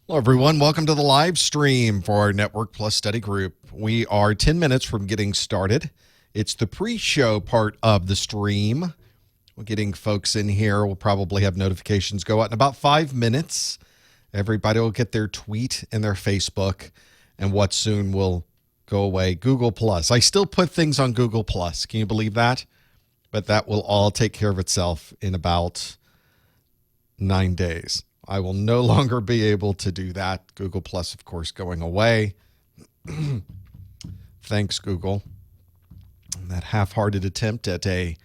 Hello, everyone. Welcome to the live stream for our Network Plus study group. We are 10 minutes from getting started. It's the pre-show part of the stream. We're getting folks in here. We'll probably have notifications go out in about 5 minutes. Everybody will get their tweet and their Facebook, and what soon will go away. Google Plus. I still put things on Google Plus. Can you believe that? But that will all take care of itself in about 9 days. I will no longer be able to do that. Google Plus, of course, going away. Thanks, Google. That half-hearted attempt at a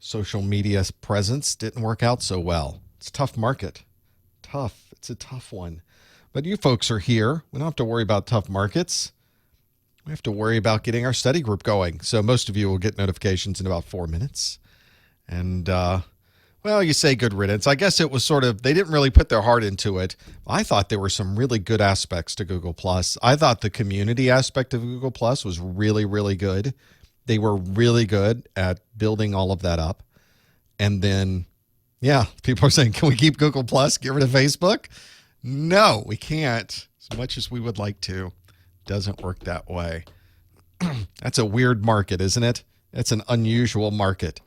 social media presence didn't work out so well. It's a tough market. Tough. It's a tough one. But you folks are here. We don't have to worry about tough markets. We have to worry about getting our study group going. So most of you will get notifications in about 4 minutes. And, well, you say good riddance. I guess it was sort of, they didn't really put their heart into it. I thought there were some really good aspects to Google+. I thought the community aspect of Google+ was really, really good. They were really good at building all of that up. And then, yeah, people are saying, can we keep Google+, get rid of Facebook? No, we can't, as much as we would like to. Doesn't work that way. That's a weird market, isn't it? It's an unusual market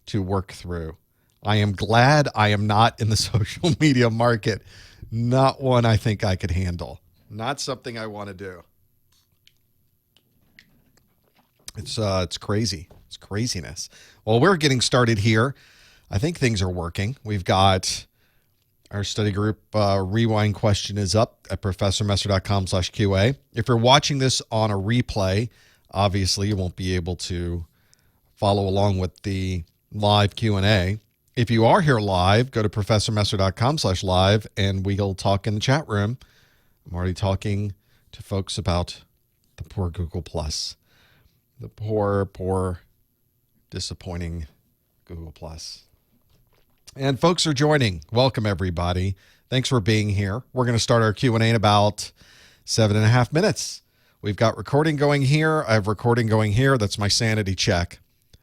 to work through. I am glad I am not in the social media market. Not one I think I could handle. Not something I want to do. It's crazy. It's craziness. Well, we're getting started here. I think things are working. We've got our study group rewind question is up at professormesser.com/QA. If you're watching this on a replay, obviously you won't be able to follow along with the live Q&A. If you are here live, go to professormesser.com/live and we'll talk in the chat room. I'm already talking to folks about the poor Google+. The poor, disappointing Google+. And folks are joining. Welcome, everybody. Thanks for being here. We're going to start our Q&A in about 7.5 minutes. We've got recording going here. I have recording going here. That's my sanity check.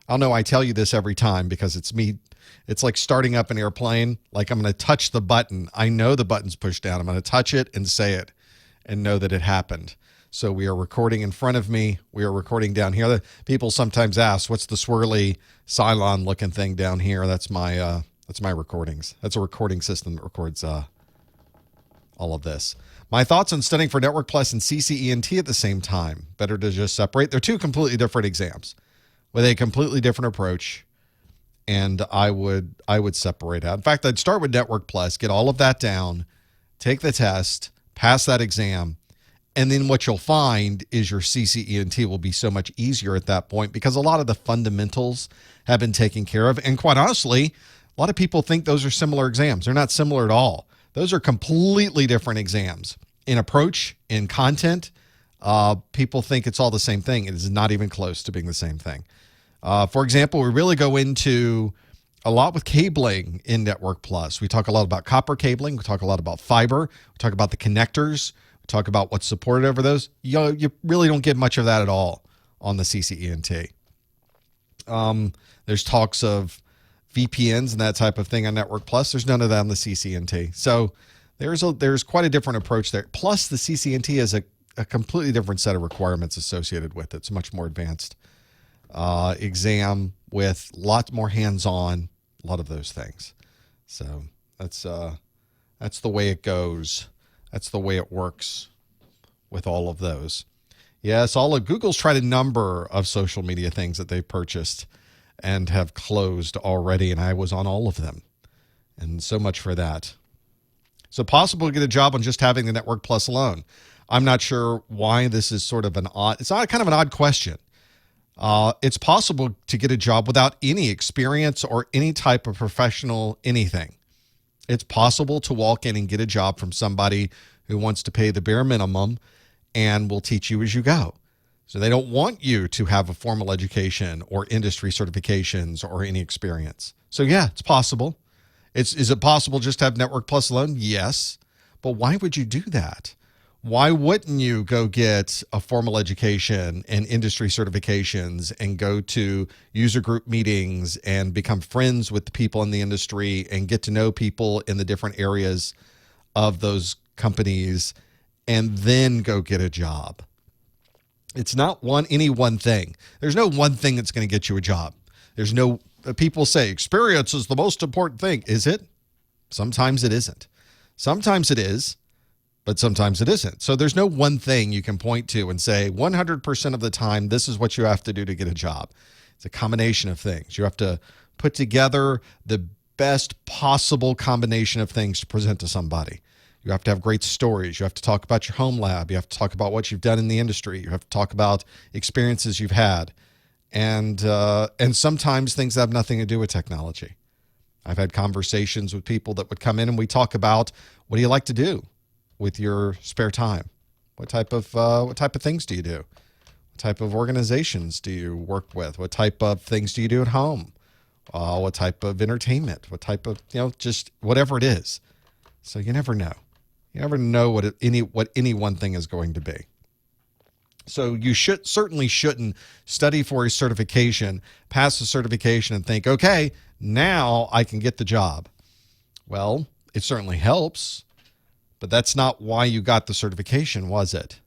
I'll know I tell you this every time because it's me. It's like starting up an airplane. Like I'm going to touch the button. I know the button's pushed down. I'm going to touch it and say it and know that it happened. So we are recording in front of me. We are recording down here. People sometimes ask, what's the swirly Cylon looking thing down here? That's my recordings. That's a recording system that records all of this. My thoughts on studying for Network Plus and CCENT at the same time. Better to just separate. They're two completely different exams with a completely different approach. And I would separate out. In fact, I'd start with Network Plus, get all of that down, take the test, pass that exam, and then what you'll find is your CCENT will be so much easier at that point because a lot of the fundamentals have been taken care of. And quite honestly, a lot of people think those are similar exams. They're not similar at all. Those are completely different exams in approach, in content. People think it's all the same thing. It is not even close to being the same thing. For example, we really go into a lot with cabling in Network Plus. We talk a lot about copper cabling. We talk a lot about fiber. We talk about the connectors. We talk about what's supported over those. You really don't get much of that at all on the CCENT. There's talks of VPNs and that type of thing on Network Plus. There's none of that on the CCNT. So there's quite a different approach there. Plus, the CCNT has a completely different set of requirements associated with it. It's much more advanced exam with lots more hands-on, a lot of those things. So that's the way it goes. That's the way it works with all of those. Yes, all of Google's tried a number of social media things that they've purchased and have closed already, and I was on all of them. And so much for that. So possible to get a job on just having the Network Plus alone. I'm not sure why this is sort of it's not kind of an odd question. It's possible to get a job without any experience or any type of professional anything. It's possible to walk in and get a job from somebody who wants to pay the bare minimum and will teach you as you go. So they don't want you to have a formal education or industry certifications or any experience. So yeah, it's possible. Is it possible just to have Network Plus alone? Yes. But why would you do that? Why wouldn't you go get a formal education and industry certifications and go to user group meetings and become friends with the people in the industry and get to know people in the different areas of those companies and then go get a job. It's not any one thing. There's no one thing that's going to get you a job. There's no, people say experience is the most important thing. Is it? Sometimes it isn't. Sometimes it is, but sometimes it isn't. So there's no one thing you can point to and say 100% of the time, this is what you have to do to get a job. It's a combination of things. You have to put together the best possible combination of things to present to somebody. You have to have great stories. You have to talk about your home lab. You have to talk about what you've done in the industry. You have to talk about experiences you've had. And sometimes things have nothing to do with technology. I've had conversations with people that would come in and we talk about, what do you like to do with your spare time? What type of things do you do? What type of organizations do you work with? What type of things do you do at home? What type of entertainment? What type of, just whatever it is. So you never know. You never know what any one thing is going to be. So you certainly shouldn't study for a certification, pass the certification, and think, okay, now I can get the job. Well, it certainly helps, but that's not why you got the certification, was it?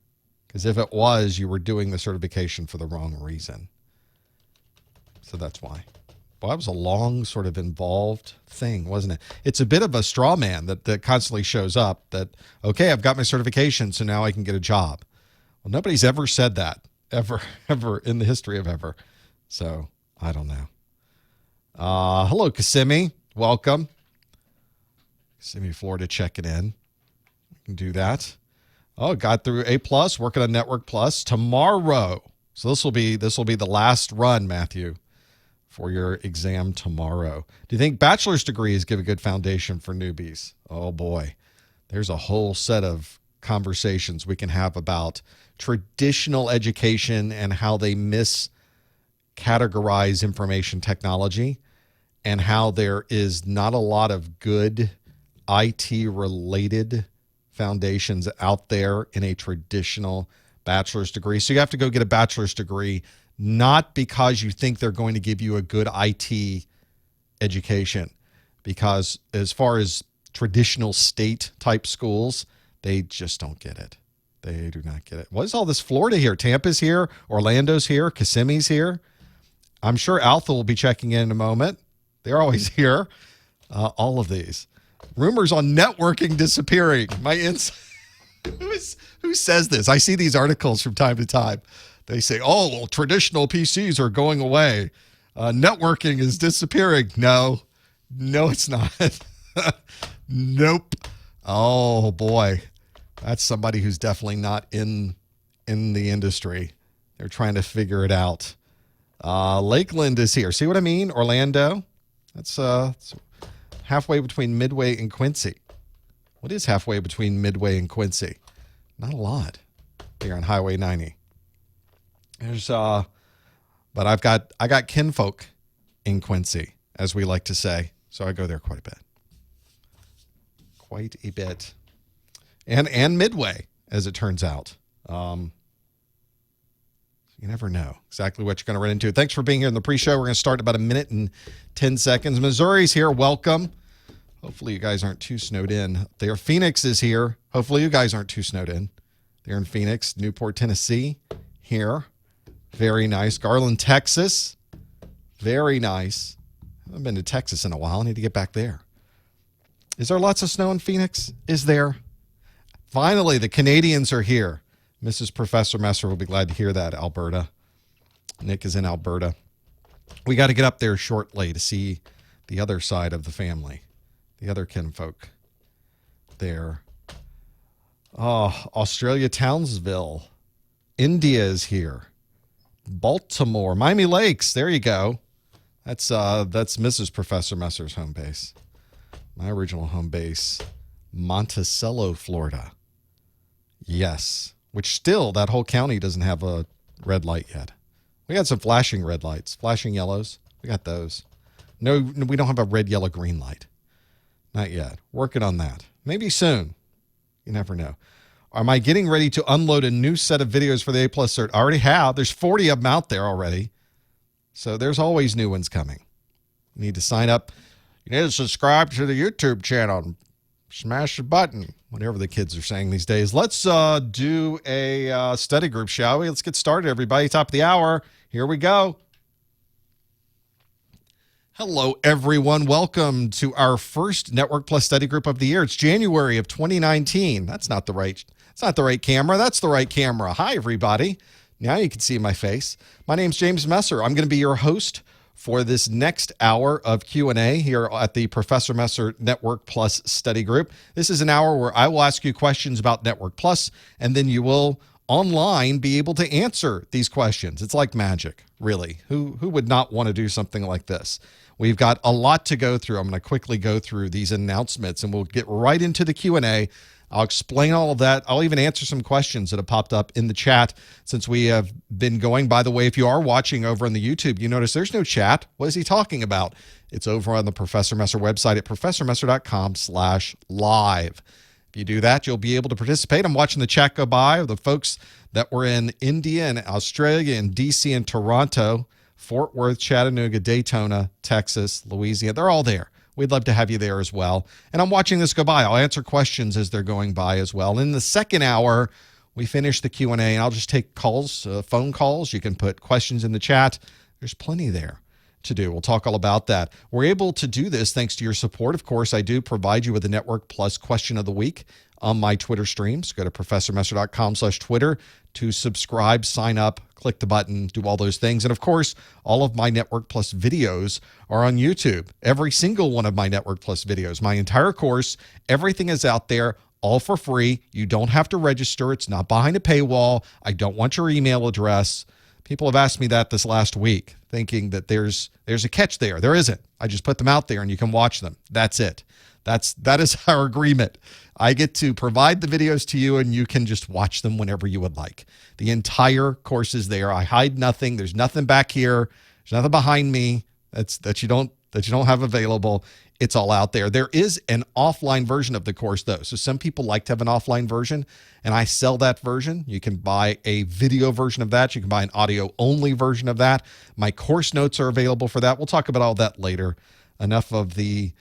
Because if it was, you were doing the certification for the wrong reason. So that's why. Well, that was a long sort of involved thing, wasn't it? It's a bit of a straw man that constantly shows up that, okay, I've got my certification, so now I can get a job. Well, nobody's ever said that, ever in the history of ever. So I don't know. Hello, Kissimmee. Welcome. Kissimmee, Florida, checking in. We can do that. Oh, got through A+, working on Network Plus tomorrow. So this will be the last run, Matthew, for your exam tomorrow. Do you think bachelor's degrees give a good foundation for newbies? Oh boy, there's a whole set of conversations we can have about traditional education and how they miscategorize information technology and how there is not a lot of good IT-related foundations out there in a traditional bachelor's degree. So you have to go get a bachelor's degree, not because you think they're going to give you a good IT education, because as far as traditional state type schools, they just don't get it. They do not get it. What is all this Florida here? Tampa's here, Orlando's here, Kissimmee's here. I'm sure Alpha will be checking in a moment. They're always here. All of these. Rumors on networking disappearing. Who says this? I see these articles from time to time. They say, oh, well, traditional PCs are going away. Networking is disappearing. No, it's not. Nope. Oh, boy. That's somebody who's definitely not in the industry. They're trying to figure it out. Lakeland is here. See what I mean? Orlando. That's halfway between Midway and Quincy. What is halfway between Midway and Quincy? Not a lot here on Highway 90. There's but I got kinfolk in Quincy, as we like to say, so I go there quite a bit, and Midway, as it turns out. You never know exactly what you're going to run into. Thanks for being here in the pre-show. We're going to start in about a minute and 10 seconds. Missouri's here. Welcome. Hopefully you guys aren't too snowed in there. Phoenix is here. Hopefully you guys aren't too snowed in. They're in Phoenix. Newport, Tennessee here. Very nice. Garland, Texas. Very nice. I haven't been to Texas in a while. I need to get back there. Is there lots of snow in Phoenix? Is there? Finally, the Canadians are here. Mrs. Professor Messer will be glad to hear that, Alberta. Nick is in Alberta. We got to get up there shortly to see the other side of the family, the other kinfolk there. Oh, Australia, Townsville. India is here. Baltimore, Miami Lakes. There you go. That's Mrs. Professor Messer's home base. My original home base, Monticello, Florida. Yes, which still, that whole county doesn't have a red light yet. We got some flashing red lights, flashing yellows. We got those. No, we don't have a red, yellow, green light. Not yet. Working on that. Maybe soon. You never know. Am I getting ready to unload a new set of videos for the A+ cert? I already have. There's 40 of them out there already. So there's always new ones coming. You need to sign up. You need to subscribe to the YouTube channel. Smash the button, whatever the kids are saying these days. Let's do a study group, shall we? Let's get started, everybody. Top of the hour. Here we go. Hello, everyone. Welcome to our first Network Plus study group of the year. It's January of 2019. That's not the right camera. That's the right camera. Hi, everybody. Now you can see my face. My name's James Messer. I'm going to be your host for this next hour of Q&A here at the Professor Messer Network Plus study group. This is an hour where I will ask you questions about Network Plus, and then you will online be able to answer these questions. It's like magic, really. Who would not want to do something like this? We've got a lot to go through. I'm going to quickly go through these announcements, and we'll get right into the Q&A. I'll explain all of that. I'll even answer some questions that have popped up in the chat since we have been going. By the way, if you are watching over on the YouTube, you notice there's no chat. What is he talking about? It's over on the Professor Messer website at professormesser.com/live. If you do that, you'll be able to participate. I'm watching the chat go by. The folks that were in India and Australia and DC and Toronto, Fort Worth, Chattanooga, Daytona, Texas, Louisiana, they're all there. We'd love to have you there as well. And I'm watching this go by. I'll answer questions as they're going by as well. In the second hour, we finish the Q&A, and I'll just take calls, phone calls. You can put questions in the chat. There's plenty there to do. We'll talk all about that. We're able to do this thanks to your support. Of course, I do provide you with a Network Plus question of the week on my Twitter streams. Go to professormesser.com/Twitter to subscribe, sign up, click the button, do all those things. And of course, all of my Network Plus videos are on YouTube. Every single one of my Network Plus videos, my entire course, everything is out there, all for free. You don't have to register. It's not behind a paywall. I don't want your email address. People have asked me that this last week, thinking that there's a catch there. There isn't. I just put them out there and you can watch them. That's it. That is our agreement. I get to provide the videos to you and you can just watch them whenever you would like. The entire course is there. I hide nothing. There's nothing back here. There's nothing behind me that you don't have available. It's all out there. There is an offline version of the course though. So some people like to have an offline version and I sell that version. You can buy a video version of that. You can buy an audio only version of that. My course notes are available for that. We'll talk about all that later. Enough of the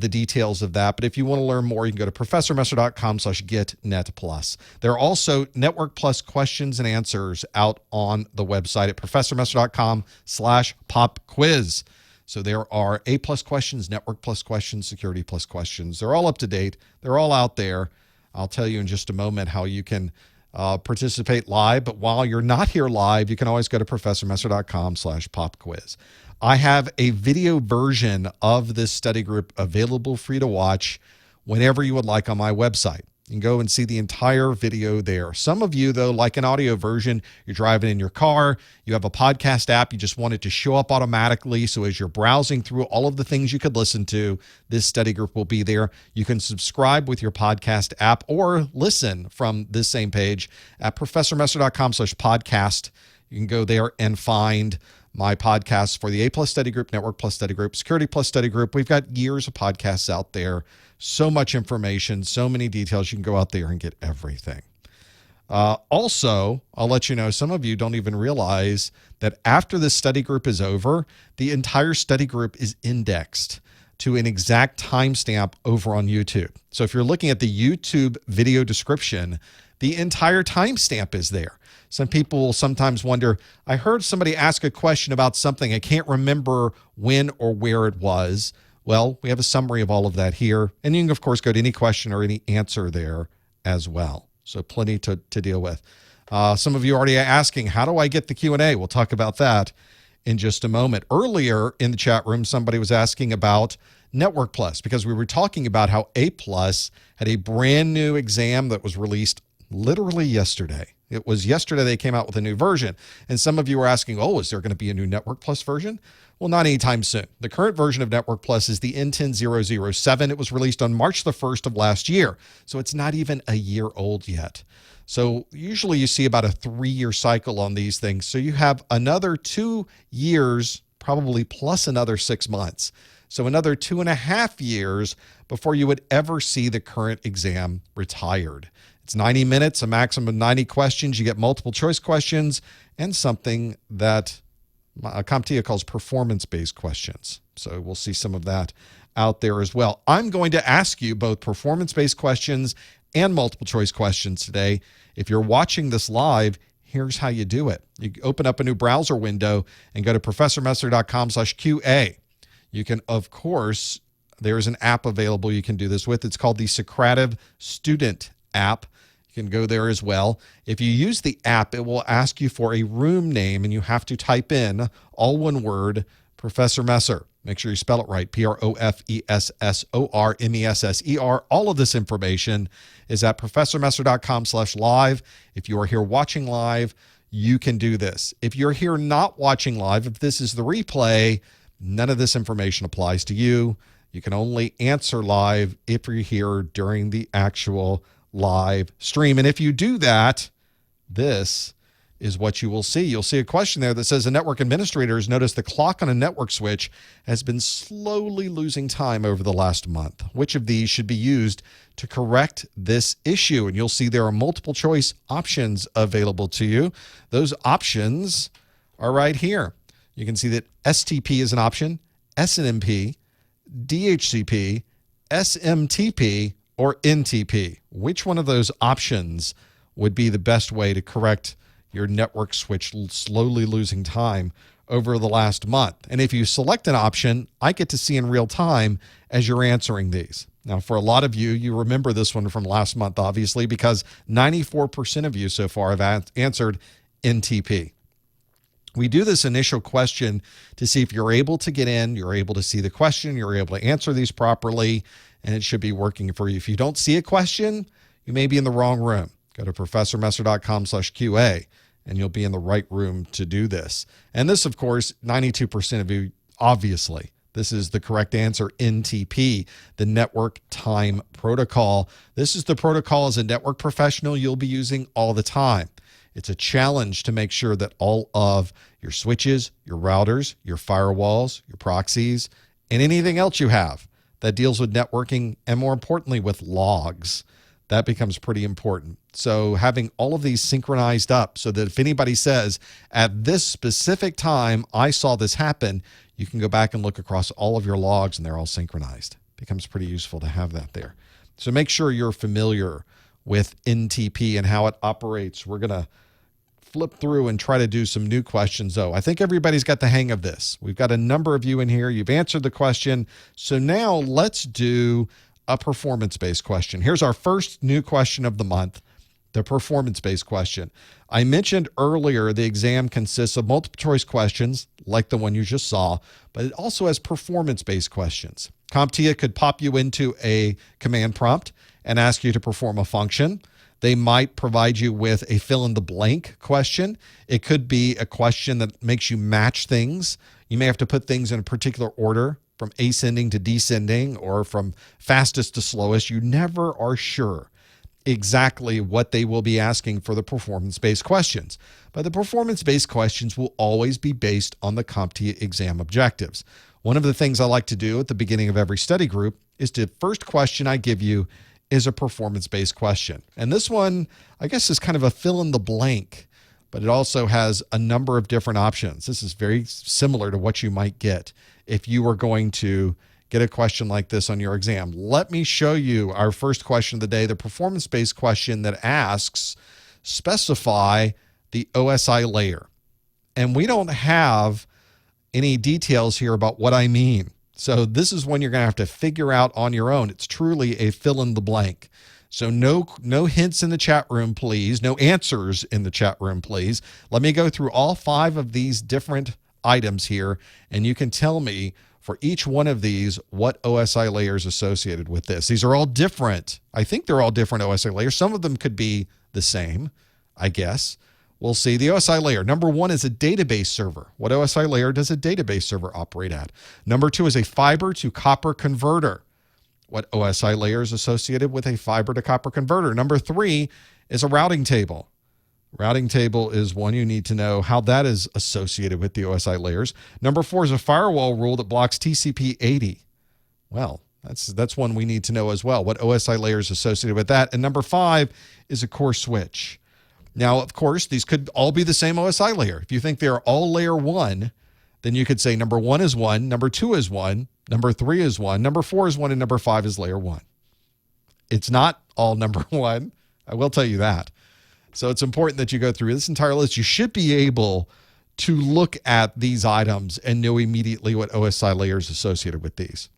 details of that. But if you want to learn more, you can go to professormesser.com/getnetplus. There are also Network Plus questions and answers out on the website at professormesser.com/popquiz. So there are A+ questions, Network Plus questions, Security Plus questions. They're all up to date. They're all out there. I'll tell you in just a moment how you can participate live. But while you're not here live, you can always go to professormesser.com/popquiz. I have a video version of this study group available for you to watch whenever you would like on my website. You can go and see the entire video there. Some of you, though, like an audio version. You're driving in your car. You have a podcast app. You just want it to show up automatically. So as you're browsing through all of the things you could listen to, this study group will be there. You can subscribe with your podcast app or listen from this same page at professormesser.com/podcast. You can go there and find my podcasts for the A+ study group, Network Plus study group, Security Plus study group. We've got years of podcasts out there. So much information, so many details. You can go out there and get everything. Also, I'll let you know, some of you don't even realize that after this study group is over, the entire study group is indexed to an exact timestamp over on YouTube. So if you're looking at the YouTube video description, the entire timestamp is there. Some people will sometimes wonder, I heard somebody ask a question about something. I can't remember when or where it was. Well, we have a summary of all of that here. And you can, of course, go to any question or any answer there as well. So plenty to deal with. Some of you are already asking, how do I get the Q&A? We'll talk about that in just a moment. Earlier in the chat room, somebody was asking about Network Plus because we were talking about how A+ had a brand new exam that was released literally yesterday. It was yesterday they came out with a new version. And some of you were asking, oh, is there going to be a new Network Plus version? Well, not anytime soon. The current version of Network Plus is the N10-007. It was released on March the 1st of last year. So it's not even a year old yet. So usually you see about a 3-year cycle on these things. So you have another 2 years, probably plus another 6 months. So another 2.5 years before you would ever see the current exam retired. It's 90 minutes, a maximum of 90 questions. You get multiple choice questions and something that CompTIA calls performance-based questions. So we'll see some of that out there as well. I'm going to ask you both performance-based questions and multiple choice questions today. If you're watching this live, here's how you do it. You open up a new browser window and go to professormesser.com/QA. You can, of course, there's an app available you can do this with. It's called the Socrative Student app. You can go there as well. If you use the app, it will ask you for a room name, and you have to type in, all one word, Professor Messer. Make sure you spell it right, PROFESSORMESSER. All of this information is at professormesser.com/live. If you are here watching live, you can do this. If you're here not watching live, if this is the replay, none of this information applies to you. You can only answer live if you're here during the actual live stream. And if you do that, this is what you will see. You'll see a question there that says a network administrator has noticed the clock on a network switch has been slowly losing time over the last month. Which of these should be used to correct this issue? And you'll see there are multiple choice options available to you. Those options are right here. You can see that STP is an option, SNMP, DHCP, SMTP, or NTP. Which one of those options would be the best way to correct your network switch slowly losing time over the last month? And if you select an option, I get to see in real time as you're answering these. Now, for a lot of you, you remember this one from last month, obviously, because 94% of you so far have answered NTP. We do this initial question to see if you're able to get in, you're able to see the question, you're able to answer these properly, and it should be working for you. If you don't see a question, you may be in the wrong room. Go to professormesser.com/QA, and you'll be in the right room to do this. And this, of course, 92% of you, obviously, this is the correct answer, NTP, the Network Time Protocol. This is the protocol as a network professional you'll be using all the time. It's a challenge to make sure that all of your switches, your routers, your firewalls, your proxies, and anything else you have that deals with networking, and more importantly, with logs, that becomes pretty important. So having all of these synchronized up so that if anybody says, at this specific time, I saw this happen, you can go back and look across all of your logs and they're all synchronized. It becomes pretty useful to have that there. So make sure you're familiar with NTP and how it operates. We're going to flip through and try to do some new questions, though. I think everybody's got the hang of this. We've got a number of you in here. You've answered the question. So now let's do a performance-based question. Here's our first new question of the month, the performance-based question. I mentioned earlier the exam consists of multiple choice questions, like the one you just saw, but it also has performance-based questions. CompTIA could pop you into a command prompt and ask you to perform a function. They might provide you with a fill-in-the-blank question. It could be a question that makes you match things. You may have to put things in a particular order, from ascending to descending, or from fastest to slowest. You never are sure exactly what they will be asking for the performance-based questions. But the performance-based questions will always be based on the CompTIA exam objectives. One of the things I like to do at the beginning of every study group is the first question I give you is a performance-based question. And this one, I guess, is kind of a fill-in-the-blank, but it also has a number of different options. This is very similar to what you might get if you were going to get a question like this on your exam. Let me show you our first question of the day, the performance-based question that asks, specify the OSI layer. And we don't have any details here about what I mean. So this is one you're going to have to figure out on your own. It's truly a fill-in-the-blank. So no hints in the chat room, please. No answers in the chat room, please. Let me go through all 5 of these different items here, and you can tell me for each one of these what OSI layer is associated with this. These are all different. I think they're all different OSI layers. Some of them could be the same, I guess. We'll see. The OSI layer. Number 1 is a database server. What OSI layer does a database server operate at? Number 2 is a fiber to copper converter. What OSI layer is associated with a fiber to copper converter? Number 3 is a routing table. Routing table is one you need to know how that is associated with the OSI layers. Number 4 is a firewall rule that blocks TCP 80. Well, that's one we need to know as well. What OSI layer is associated with that? And number 5 is a core switch. Now, of course, these could all be the same OSI layer. If you think they're all layer 1, then you could say number 1 is 1, number 2 is 1, number 3 is 1, number 4 is 1, and number 5 is layer 1. It's not all number 1. I will tell you that. So it's important that you go through this entire list. You should be able to look at these items and know immediately what OSI layer is associated with these.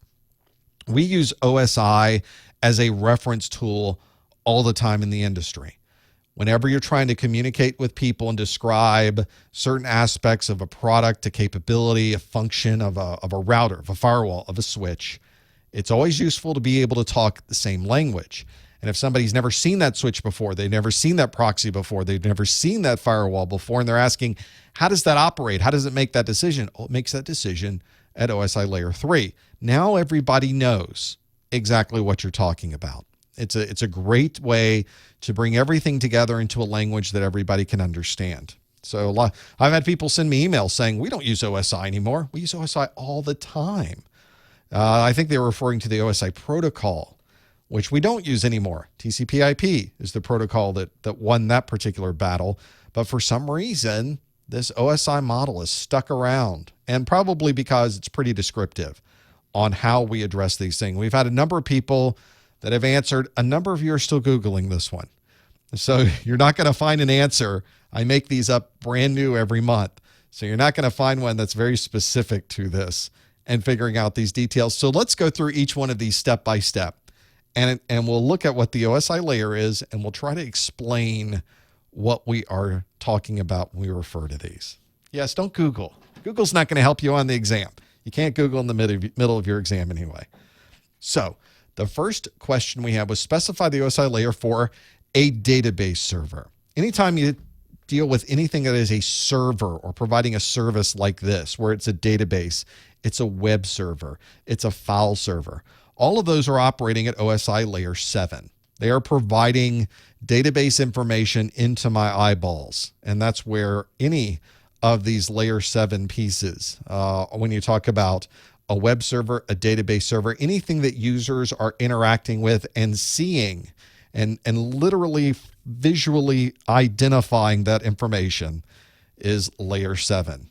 We use OSI as a reference tool all the time in the industry. Whenever you're trying to communicate with people and describe certain aspects of a product, a capability, a function of a router, of a firewall, of a switch, it's always useful to be able to talk the same language. And if somebody's never seen that switch before, they've never seen that proxy before, they've never seen that firewall before, and they're asking, how does that operate? How does it make that decision? Oh, it makes that decision at OSI layer 3. Now everybody knows exactly what you're talking about. It's a great way to bring everything together into a language that everybody can understand. So I've had people send me emails saying, we don't use OSI anymore. We use OSI all the time. I think they were referring to the OSI protocol, which we don't use anymore. TCP/IP is the protocol that won that particular battle. But for some reason, this OSI model is stuck around, and probably because it's pretty descriptive on how we address these things. We've had a number of people that have answered. A number of you are still Googling this one. So you're not going to find an answer. I make these up brand new every month. So you're not going to find one that's very specific to this and figuring out these details. So let's go through each one of these step by step. And we'll look at what the OSI layer is, and we'll try to explain what we are talking about when we refer to these. Yes, don't Google. Google's not going to help you on the exam. You can't Google in the middle of your exam anyway. So the first question we have was specify the OSI layer for a database server. Anytime you deal with anything that is a server or providing a service like this, where it's a database, it's a web server, it's a file server, all of those are operating at OSI layer 7. They are providing database information into my eyeballs. And that's where any of these layer 7 pieces, when you talk about a web server, a database server, anything that users are interacting with and seeing and literally visually identifying that information is layer 7.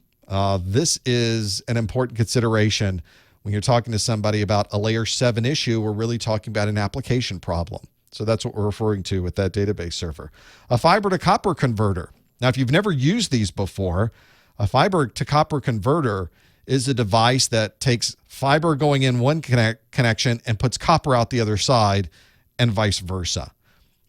This is an important consideration when you're talking to somebody about a layer 7 issue. We're really talking about an application problem. So that's what we're referring to with that database server. A fiber to copper converter. Now, if you've never used these before, a fiber to copper converter is a device that takes fiber going in one connection and puts copper out the other side, and vice versa.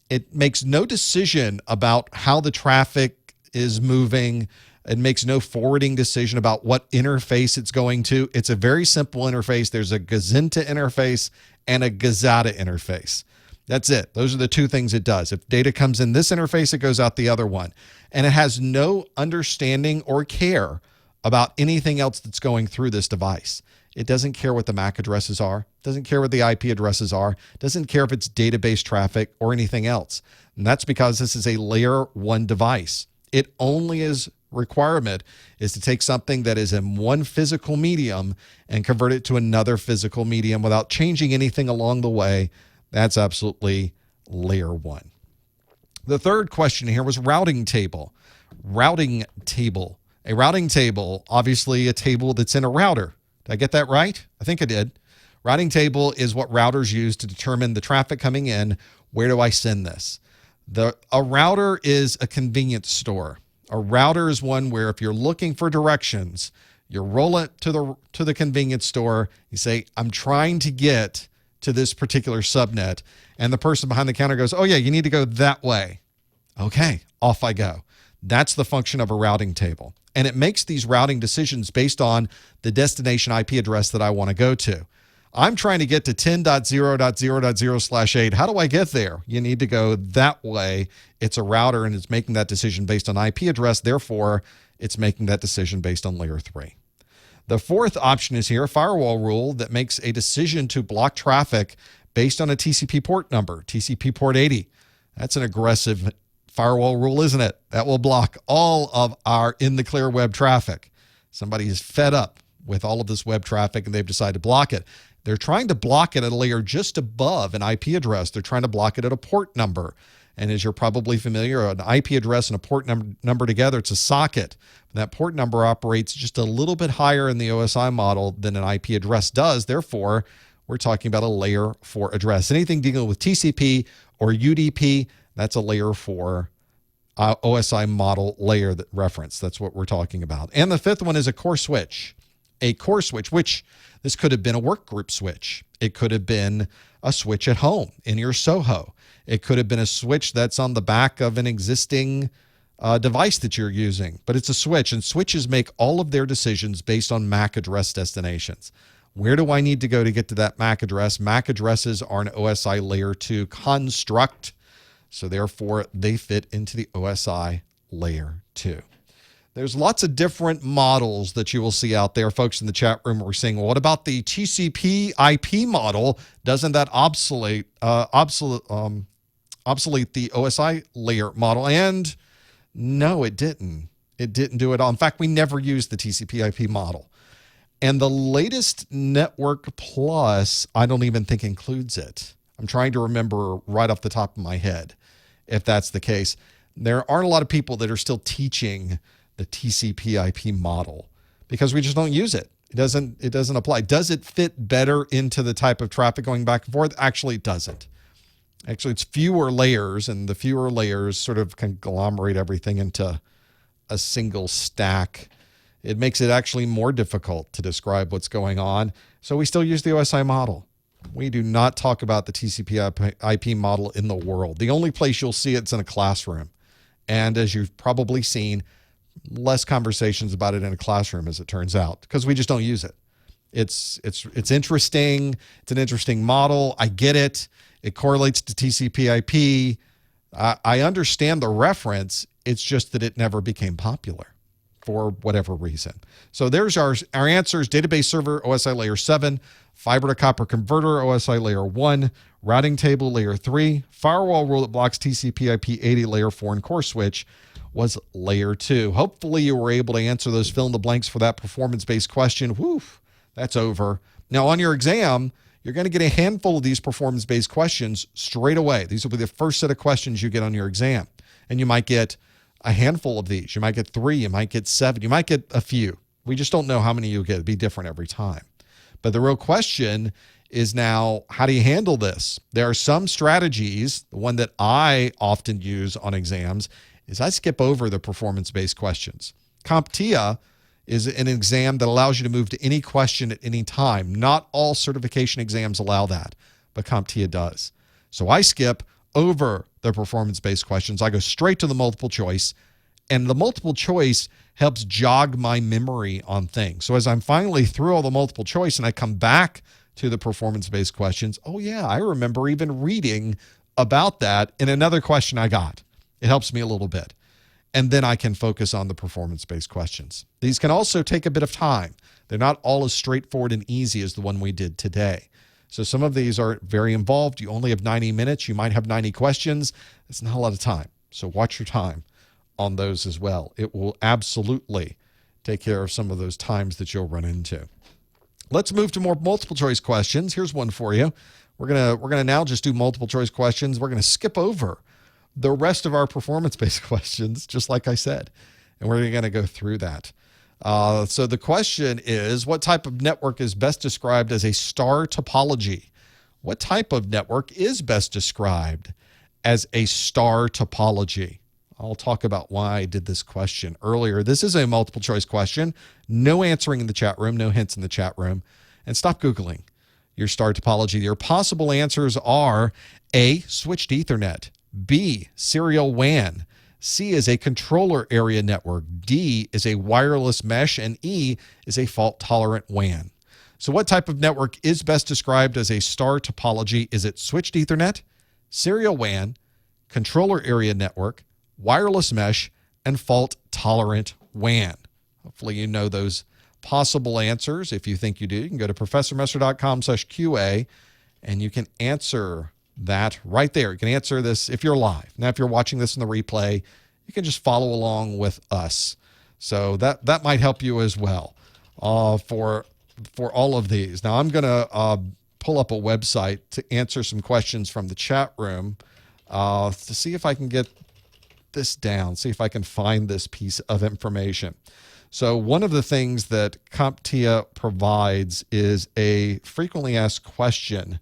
It makes no decision about how the traffic is moving. It makes no forwarding decision about what interface it's going to. It's a very simple interface. There's a Gazinta interface and a Gazata interface. That's it. Those are the two things it does. If data comes in this interface, it goes out the other one. And it has no understanding or care about anything else that's going through this device. It doesn't care what the MAC addresses are, doesn't care what the IP addresses are, doesn't care if it's database traffic or anything else. And that's because this is a layer 1 device. It only is requirement is to take something that is in one physical medium and convert it to another physical medium without changing anything along the way. That's absolutely layer 1. The third question here was routing table. Routing table. A routing table, obviously a table that's in a router. Did I get that right? I think I did. Routing table is what routers use to determine the traffic coming in. Where do I send this? A router is a convenience store. A router is one where if you're looking for directions, you roll it to the convenience store. You say, I'm trying to get to this particular subnet. And the person behind the counter goes, oh yeah, you need to go that way. Okay, off I go. That's the function of a routing table. And it makes these routing decisions based on the destination IP address that I want to go to. I'm trying to get to 10.0.0.0/8. How do I get there? You need to go that way. It's a router and it's making that decision based on IP address. Therefore, it's making that decision based on layer 3. The fourth option is here, a firewall rule that makes a decision to block traffic based on a TCP port number, TCP port 80. That's an aggressive firewall rule, isn't it? That will block all of our in the clear web traffic. Somebody is fed up with all of this web traffic and they've decided to block it. They're trying to block it at a layer just above an IP address. They're trying to block it at a port number. And as you're probably familiar, an IP address and a port number together, it's a socket. That port number operates just a little bit higher in the OSI model than an IP address does. Therefore, we're talking about a layer 4 address. Anything dealing with TCP or UDP, that's a layer 4 OSI model layer that reference. That's what we're talking about. And the fifth one is a core switch. A core switch, which this could have been a work group switch. It could have been a switch at home in your Soho. It could have been a switch that's on the back of an existing device that you're using. But it's a switch, and switches make all of their decisions based on MAC address destinations. Where do I need to go to get to that MAC address? MAC addresses are an OSI layer 2 construct. So therefore, they fit into the OSI layer 2. There's lots of different models that you will see out there. Folks in the chat room were saying, well, what about the TCP IP model? Doesn't that obsolete the OSI layer model? And no, it didn't. It didn't do it all. In fact, we never used the TCP IP model. And the latest Network Plus, I don't even think includes it. I'm trying to remember right off the top of my head if that's the case. There aren't a lot of people that are still teaching the TCP IP model because we just don't use it. It doesn't apply. Does it fit better into the type of traffic going back and forth? Actually, it doesn't. Actually, it's fewer layers, and the fewer layers sort of conglomerate everything into a single stack. It makes it actually more difficult to describe what's going on. So we still use the OSI model. We do not talk about the TCP IP model in the world. The only place you'll see it's in a classroom. And as you've probably seen, less conversations about it in a classroom, as it turns out, because we just don't use it. It's interesting. It's an interesting model. I get it. It correlates to TCP IP. I understand the reference. It's just that it never became popular for whatever reason. So there's our answers. Database server, OSI layer 7. Fiber to copper converter, OSI layer 1. Routing table, layer 3. Firewall rule that blocks TCP IP 80, layer 4. And core switch was layer 2. Hopefully you were able to answer those fill in the blanks for that performance-based question. Whew, that's over. Now on your exam, you're going to get a handful of these performance-based questions straight away. These will be the first set of questions you get on your exam. And you might get a handful of these. You might get 3. You might get 7. You might get a few. We just don't know how many you'll get. It'll be different every time. But the real question is now, how do you handle this? There are some strategies. The one that I often use on exams is I skip over the performance-based questions. CompTIA is an exam that allows you to move to any question at any time. Not all certification exams allow that, but CompTIA does. So I skip over the performance-based questions. I go straight to the multiple choice, and the multiple choice helps jog my memory on things. So as I'm finally through all the multiple choice and I come back to the performance-based questions, oh yeah, I remember even reading about that in another question I got. It helps me a little bit. And then I can focus on the performance-based questions. These can also take a bit of time. They're not all as straightforward and easy as the one we did today. So some of these are very involved. You only have 90 minutes. You might have 90 questions. It's not a lot of time. So watch your time on those as well. It will absolutely take care of some of those times that you'll run into. Let's move to more multiple choice questions. Here's one for you. We're gonna now just do multiple choice questions. We're gonna skip over the rest of our performance-based questions, just like I said, and we're going to go through that. So the question is, what type of network is best described as a star topology? What type of network is best described as a star topology? I'll talk about why I did this question earlier. This is a multiple choice question. No answering in the chat room, no hints in the chat room, and stop Googling your star topology. Your possible answers are A, switched Ethernet. B, serial WAN. C is a controller area network. D is a wireless mesh. And E is a fault-tolerant WAN. So what type of network is best described as a star topology? Is it switched Ethernet, serial WAN, controller area network, wireless mesh, and fault-tolerant WAN? Hopefully you know those possible answers. If you think you do, you can go to professormesser.com/QA and you can answer that right there. You can answer this if you're live. Now, if you're watching this in the replay, you can just follow along with us. So that might help you as well for all of these. Now, I'm going to pull up a website to answer some questions from the chat room to see if I can get this down, see if I can find this piece of information. So one of the things that CompTIA provides is a frequently asked question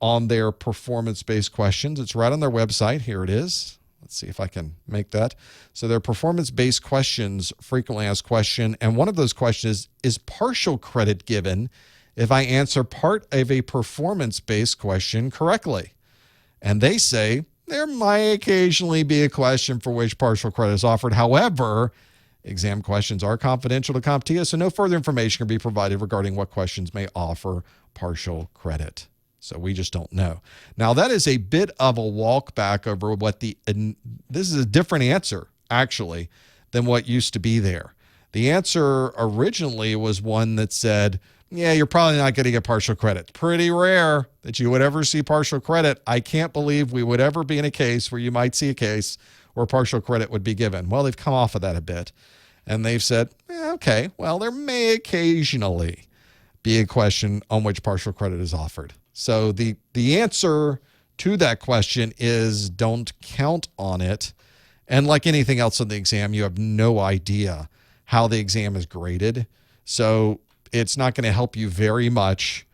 on their performance-based questions. It's right on their website. Here it is. Let's see if I can make that. So their performance-based questions, frequently asked question, and one of those questions is partial credit given if I answer part of a performance-based question correctly. And they say there might occasionally be a question for which partial credit is offered. However, exam questions are confidential to CompTIA, so no further information can be provided regarding what questions may offer partial credit. So we just don't know. Now, that is a bit of a walk back over what this is a different answer, actually, than what used to be there. The answer originally was one that said, yeah, you're probably not going to get partial credit. Pretty rare that you would ever see partial credit. I can't believe we would ever be in a case where you might see a case where partial credit would be given. Well, they've come off of that a bit. And they've said, okay, well, there may occasionally be a question on which partial credit is offered. So the answer to that question is don't count on it. And like anything else in the exam, you have no idea how the exam is graded. So it's not going to help you very much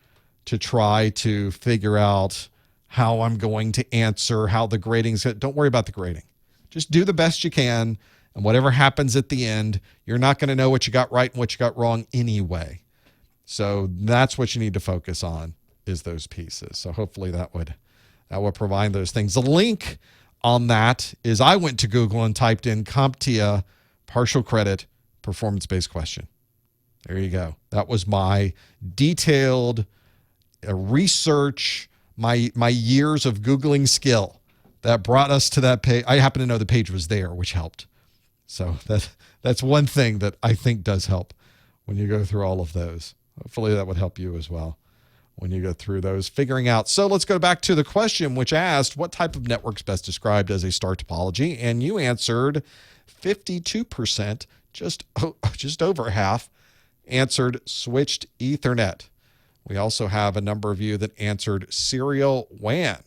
to try to figure out how I'm going to answer, how the grading's going. Don't worry about the grading. Just do the best you can. And whatever happens at the end, you're not going to know what you got right and what you got wrong anyway. So that's what you need to focus on, is those pieces. So hopefully that would provide those things. The link on that is I went to Google and typed in CompTIA partial credit performance-based question. There you go. That was my detailed research, my years of Googling skill that brought us to that page. I happen to know the page was there, which helped. So that's one thing that I think does help when you go through all of those. Hopefully that would help you as well when you go through those, figuring out. So let's go back to the question, which asked, what type of network is best described as a star topology? And you answered 52%, just over half, answered switched Ethernet. We also have a number of you that answered serial WAN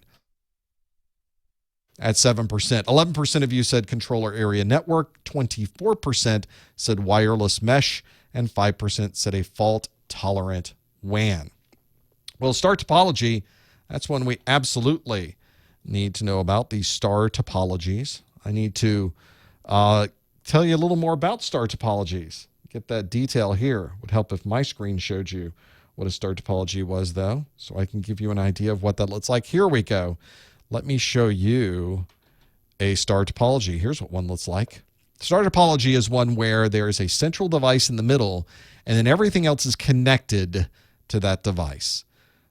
at 7%. 11% of you said controller area network, 24% said wireless mesh, and 5% said a fault-tolerant WAN. Well, star topology, that's one we absolutely need to know about, these star topologies. I need to tell you a little more about star topologies. Get that detail here. Would help if my screen showed you what a star topology was, though, so I can give you an idea of what that looks like. Here we go. Let me show you a star topology. Here's what one looks like. Star topology is one where there is a central device in the middle, and then everything else is connected to that device.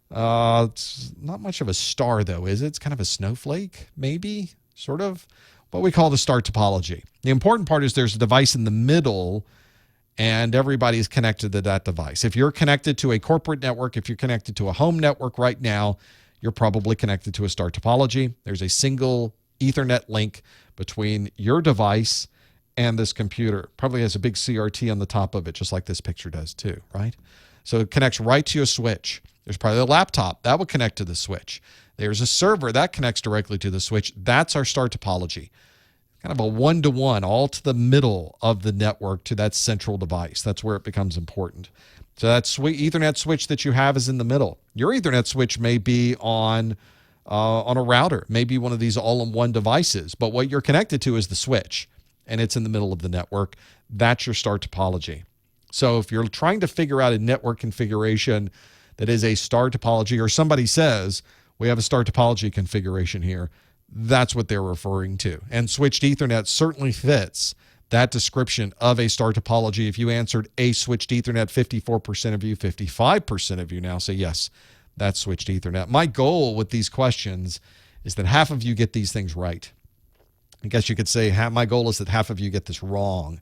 It's not much of a star, though, is it? It's kind of a snowflake, maybe, sort of. What we call the star topology. The important part is there's a device in the middle, and everybody's connected to that device. If you're connected to a corporate network, if you're connected to a home network right now, you're probably connected to a star topology. There's a single Ethernet link between your device and this computer. Probably has a big CRT on the top of it, just like this picture does too, right? So it connects right to a switch. There's probably a laptop that will connect to the switch. There's a server that connects directly to the switch. That's our star topology. Kind of a one-to-one, all to the middle of the network to that central device. That's where it becomes important. So that Ethernet switch that you have is in the middle. Your Ethernet switch may be on a router, maybe one of these all-in-one devices, but what you're connected to is the switch, and it's in the middle of the network. That's your star topology. So if you're trying to figure out a network configuration that is a star topology, or somebody says, we have a star topology configuration here, that's what they're referring to. And switched Ethernet certainly fits that description of a star topology. If you answered a switched Ethernet, 54% of you, 55% of you now say, yes, that's switched Ethernet. My goal with these questions is that half of you get these things right. I guess you could say my goal is that half of you get this wrong.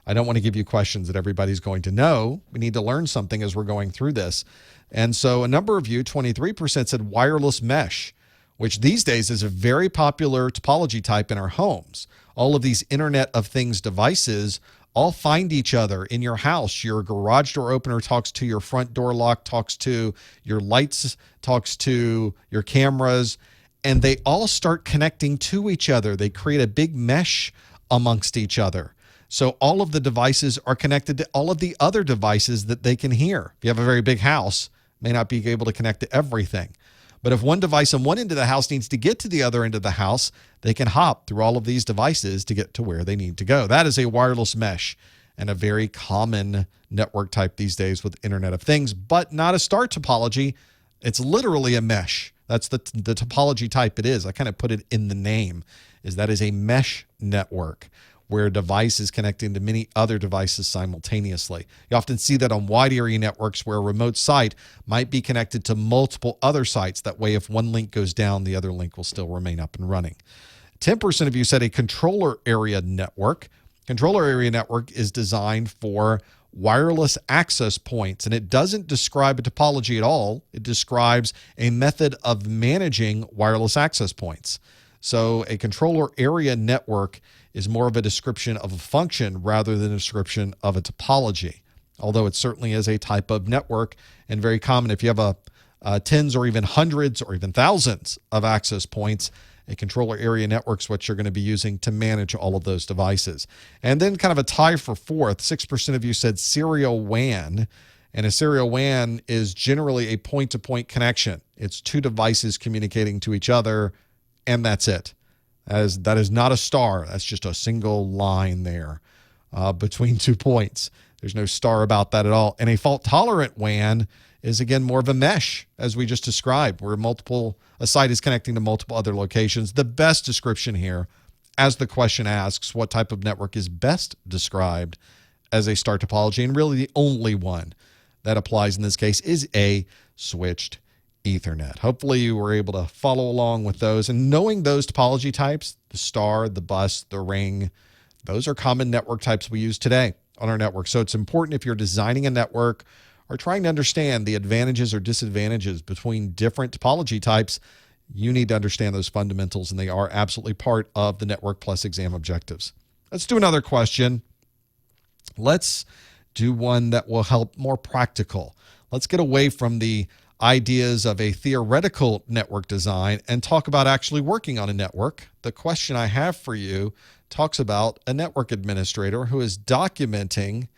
I don't want to give you questions that everybody's going to know. We need to learn something as we're going through this. And so a number of you, 23%, said wireless mesh, which these days is a very popular topology type in our homes. All of these Internet of Things devices all find each other in your house. Your garage door opener talks to your front door lock, talks to your lights, talks to your cameras, and they all start connecting to each other. They create a big mesh amongst each other. So all of the devices are connected to all of the other devices that they can hear. If you have a very big house, may not be able to connect to everything. But if one device on one end of the house needs to get to the other end of the house, they can hop through all of these devices to get to where they need to go. That is a wireless mesh and a very common network type these days with Internet of Things, but not a star topology. It's literally a mesh. That's the topology type it is. I kind of put it in the name, is that is a mesh network where a device is connecting to many other devices simultaneously. You often see that on wide area networks where a remote site might be connected to multiple other sites. That way, if one link goes down, the other link will still remain up and running. 10% of you said a controller area network. Controller area network is designed for wireless access points, and it doesn't describe a topology at all. It describes a method of managing wireless access points. So a controller area network is more of a description of a function rather than a description of a topology, although it certainly is a type of network and very common. If you have tens or even hundreds or even thousands of access points, a controller area network is what you're going to be using to manage all of those devices. And then kind of a tie for fourth, 6% of you said serial WAN. And a serial WAN is generally a point-to-point connection. It's two devices communicating to each other, and that's it. That is not a star. That's just a single line there between 2 points. There's no star about that at all. And a fault-tolerant WAN is, again, more of a mesh, as we just described, where a site is connecting to multiple other locations. The best description here, as the question asks, what type of network is best described as a star topology, and really the only one that applies in this case is a switched Ethernet. Hopefully you were able to follow along with those. And knowing those topology types, the star, the bus, the ring, those are common network types we use today on our network. So it's important if you're designing a network or trying to understand the advantages or disadvantages between different topology types, you need to understand those fundamentals, and they are absolutely part of the Network Plus exam objectives. Let's do another question. Let's do one that will help more practical. Let's get away from the ideas of a theoretical network design and talk about actually working on a network. The question I have for you talks about a network administrator who is documenting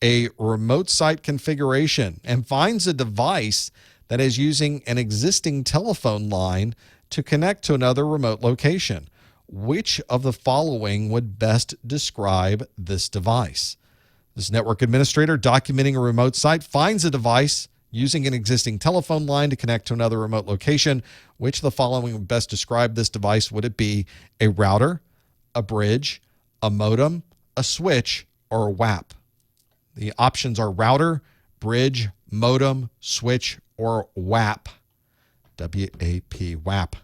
a remote site configuration and finds a device that is using an existing telephone line to connect to another remote location. Which of the following would best describe this device? This network administrator documenting a remote site finds a device using an existing telephone line to connect to another remote location. Which of the following would best describe this device? Would it be a router, a bridge, a modem, a switch, or a WAP? The options are router, bridge, modem, switch, or WAP. W-A-P, WAP.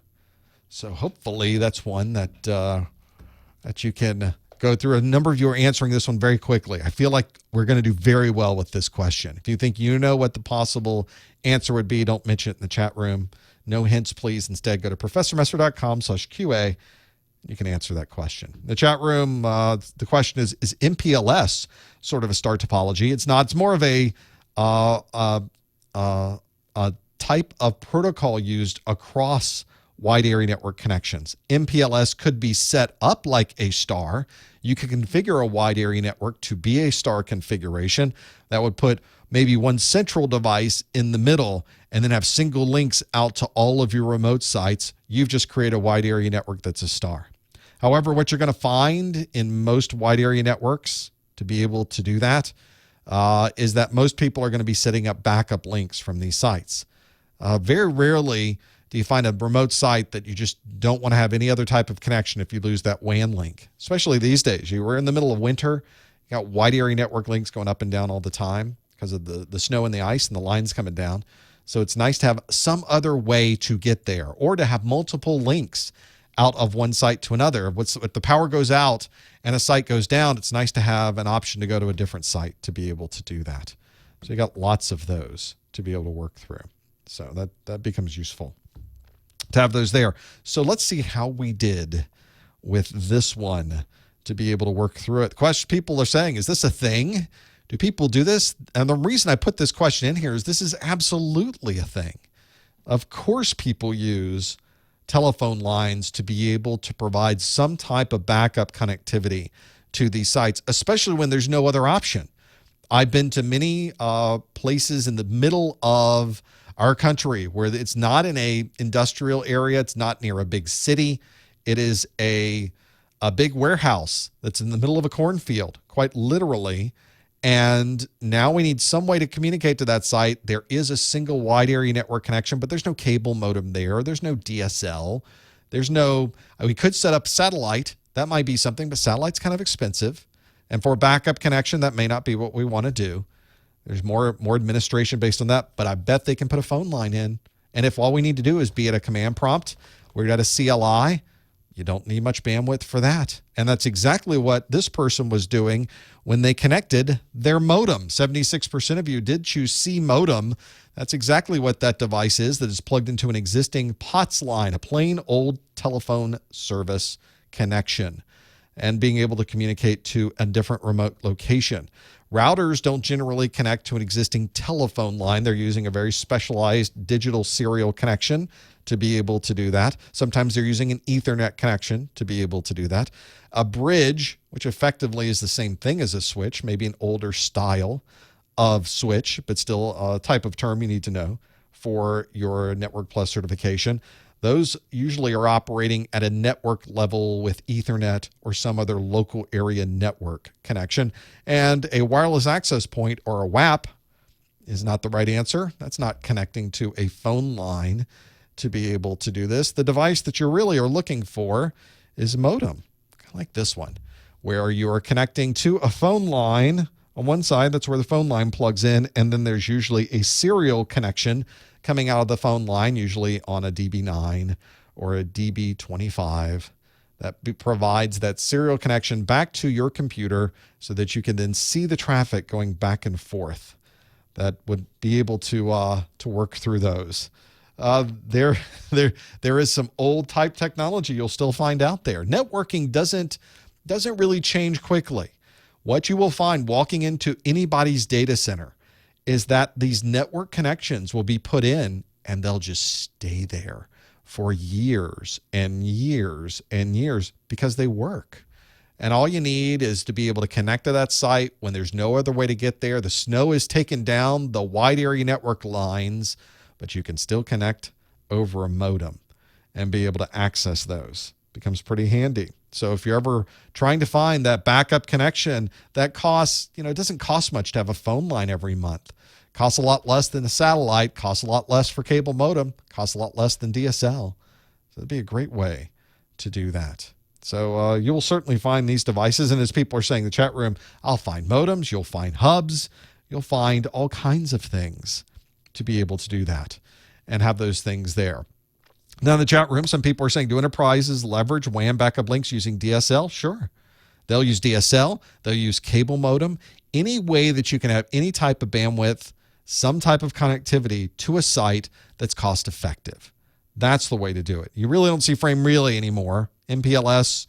So hopefully that's one that you can go through. A number of you are answering this one very quickly. I feel like we're going to do very well with this question. If you think you know what the possible answer would be, don't mention it in the chat room. No hints, please. Instead, go to professormesser.com/QA. You can answer that question. In the chat room, the question is MPLS sort of a star topology? It's not. It's more of a type of protocol used across wide area network connections. MPLS could be set up like a star. You could configure a wide area network to be a star configuration. That would put maybe one central device in the middle and then have single links out to all of your remote sites. You've just created a wide area network that's a star. However, what you're going to find in most wide area networks to be able to do that is that most people are going to be setting up backup links from these sites. Very rarely do you find a remote site that you just don't want to have any other type of connection if you lose that WAN link, especially these days. We're in the middle of winter. You got wide area network links going up and down all the time because of the snow and the ice and the lines coming down. So it's nice to have some other way to get there or to have multiple links out of one site to another. If the power goes out and a site goes down, it's nice to have an option to go to a different site to be able to do that. So you got lots of those to be able to work through. So that becomes useful to have those there. So let's see how we did with this one to be able to work through it. The question people are saying, is this a thing? Do people do this? And the reason I put this question in here is this is absolutely a thing. Of course people use telephone lines to be able to provide some type of backup connectivity to these sites, especially when there's no other option. I've been to many places in the middle of our country where it's not in a industrial area. It's not near a big city. It is a big warehouse that's in the middle of a cornfield, quite literally. And now we need some way to communicate to that site. There is a single wide area network connection, but there's no cable modem there. There's no DSL. We could set up satellite. That might be something, but satellite's kind of expensive. And for a backup connection, that may not be what we want to do. There's more administration based on that, but I bet they can put a phone line in. And if all we need to do is be at a command prompt, we're at a CLI, you don't need much bandwidth for that. And that's exactly what this person was doing when they connected their modem. 76% of you did choose C modem. That's exactly what that device is that is plugged into an existing POTS line, a plain old telephone service connection, and being able to communicate to a different remote location. Routers don't generally connect to an existing telephone line. They're using a very specialized digital serial connection to be able to do that. Sometimes they're using an Ethernet connection to be able to do that. A bridge, which effectively is the same thing as a switch, maybe an older style of switch, but still a type of term you need to know for your Network Plus certification. Those usually are operating at a network level with Ethernet or some other local area network connection. And a wireless access point, or a WAP, is not the right answer. That's not connecting to a phone line to be able to do this. The device that you really are looking for is a modem, kind of like this one, where you are connecting to a phone line. On one side, that's where the phone line plugs in, and then there's usually a serial connection coming out of the phone line, usually on a DB9 or a DB25, that provides that serial connection back to your computer so that you can then see the traffic going back and forth. That would be able to work through those. There is some old type technology you'll still find out there. Networking doesn't really change quickly. What you will find walking into anybody's data center is that these network connections will be put in and they'll just stay there for years and years and years because they work. And all you need is to be able to connect to that site when there's no other way to get there. The snow is taken down the wide area network lines, but you can still connect over a modem and be able to access those. Becomes pretty handy. So if you're ever trying to find that backup connection that costs, it doesn't cost much to have a phone line every month. Costs a lot less than a satellite, costs a lot less for cable modem, costs a lot less than DSL. So it'd be a great way to do that. So you will certainly find these devices. And as people are saying in the chat room, I'll find modems, you'll find hubs, you'll find all kinds of things to be able to do that and have those things there. Now in the chat room, some people are saying, do enterprises leverage WAN backup links using DSL? Sure. They'll use DSL. They'll use cable modem. Any way that you can have any type of bandwidth, some type of connectivity to a site that's cost effective. That's the way to do it. You really don't see frame relay anymore. MPLS,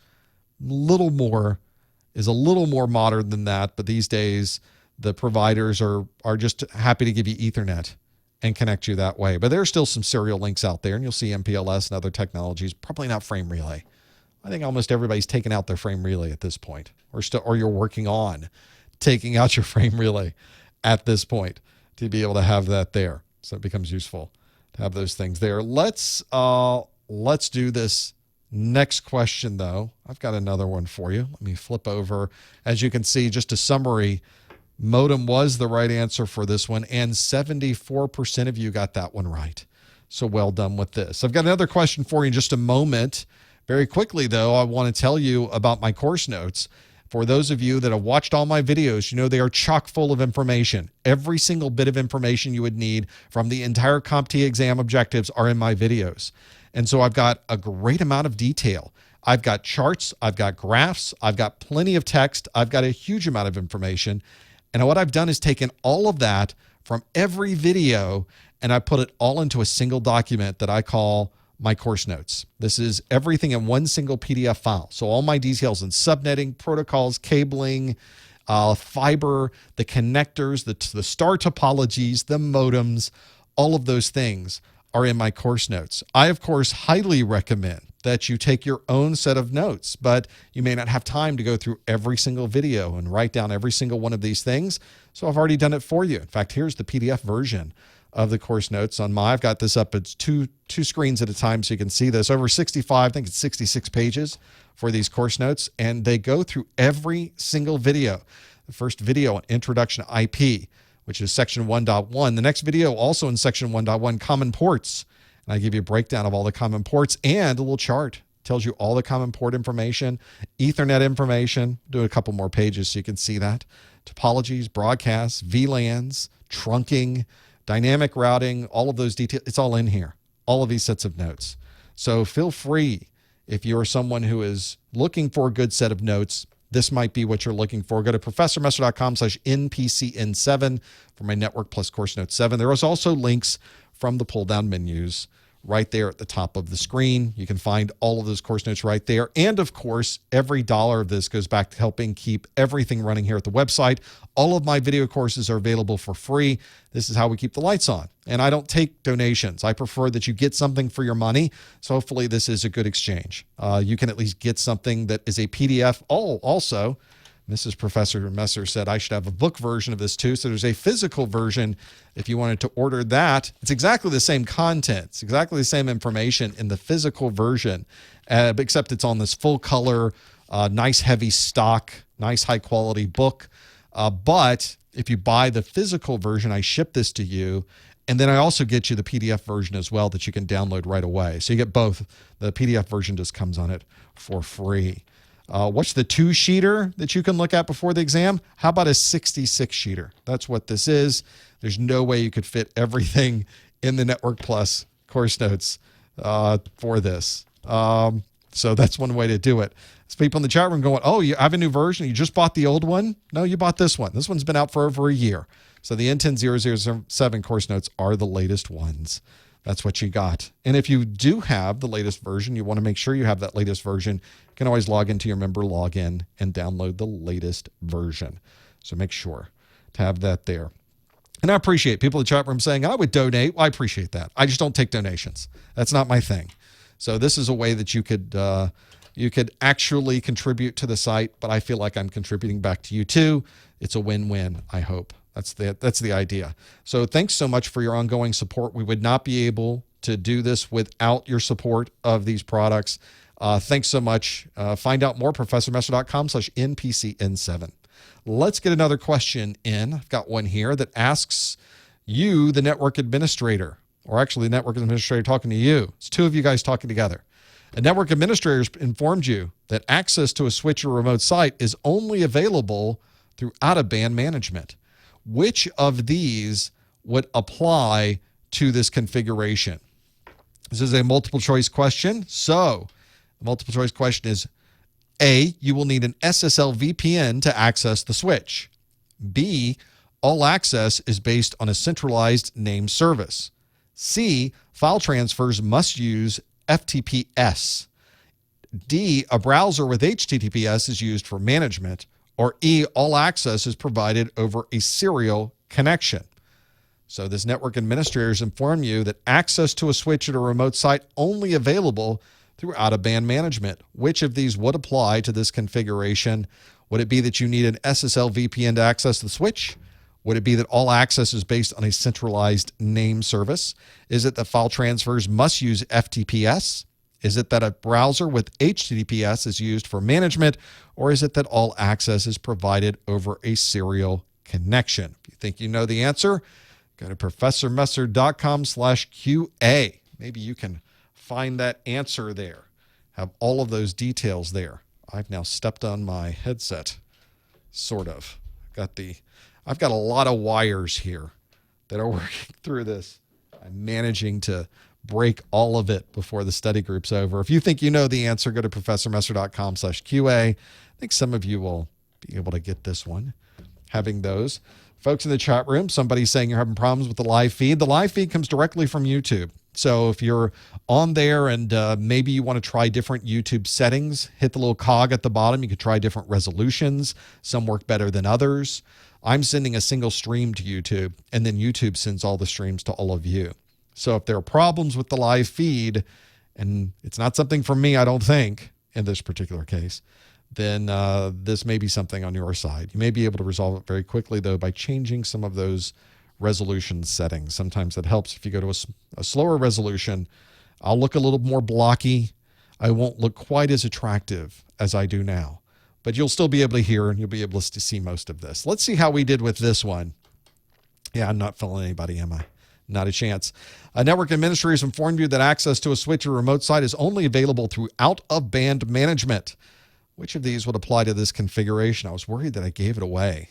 is a little more modern than that, but these days the providers are just happy to give you Ethernet and connect you that way. But there's still some serial links out there, and you'll see MPLS and other technologies, probably not frame relay. I think almost everybody's taken out their frame relay at this point, or you're working on taking out your frame relay at this point to be able to have that there. So it becomes useful to have those things there. Let's do this next question, though. I've got another one for you. Let me flip over. As you can see, just a summary. Modem was the right answer for this one, and 74% of you got that one right. So well done with this. I've got another question for you in just a moment. Very quickly, though, I want to tell you about my course notes. For those of you that have watched all my videos, they are chock full of information. Every single bit of information you would need from the entire CompTIA exam objectives are in my videos. And so I've got a great amount of detail. I've got charts, I've got graphs, I've got plenty of text, I've got a huge amount of information. And what I've done is taken all of that from every video and I put it all into a single document that I call my course notes. This is everything in one single PDF file. So all my details in subnetting, protocols, cabling, fiber, the connectors, the star topologies, the modems, all of those things are in my course notes. I, of course, highly recommend that you take your own set of notes, but you may not have time to go through every single video and write down every single one of these things. So I've already done it for you. In fact, here's the PDF version of the course notes on I've got this up. It's two screens at a time so you can see this. Over 65, I think it's 66 pages for these course notes, and they go through every single video. The first video on Introduction to IP, which is section 1.1. The next video also in section 1.1, common ports. And I give you a breakdown of all the common ports and a little chart. Tells you all the common port information, Ethernet information. Do a couple more pages so you can see that. Topologies, broadcasts, VLANs, trunking, dynamic routing, all of those details. It's all in here. All of these sets of notes. So feel free, if you're someone who is looking for a good set of notes, this might be what you're looking for. Go to professormesser.com/NPCN7 for my Network Plus Course Note 7. There is also links from the pull-down menus right there at the top of the screen. You can find all of those course notes right there. And of course, every dollar of this goes back to helping keep everything running here at the website. All of my video courses are available for free. This is how we keep the lights on. And I don't take donations. I prefer that you get something for your money. So hopefully this is a good exchange. You can at least get something that is a PDF. Oh, also, Mrs. Professor Messer said I should have a book version of this too. So there's a physical version if you wanted to order that. It's exactly the same content. It's exactly the same information in the physical version, except it's on this full color, nice heavy stock, nice high quality book. But if you buy the physical version, I ship this to you. And then I also get you the PDF version as well that you can download right away. So you get both. The PDF version just comes on it for free. What's the 2-sheeter that you can look at before the exam? How about a 66-sheeter? That's what this is. There's no way you could fit everything in the Network Plus course notes for this. So that's one way to do it. There's people in the chat room going, oh, you have a new version? You just bought the old one? No, you bought this one. This one's been out for over a year. So the N10-007 course notes are the latest ones. That's what you got. And if you do have the latest version, you want to make sure you have that latest version, you can always log into your member login and download the latest version. So make sure to have that there. And I appreciate people in the chat room saying, I would donate. Well, I appreciate that. I just don't take donations. That's not my thing. So this is a way that you could actually contribute to the site, but I feel like I'm contributing back to you too. It's a win-win, I hope. That's the idea. So thanks so much for your ongoing support. We would not be able to do this without your support of these products. Thanks so much. Find out more, professormesser.com/NPCN7. Let's get another question in. I've got one here that asks you, the network administrator, or actually the network administrator talking to you. It's two of you guys talking together. A network administrator has informed you that access to a switch or remote site is only available through out-of-band management. Which of these would apply to this configuration? This is a multiple choice question. So the multiple choice question is A, you will need an SSL VPN to access the switch. B, all access is based on a centralized name service. C, file transfers must use FTPS. D, a browser with HTTPS is used for management. Or E, all access is provided over a serial connection. So this network administrator has informed you that access to a switch at a remote site only available through out-of-band management. Which of these would apply to this configuration? Would it be that you need an SSL VPN to access the switch? Would it be that all access is based on a centralized name service? Is it that file transfers must use FTPS? Is it that a browser with HTTPS is used for management, or is it that all access is provided over a serial connection? If you think you know the answer, go to professormesser.com/QA. Maybe you can find that answer there. Have all of those details there. I've now stepped on my headset, sort of. I've got a lot of wires here that are working through this. I'm managing to break all of it before the study group's over. If you think you know the answer, go to professormesser.com/QA. I think some of you will be able to get this one. Having those. Folks in the chat room, somebody's saying you're having problems with the live feed. The live feed comes directly from YouTube. So if you're on there and maybe you want to try different YouTube settings, hit the little cog at the bottom. You could try different resolutions. Some work better than others. I'm sending a single stream to YouTube, and then YouTube sends all the streams to all of you. So if there are problems with the live feed, and it's not something from me, I don't think, in this particular case, then this may be something on your side. You may be able to resolve it very quickly, though, by changing some of those resolution settings. Sometimes that helps. If you go to a slower resolution, I'll look a little more blocky. I won't look quite as attractive as I do now, but you'll still be able to hear and you'll be able to see most of this. Let's see how we did with this one. Yeah, I'm not fooling anybody, am I? Not a chance. A network administrator has informed you that access to a switch or remote site is only available through out-of-band management. Which of these would apply to this configuration? I was worried that I gave it away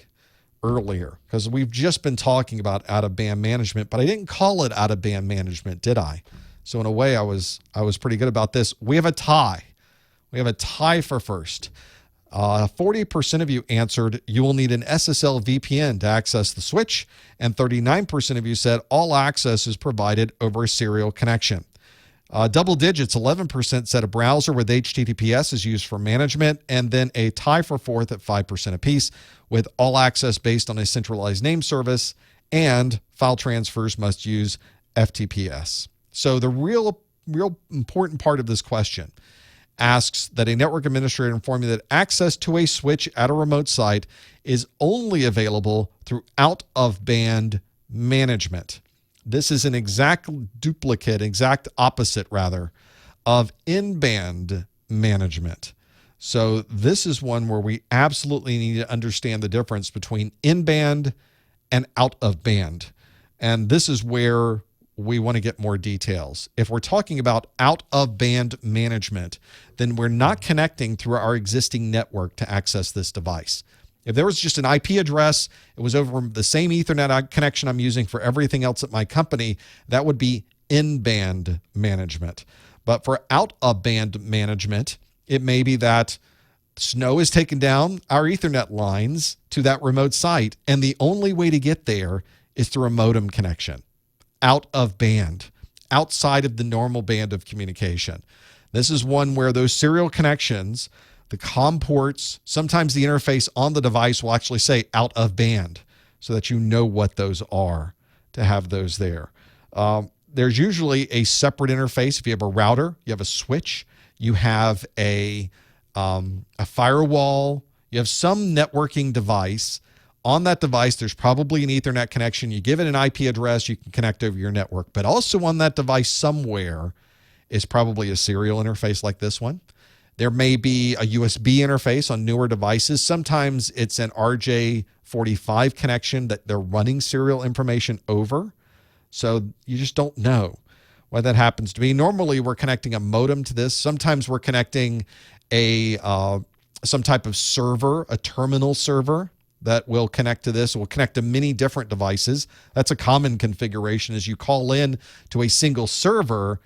earlier because we've just been talking about out-of-band management, but I didn't call it out-of-band management, did I? So in a way, I was pretty good about this. We have a tie. We have a tie for first. 40% of you answered you will need an SSL VPN to access the switch, and 39% of you said all access is provided over a serial connection. Double digits, 11% said a browser with HTTPS is used for management, and then a tie for fourth at 5% apiece with all access based on a centralized name service, and file transfers must use FTPS. So the real important part of this question asks that a network administrator inform you that access to a switch at a remote site is only available through out-of-band management. This is an exact opposite rather, of in-band management. So this is one where we absolutely need to understand the difference between in-band and out-of-band. And this is where we want to get more details. If we're talking about out-of-band management, then we're not connecting through our existing network to access this device. If there was just an IP address, it was over the same Ethernet connection I'm using for everything else at my company, that would be in-band management. But for out-of-band management, it may be that Snow has taken down our Ethernet lines to that remote site, and the only way to get there is through a modem connection. Out of band, outside of the normal band of communication. This is one where those serial connections, the COM ports, sometimes the interface on the device will actually say out of band so that you know what those are to have those there. There's usually a separate interface. If you have a router, you have a switch, you have a firewall, you have some networking device. On that device, there's probably an Ethernet connection. You give it an IP address, you can connect over your network. But also on that device somewhere is probably a serial interface like this one. There may be a USB interface on newer devices. Sometimes it's an RJ45 connection that they're running serial information over. So you just don't know what that happens to be. Normally, we're connecting a modem to this. Sometimes we're connecting some type of server, a terminal server, that will connect to this. It will connect to many different devices. That's a common configuration is you call in to a single server,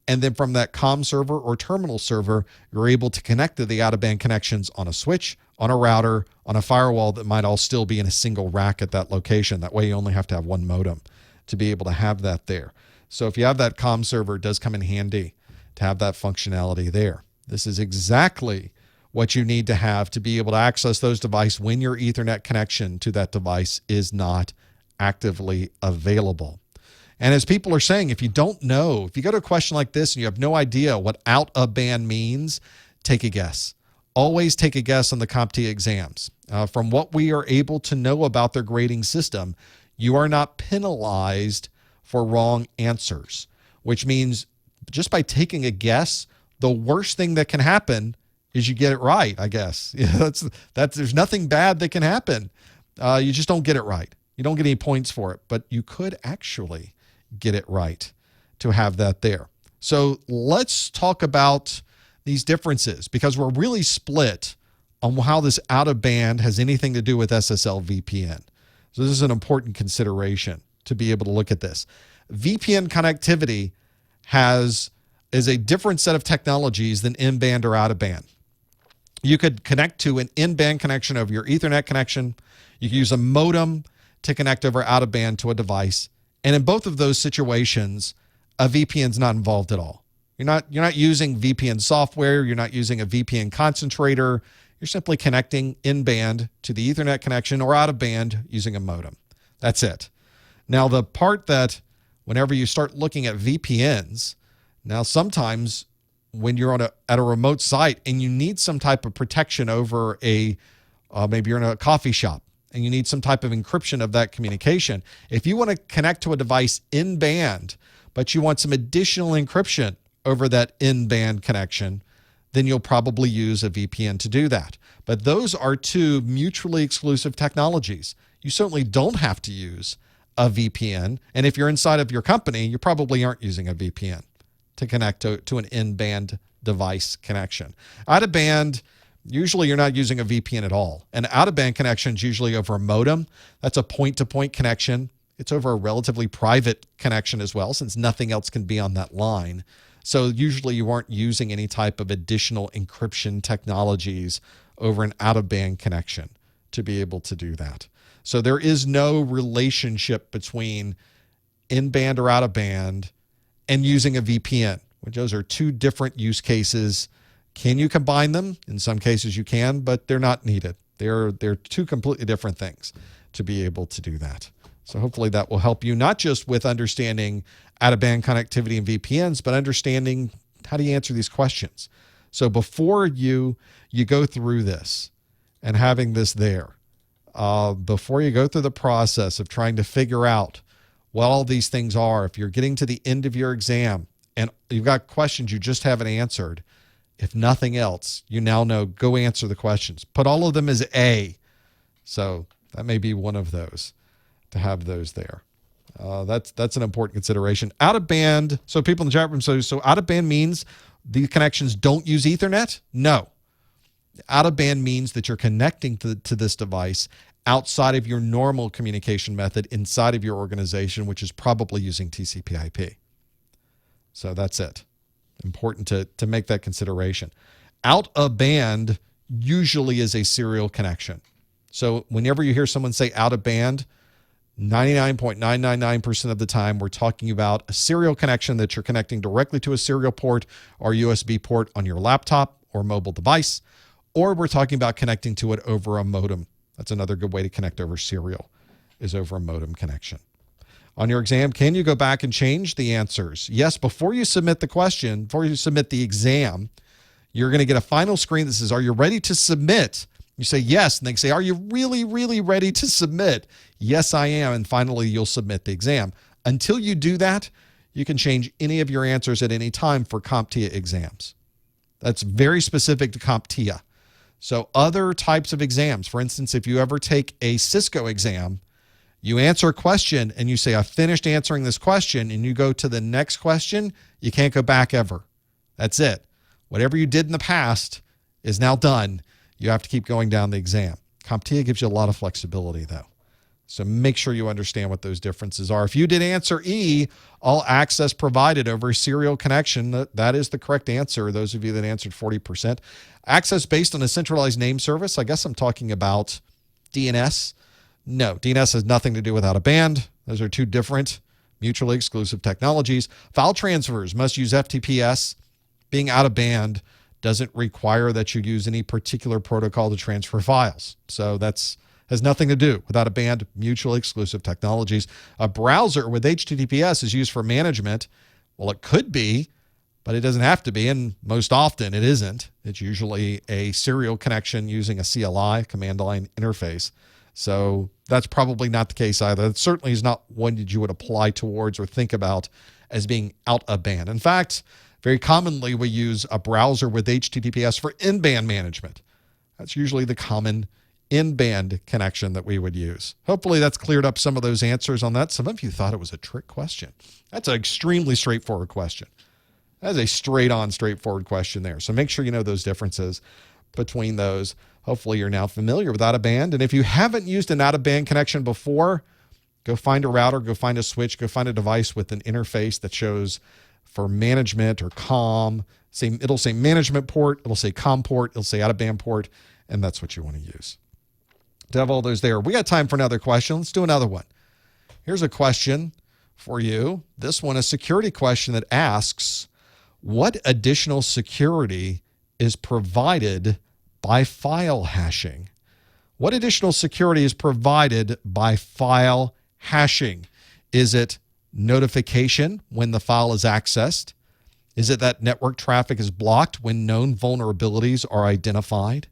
and then from that COM server or terminal server, you're able to connect to the out-of-band connections on a switch, on a router, on a firewall that might all still be in a single rack at that location. That way you only have to have one modem to be able to have that there. So if you have that COM server, it does come in handy to have that functionality there. This is exactly what you need to have to be able to access those devices when your Ethernet connection to that device is not actively available. And as people are saying, if you don't know, if you go to a question like this and you have no idea what out of band means, take a guess. Always take a guess on the CompTIA exams. From what we are able to know about their grading system, you are not penalized for wrong answers, which means just by taking a guess, the worst thing that can happen is you get it right, I guess. Yeah, there's nothing bad that can happen. You just don't get it right. You don't get any points for it, but you could actually get it right to have that there. So let's talk about these differences because we're really split on how this out of band has anything to do with SSL VPN. So this is an important consideration to be able to look at this. VPN connectivity is a different set of technologies than in-band or out-of-band. You could connect to an in-band connection over your Ethernet connection. You can use a modem to connect over out-of-band to a device. And in both of those situations, a VPN is not involved at all. You're not using VPN software. You're not using a VPN concentrator. You're simply connecting in-band to the Ethernet connection or out-of-band using a modem. That's it. Now, the part that whenever you start looking at VPNs, now sometimes when you're at a remote site and you need some type of protection over maybe you're in a coffee shop and you need some type of encryption of that communication, if you want to connect to a device in band, but you want some additional encryption over that in-band connection, then you'll probably use a VPN to do that. But those are two mutually exclusive technologies. You certainly don't have to use a VPN. And if you're inside of your company, you probably aren't using a VPN to connect to an in-band device connection. Out-of-band, usually you're not using a VPN at all. And out-of-band connection is usually over a modem. That's a point-to-point connection. It's over a relatively private connection as well, since nothing else can be on that line. So usually you aren't using any type of additional encryption technologies over an out-of-band connection to be able to do that. So there is no relationship between in-band or out-of-band and using a VPN, which those are two different use cases. Can you combine them? In some cases you can, but they're not needed. They're two completely different things to be able to do that. So hopefully that will help you, not just with understanding out-of-band connectivity and VPNs, but understanding how do you answer these questions. So before you go through this and having this there, before you go through the process of trying to figure out what all these things are, if you're getting to the end of your exam and you've got questions you just haven't answered, if nothing else, you now know, go answer the questions. Put all of them as A. So that may be one of those, to have those there. That's an important consideration. Out of band, so people in the chat room, so out of band means the connections don't use Ethernet? No. Out of band means that you're connecting to this device outside of your normal communication method inside of your organization, which is probably using TCP/IP. So that's it. Important to make that consideration. Out of band usually is a serial connection. So whenever you hear someone say out of band, 99.999% of the time, we're talking about a serial connection that you're connecting directly to a serial port or USB port on your laptop or mobile device, or we're talking about connecting to it over a modem. That's another good way to connect over serial, is over a modem connection. On your exam, can you go back and change the answers? Yes, before you submit the question, before you submit the exam, you're going to get a final screen that says, are you ready to submit? You say yes, and they say, are you really, really ready to submit? Yes, I am, and finally you'll submit the exam. Until you do that, you can change any of your answers at any time for CompTIA exams. That's very specific to CompTIA. So other types of exams, for instance, if you ever take a Cisco exam, you answer a question and you say, I finished answering this question, and you go to the next question, you can't go back ever. That's it. Whatever you did in the past is now done. You have to keep going down the exam. CompTIA gives you a lot of flexibility, though. So make sure you understand what those differences are. If you did answer E, all access provided over a serial connection, that is the correct answer. Those of you that answered 40%. Access based on a centralized name service. I guess I'm talking about DNS. No, DNS has nothing to do with out of band. Those are two different mutually exclusive technologies. File transfers must use FTPS. Being out of band doesn't require that you use any particular protocol to transfer files. So that's has nothing to do with out of band, mutually exclusive technologies. A browser with HTTPS is used for management. Well, it could be, but it doesn't have to be, and most often it isn't. It's usually a serial connection using a CLI, command line interface. So that's probably not the case either. It certainly is not one that you would apply towards or think about as being out of band. In fact, very commonly we use a browser with HTTPS for in-band management. That's usually the common in-band connection that we would use. Hopefully that's cleared up some of those answers on that. Some of you thought it was a trick question. That's an extremely straightforward question. That's a straight-on, straightforward question there. So make sure you know those differences between those. Hopefully you're now familiar with out-of-band. And if you haven't used an out-of-band connection before, go find a router, go find a switch, go find a device with an interface that shows for management or COM. It'll say management port, it'll say COM port, it'll say out-of-band port, and that's what you want to use. To have all those there. We got time for another question. Let's do another one. Here's a question for you. This one, a security question that asks, what additional security is provided by file hashing? What additional security is provided by file hashing? Is it notification when the file is accessed? Is it that network traffic is blocked when known vulnerabilities are identified?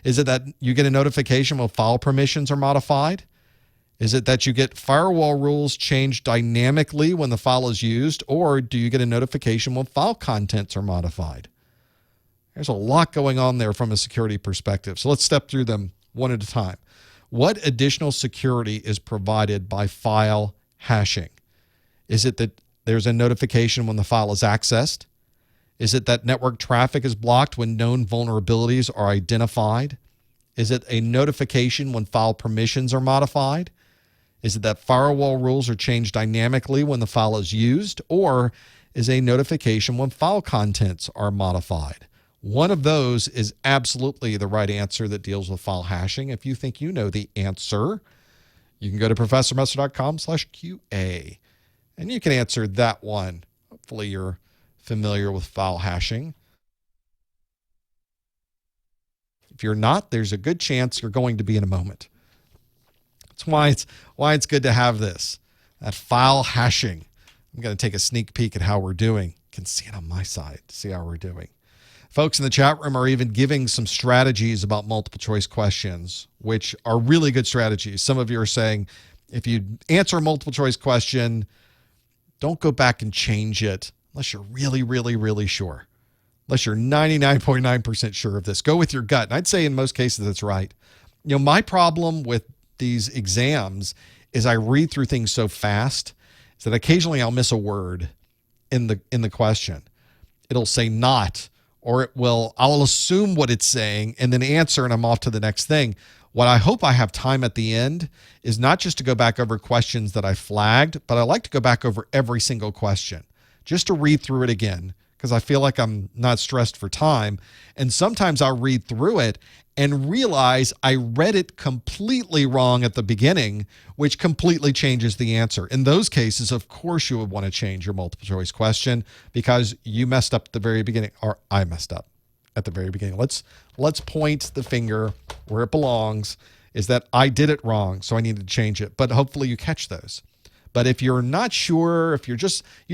Is it that you get a notification when file permissions are modified? Is it that you get firewall rules changed dynamically when the file is used? Or do you get a notification when file contents are modified? There's a lot going on there from a security perspective. So let's step through them one at a time. What additional security is provided by file hashing? Is it that there's a notification when the file is accessed? Is it that network traffic is blocked when known vulnerabilities are identified? Is it a notification when file permissions are modified? Is it that firewall rules are changed dynamically when the file is used? Or is a notification when file contents are modified? One of those is absolutely the right answer that deals with file hashing. If you think you know the answer, you can go to professormesser.com/QA, and you can answer that one. Hopefully you're familiar with file hashing. If you're not, there's a good chance you're going to be in a moment. That's why it's good to have this, that file hashing. I'm going to take a sneak peek at how we're doing. You can see it on my side to see how we're doing. Folks in the chat room are even giving some strategies about multiple choice questions, which are really good strategies. Some of you are saying, if you answer a multiple choice question, don't go back and change it unless you're really, really, really sure. Unless you're 99.9% sure of this. Go with your gut. And I'd say in most cases that's right. You know, my problem with these exams is I read through things so fast that occasionally I'll miss a word in the question. It'll say not, or I'll assume what it's saying and then answer, and I'm off to the next thing. What I hope I have time at the end is not just to go back over questions that I flagged, but I like to go back over every single question just to read through it again, because I feel like I'm not stressed for time. And sometimes I'll read through it and realize I read it completely wrong at the beginning, which completely changes the answer. In those cases, of course, you would want to change your multiple choice question because you messed up at the very beginning, or I messed up at the very beginning. Let's point the finger where it belongs, is that I did it wrong, so I need to change it. But hopefully you catch those. But if you're not sure, if you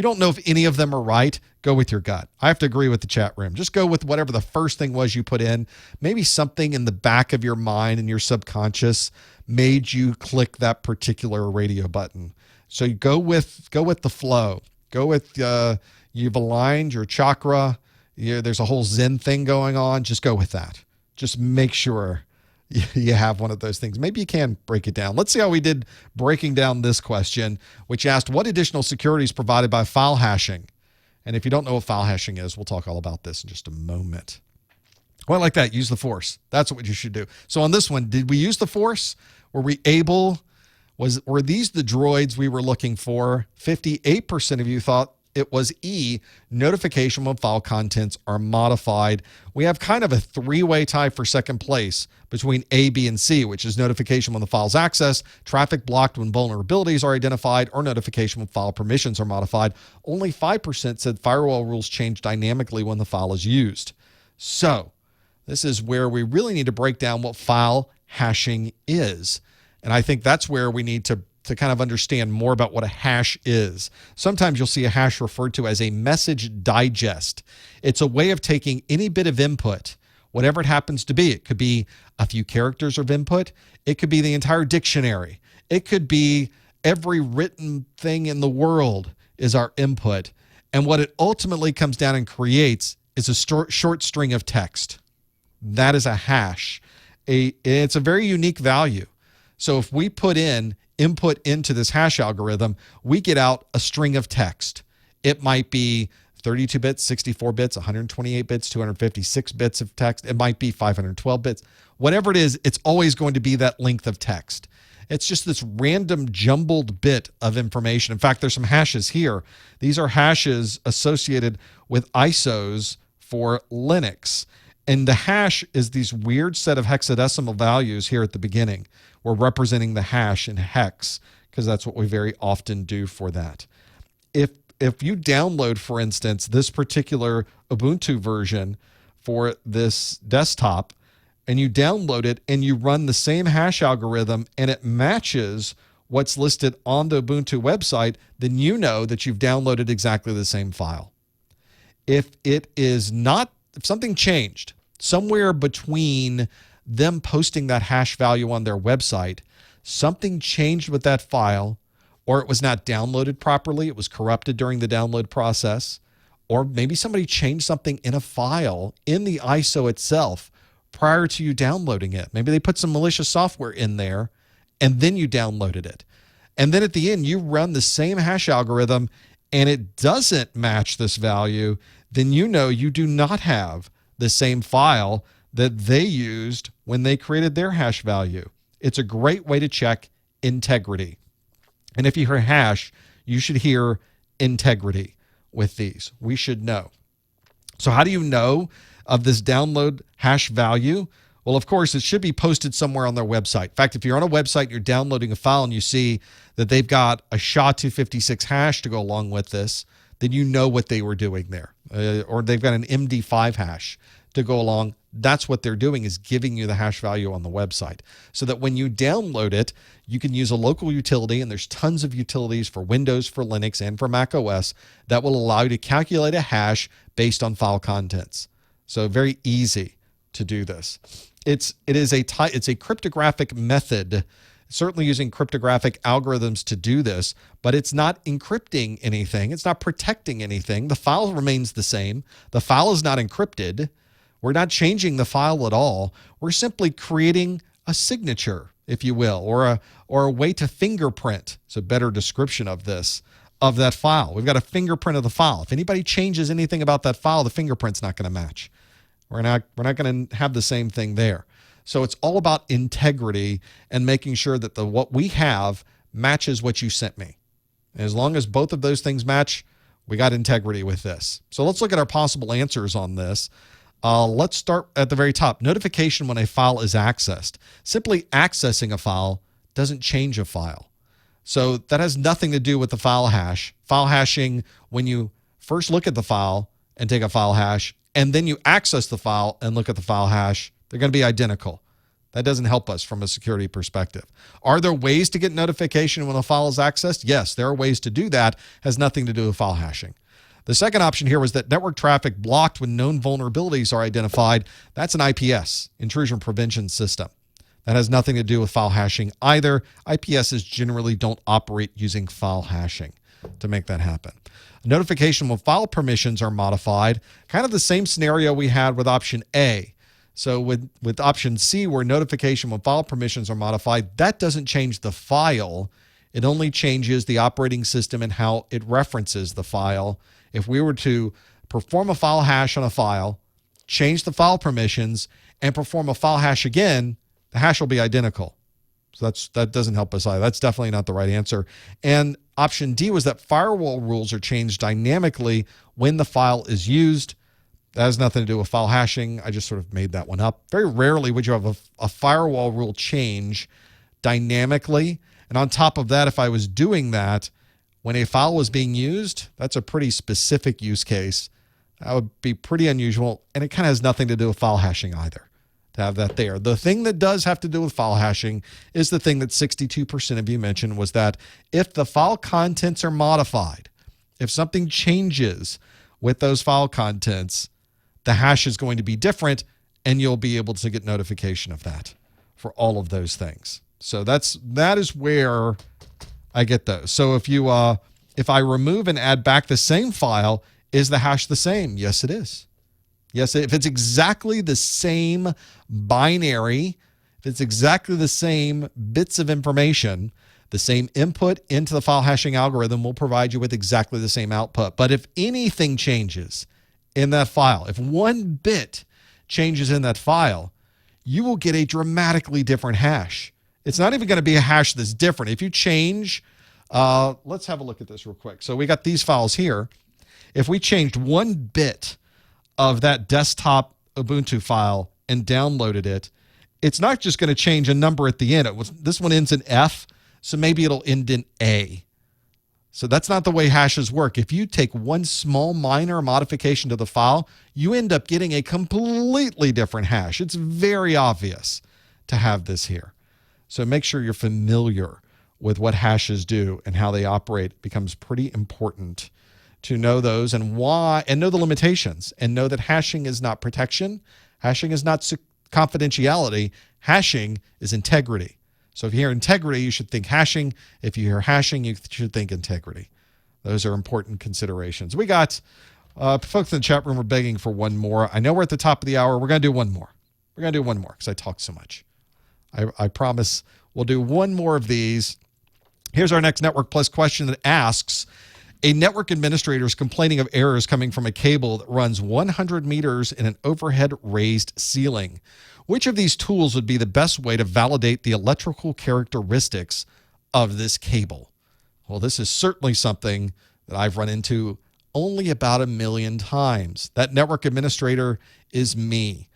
don't know if any of them are right, go with your gut. I have to agree with the chat room. Just go with whatever the first thing was you put in. Maybe something in the back of your mind and your subconscious made you click that particular radio button. So you go with the flow. Go with you've aligned your chakra. There's a whole Zen thing going on. Just go with that. Just make sure you have one of those things. Maybe you can break it down. Let's see how we did breaking down this question, which asked what additional security is provided by file hashing. And if you don't know what file hashing is, we'll talk all about this in just a moment. Well, like that, use the force. That's what you should do. So on this one, did we use the force? Were these the droids we were looking for? 58% of you thought it was E, notification when file contents are modified. We have kind of a three-way tie for second place between A, B, and C, which is notification when the file's accessed, traffic blocked when vulnerabilities are identified, or notification when file permissions are modified. Only 5% said firewall rules change dynamically when the file is used. So this is where we really need to break down what file hashing is. And I think that's where we need to kind of understand more about what a hash is. Sometimes you'll see a hash referred to as a message digest. It's a way of taking any bit of input, whatever it happens to be. It could be a few characters of input. It could be the entire dictionary. It could be every written thing in the world is our input. And what it ultimately comes down and creates is a short string of text. That is a hash. It's a very unique value. So if we put input into this hash algorithm, we get out a string of text. It might be 32 bits, 64 bits, 128 bits, 256 bits of text. It might be 512 bits. Whatever it is, it's always going to be that length of text. It's just this random jumbled bit of information. In fact, there's some hashes here. These are hashes associated with ISOs for Linux. And the hash is these weird set of hexadecimal values here at the beginning. We're representing the hash in hex because that's what we very often do for that. If you download, for instance, this particular Ubuntu version for this desktop, and you download it and you run the same hash algorithm and it matches what's listed on the Ubuntu website, then you know that you've downloaded exactly the same file. If it is not, if something changed somewhere between them posting that hash value on their website, something changed with that file, or it was not downloaded properly, it was corrupted during the download process, or maybe somebody changed something in a file in the ISO itself prior to you downloading it. Maybe they put some malicious software in there and then you downloaded it. And then at the end, you run the same hash algorithm and it doesn't match this value, then you know you do not have the same file that they used when they created their hash value. It's a great way to check integrity. And if you hear hash, you should hear integrity with these. We should know. So how do you know of this download hash value? Well, of course, it should be posted somewhere on their website. In fact, if you're on a website, you're downloading a file and you see that they've got a SHA-256 hash to go along with this, then you know what they were doing there. Or they've got an MD5 hash to go along. That's what they're doing, is giving you the hash value on the website, so that when you download it, you can use a local utility, and there's tons of utilities for Windows, for Linux, and for Mac OS that will allow you to calculate a hash based on file contents. So very easy to do this. It's a cryptographic method, certainly using cryptographic algorithms to do this, but it's not encrypting anything. It's not protecting anything. The file remains the same. The file is not encrypted. We're not changing the file at all. We're simply creating a signature, if you will, or a way to fingerprint. It's a better description of this, of that file. We've got a fingerprint of the file. If anybody changes anything about that file, the fingerprint's not going to match. We're not going to have the same thing there. So it's all about integrity and making sure that what we have matches what you sent me. And as long as both of those things match, we got integrity with this. So let's look at our possible answers on this. Let's start at the very top. Notification when a file is accessed. Simply accessing a file doesn't change a file. So that has nothing to do with the file hash. File hashing, when you first look at the file and take a file hash, and then you access the file and look at the file hash, they're going to be identical. That doesn't help us from a security perspective. Are there ways to get notification when a file is accessed? Yes, there are ways to do that. Has nothing to do with file hashing. The second option here was that network traffic blocked when known vulnerabilities are identified. That's an IPS, intrusion prevention system. That has nothing to do with file hashing either. IPSs generally don't operate using file hashing to make that happen. Notification when file permissions are modified, kind of the same scenario we had with option A. So with option C, where notification when file permissions are modified, that doesn't change the file. It only changes the operating system and how it references the file. If we were to perform a file hash on a file, change the file permissions, and perform a file hash again, the hash will be identical. So that doesn't help us either. That's definitely not the right answer. And option D was that firewall rules are changed dynamically when the file is used. That has nothing to do with file hashing. I just sort of made that one up. Very rarely would you have a firewall rule change dynamically. And on top of that, if I was doing that when a file was being used, that's a pretty specific use case. That would be pretty unusual. And it kind of has nothing to do with file hashing either, to have that there. The thing that does have to do with file hashing is the thing that 62% of you mentioned, was that if the file contents are modified, if something changes with those file contents, the hash is going to be different, and you'll be able to get notification of that for all of those things. So that is where I get those. So if I remove and add back the same file, is the hash the same? Yes, it is. Yes, if it's exactly the same binary, if it's exactly the same bits of information, the same input into the file hashing algorithm will provide you with exactly the same output. But if anything changes in that file, if one bit changes in that file, you will get a dramatically different hash. It's not even going to be a hash that's different. If you change, let's have a look at this real quick. So we got these files here. If we changed one bit of that desktop Ubuntu file and downloaded it, it's not just going to change a number at the end. This one ends in F, so maybe it'll end in A. So that's not the way hashes work. If you take one small minor modification to the file, you end up getting a completely different hash. It's very obvious to have this here. So make sure you're familiar with what hashes do and how they operate. It becomes pretty important to know those and why, and know the limitations, and know that hashing is not protection. Hashing is not confidentiality. Hashing is integrity. So if you hear integrity, you should think hashing. If you hear hashing, you should think integrity. Those are important considerations. We got folks in the chat room are begging for one more. I know we're at the top of the hour. We're going to do one more. We're going to do one more because I talk so much. I promise we'll do one more of these. Here's our next Network Plus question that asks, a network administrator is complaining of errors coming from a cable that runs 100 meters in an overhead raised ceiling. Which of these tools would be the best way to validate the electrical characteristics of this cable? Well, this is certainly something that I've run into only about 1 million times. That network administrator is me.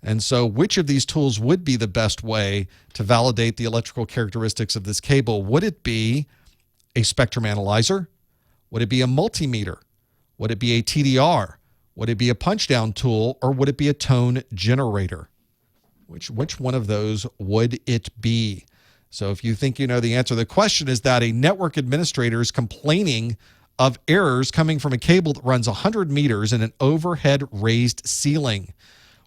And so which of these tools would be the best way to validate the electrical characteristics of this cable? Would it be a spectrum analyzer? Would it be a multimeter? Would it be a TDR? Would it be a punch-down tool? Or would it be a tone generator? Which one of those would it be? So if you think you know the answer, the question is that a network administrator is complaining of errors coming from a cable that runs 100 meters in an overhead raised ceiling.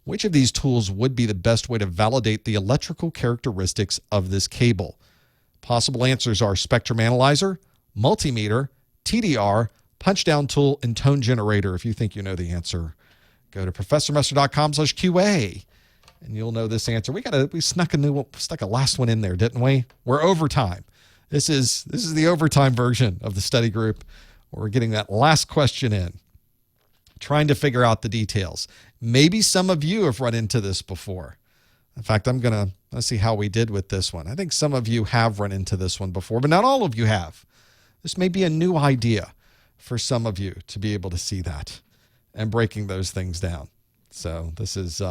Which of these tools would be the best way to validate the electrical characteristics of this cable? Possible answers are spectrum analyzer, multimeter, TDR, punch-down tool, and tone generator. If you think you know the answer, go to professormester.com/QA, and you'll know this answer. We stuck a last one in there, didn't we? We're overtime. This is the overtime version of the study group. We're getting that last question in, trying to figure out the details. Maybe some of you have run into this before. In fact, let's see how we did with this one. I think some of you have run into this one before, but not all of you have. This may be a new idea for some of you to be able to see that and breaking those things down. So this is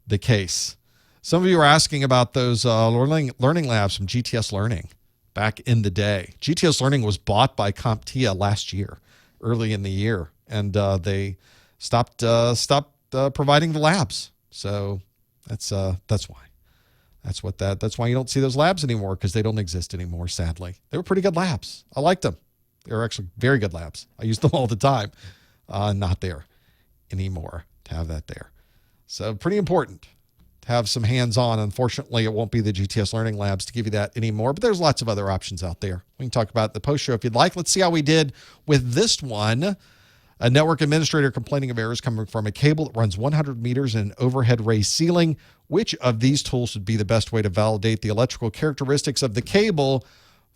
the case. Some of you are asking about those learning labs from GTS Learning back in the day. GTS Learning was bought by CompTIA last year, early in the year, and they stopped providing the labs. So that's why. That's why you don't see those labs anymore, because they don't exist anymore, sadly. They were pretty good labs. I liked them. They were actually very good labs. I used them all the time. Not there anymore to have that there. So pretty important to have some hands-on. Unfortunately, it won't be the GTS Learning Labs to give you that anymore, but there's lots of other options out there. We can talk about the post-show if you'd like. Let's see how we did with this one. A network administrator complaining of errors coming from a cable that runs 100 meters in an overhead raised ceiling. Which of these tools would be the best way to validate the electrical characteristics of the cable?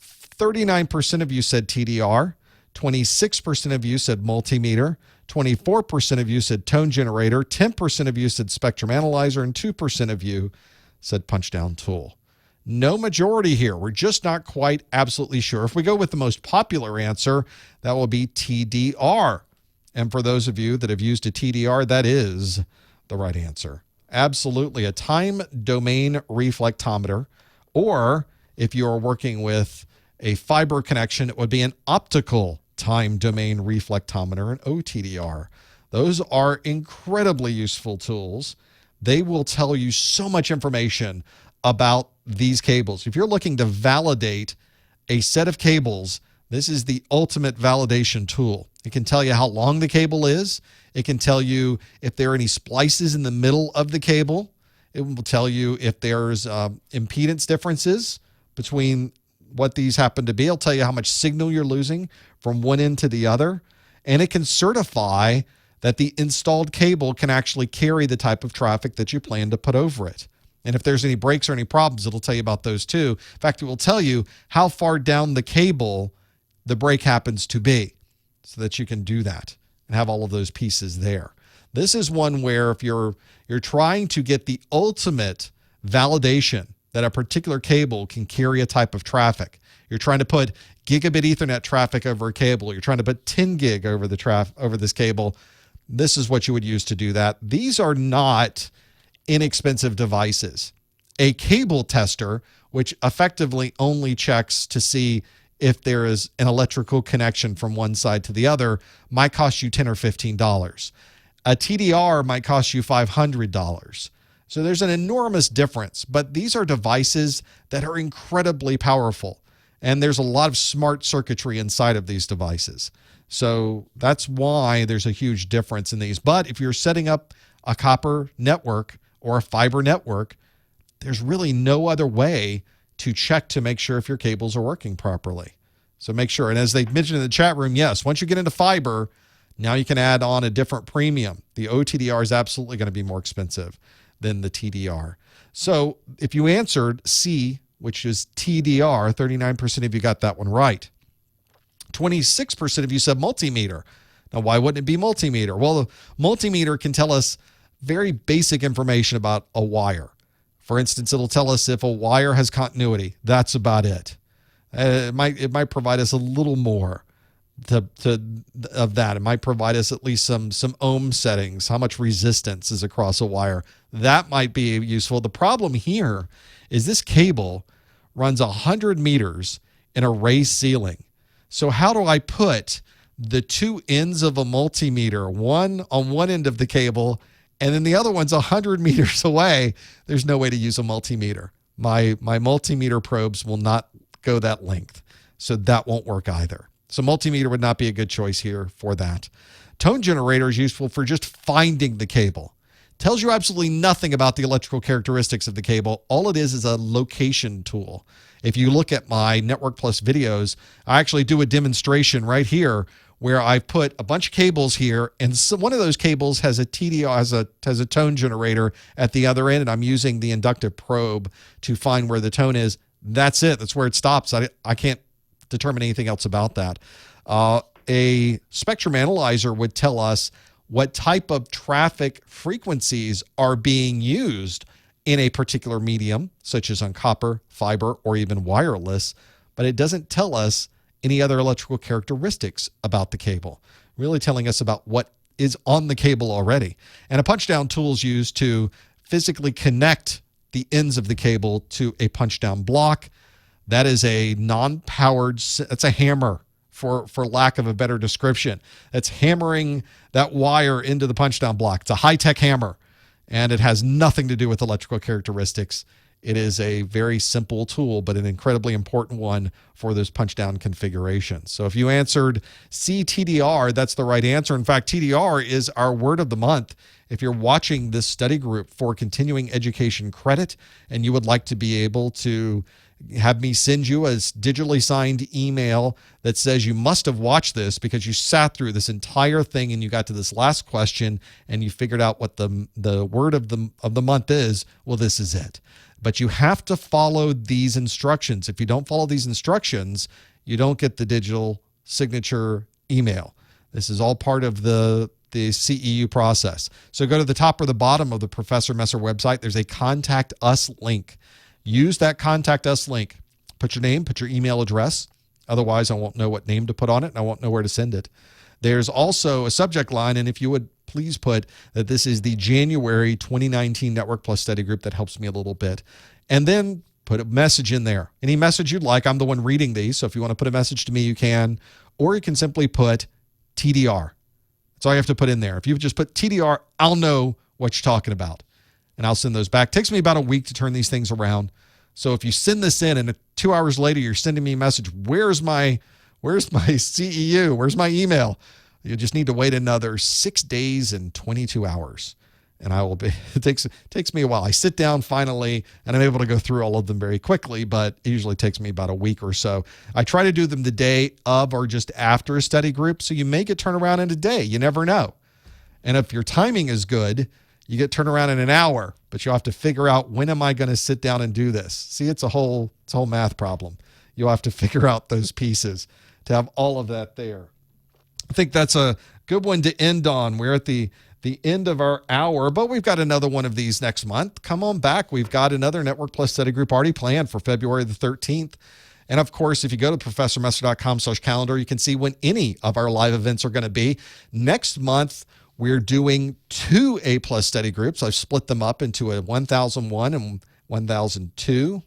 39% of you said TDR. 26% of you said multimeter. 24% of you said tone generator. 10% of you said spectrum analyzer. And 2% of you said punch-down tool. No majority here. We're just not quite absolutely sure. If we go with the most popular answer, that will be TDR. And for those of you that have used a TDR, that is the right answer. Absolutely. A time domain reflectometer, or if you are working with a fiber connection, it would be an optical time domain reflectometer, an OTDR. Those are incredibly useful tools. They will tell you so much information about these cables. If you're looking to validate a set of cables, this is the ultimate validation tool. It can tell you how long the cable is. It can tell you if there are any splices in the middle of the cable. It will tell you if there's impedance differences between what these happen to be. It'll tell you how much signal you're losing from one end to the other. And it can certify that the installed cable can actually carry the type of traffic that you plan to put over it. And if there's any breaks or any problems, it'll tell you about those too. In fact, it will tell you how far down the cable the break happens to be, so that you can do that and have all of those pieces there. This is one where if you're trying to get the ultimate validation that a particular cable can carry a type of traffic. You're trying to put gigabit Ethernet traffic over a cable. You're trying to put 10 gig over this cable. This is what you would use to do that. These are not inexpensive devices. A cable tester, which effectively only checks to see if there is an electrical connection from one side to the other, might cost you $10 or $15. A TDR might cost you $500. So there's an enormous difference, but these are devices that are incredibly powerful. And there's a lot of smart circuitry inside of these devices. So that's why there's a huge difference in these. But if you're setting up a copper network or a fiber network, there's really no other way to check to make sure if your cables are working properly. So make sure. And as they mentioned in the chat room, yes, once you get into fiber, now you can add on a different premium. The OTDR is absolutely going to be more expensive than the TDR. So if you answered C, which is TDR, 39% of you got that one right. 26% of you said multimeter. Now, why wouldn't it be multimeter? Well, the multimeter can tell us very basic information about a wire. For instance, it'll tell us if a wire has continuity. That's about it. It might provide us a little more of that. It might provide us at least some ohm settings, how much resistance is across a wire. That might be useful. The problem here is this cable runs 100 meters in a raised ceiling. So how do I put the two ends of a multimeter, one on one end of the cable and then the other one's 100 meters away? There's no way to use a multimeter. My multimeter probes will not go that length. So that won't work either. So multimeter would not be a good choice here for that. Tone generator is useful for just finding the cable. Tells you absolutely nothing about the electrical characteristics of the cable. All it is a location tool. If you look at my Network Plus videos, I actually do a demonstration right here where I put a bunch of cables here, and one of those cables has a TDR, has a tone generator at the other end, and I'm using the inductive probe to find where the tone is. That's it. That's where it stops. I can't determine anything else about that. A spectrum analyzer would tell us what type of traffic frequencies are being used in a particular medium, such as on copper, fiber, or even wireless, but it doesn't tell us any other electrical characteristics about the cable, really telling us about what is on the cable already. And a punch-down tool is used to physically connect the ends of the cable to a punch-down block. That is a non-powered, that's a hammer, for lack of a better description. That's hammering that wire into the punch-down block. It's a high-tech hammer, and it has nothing to do with electrical characteristics. It is a very simple tool, but an incredibly important one for those punch-down configurations. So if you answered C, TDR, that's the right answer. In fact, TDR is our word of the month. If you're watching this study group for continuing education credit and you would like to be able to have me send you a digitally signed email that says you must have watched this because you sat through this entire thing and you got to this last question and you figured out what the word of the month is, well, this is it. But you have to follow these instructions. If you don't follow these instructions, you don't get the digital signature email. This is all part of the CEU process. So go to the top or the bottom of the Professor Messer website. There's a Contact Us link. Use that Contact Us link. Put your name, put your email address. Otherwise, I won't know what name to put on it, and I won't know where to send it. There's also a subject line, and if you would please put that this is the January 2019 Network Plus study group, that helps me a little bit. And then put a message in there. Any message you'd like. I'm the one reading these, so if you want to put a message to me, you can. Or you can simply put TDR. That's all you have to put in there. If you just put TDR, I'll know what you're talking about, and I'll send those back. It takes me about a week to turn these things around. So if you send this in and 2 hours later you're sending me a message, where's my CEU? Where's my email? You just need to wait another 6 days and 22 hours. And I will be, it takes me a while. I sit down finally and I'm able to go through all of them very quickly, but it usually takes me about a week or so. I try to do them the day of or just after a study group. So you may get turned around in a day. You never know. And if your timing is good, you get turned around in an hour, but you'll have to figure out, when am I going to sit down and do this? See, it's a whole math problem. You'll have to figure out those pieces to have all of that there. I think that's a good one to end on. We're at the end of our hour, but we've got another one of these next month. Come on back. We've got another Network Plus study group already planned for February the 13th. And of course, if you go to professormesser.com/calendar, you can see when any of our live events are going to be. Next month, we're doing 2 A-plus study groups. I've split them up into a 1001 and 1002.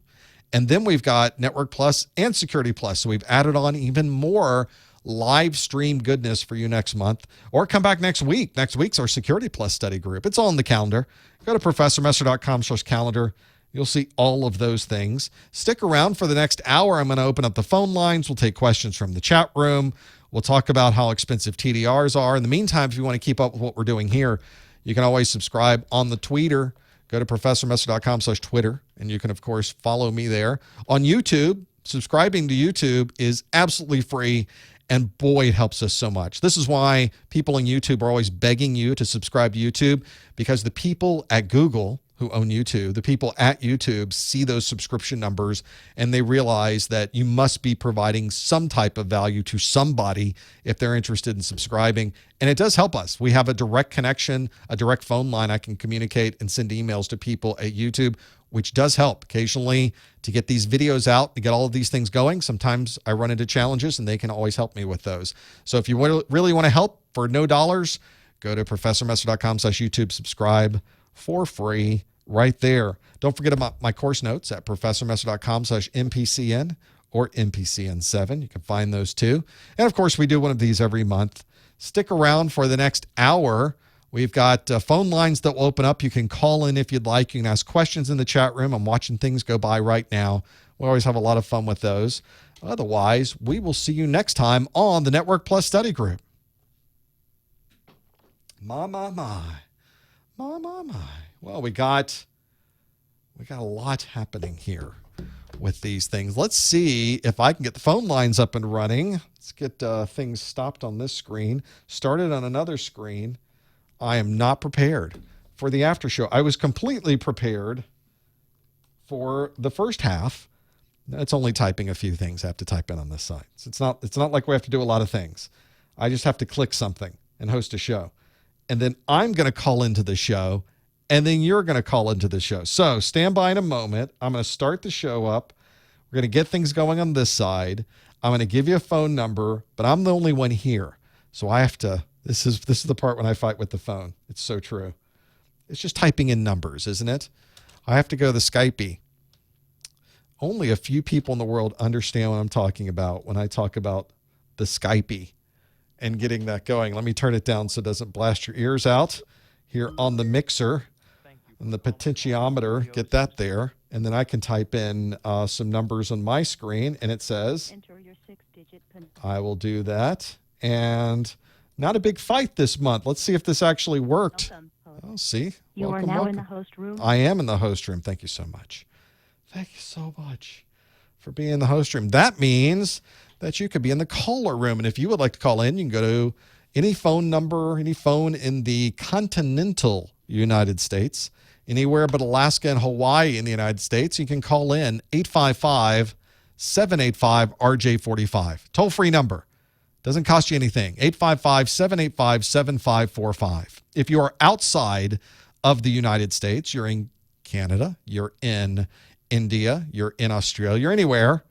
And then we've got Network Plus and Security Plus. So we've added on even more live stream goodness for you next month. Or come back next week. Next week's our Security Plus study group. It's all on the calendar. Go to professormesser.com/calendar You'll see all of those things. Stick around for the next hour. I'm going to open up the phone lines. We'll take questions from the chat room. We'll talk about how expensive TDRs are. In the meantime, if you want to keep up with what we're doing here, you can always subscribe on the Twitter. Go to professormesser.com/Twitter, and you can, of course, follow me there. On YouTube, subscribing to YouTube is absolutely free, and boy, it helps us so much. This is why people on YouTube are always begging you to subscribe to YouTube, because the people at Google who own YouTube, the people at YouTube see those subscription numbers, and they realize that you must be providing some type of value to somebody if they're interested in subscribing. And it does help us. We have a direct connection, a direct phone line. I can communicate and send emails to people at YouTube, which does help occasionally to get these videos out, to get all of these things going. Sometimes I run into challenges, and they can always help me with those. So if you really want to help for no dollars, go to professormesser.com/YouTube, subscribe for free right there. Don't forget about my course notes at professormesser.com/MPCN or MPCN7. You can find those too. And of course, we do one of these every month. Stick around for the next hour. We've got phone lines that will open up. You can call in if you'd like. You can ask questions in the chat room. I'm watching things go by right now. We always have a lot of fun with those. Otherwise, we will see you next time on the Network Plus Study Group. My. Well, we got a lot happening here with these things. Let's see if I can get the phone lines up and running. Let's get things stopped on this screen, started on another screen. I am not prepared for the after show. I was completely prepared for the first half. It's only typing a few things I have to type in on this side. So it's not like we have to do a lot of things. I just have to click something and host a show. And then I'm going to call into the show, and then you're going to call into the show. So stand by in a moment. I'm going to start the show up. We're going to get things going on this side. I'm going to give you a phone number, but I'm the only one here. So I have to, this is the part when I fight with the phone. It's so true. It's just typing in numbers, isn't it? I have to go to the Skypey. Only a few people in the world understand what I'm talking about when I talk about the Skypey and getting that going. Let me turn it down so it doesn't blast your ears out here on the mixer and the potentiometer. Get that there. And then I can type in some numbers on my screen, and it says, enter your 6-digit PIN. I will do that. And not a big fight this month. Let's see if this actually worked. Oh, see? You are now in the host room. I am in the host room. Thank you so much. Thank you so much for being in the host room. That means that you could be in the caller room. And if you would like to call in, you can go to any phone number, any phone in the continental United States, anywhere but Alaska and Hawaii in the United States. You can call in 855-785-RJ45. Toll-free number. Doesn't cost you anything. 855-785-7545. If you are outside of the United States, you're in Canada, you're in India, you're in Australia, you're anywhere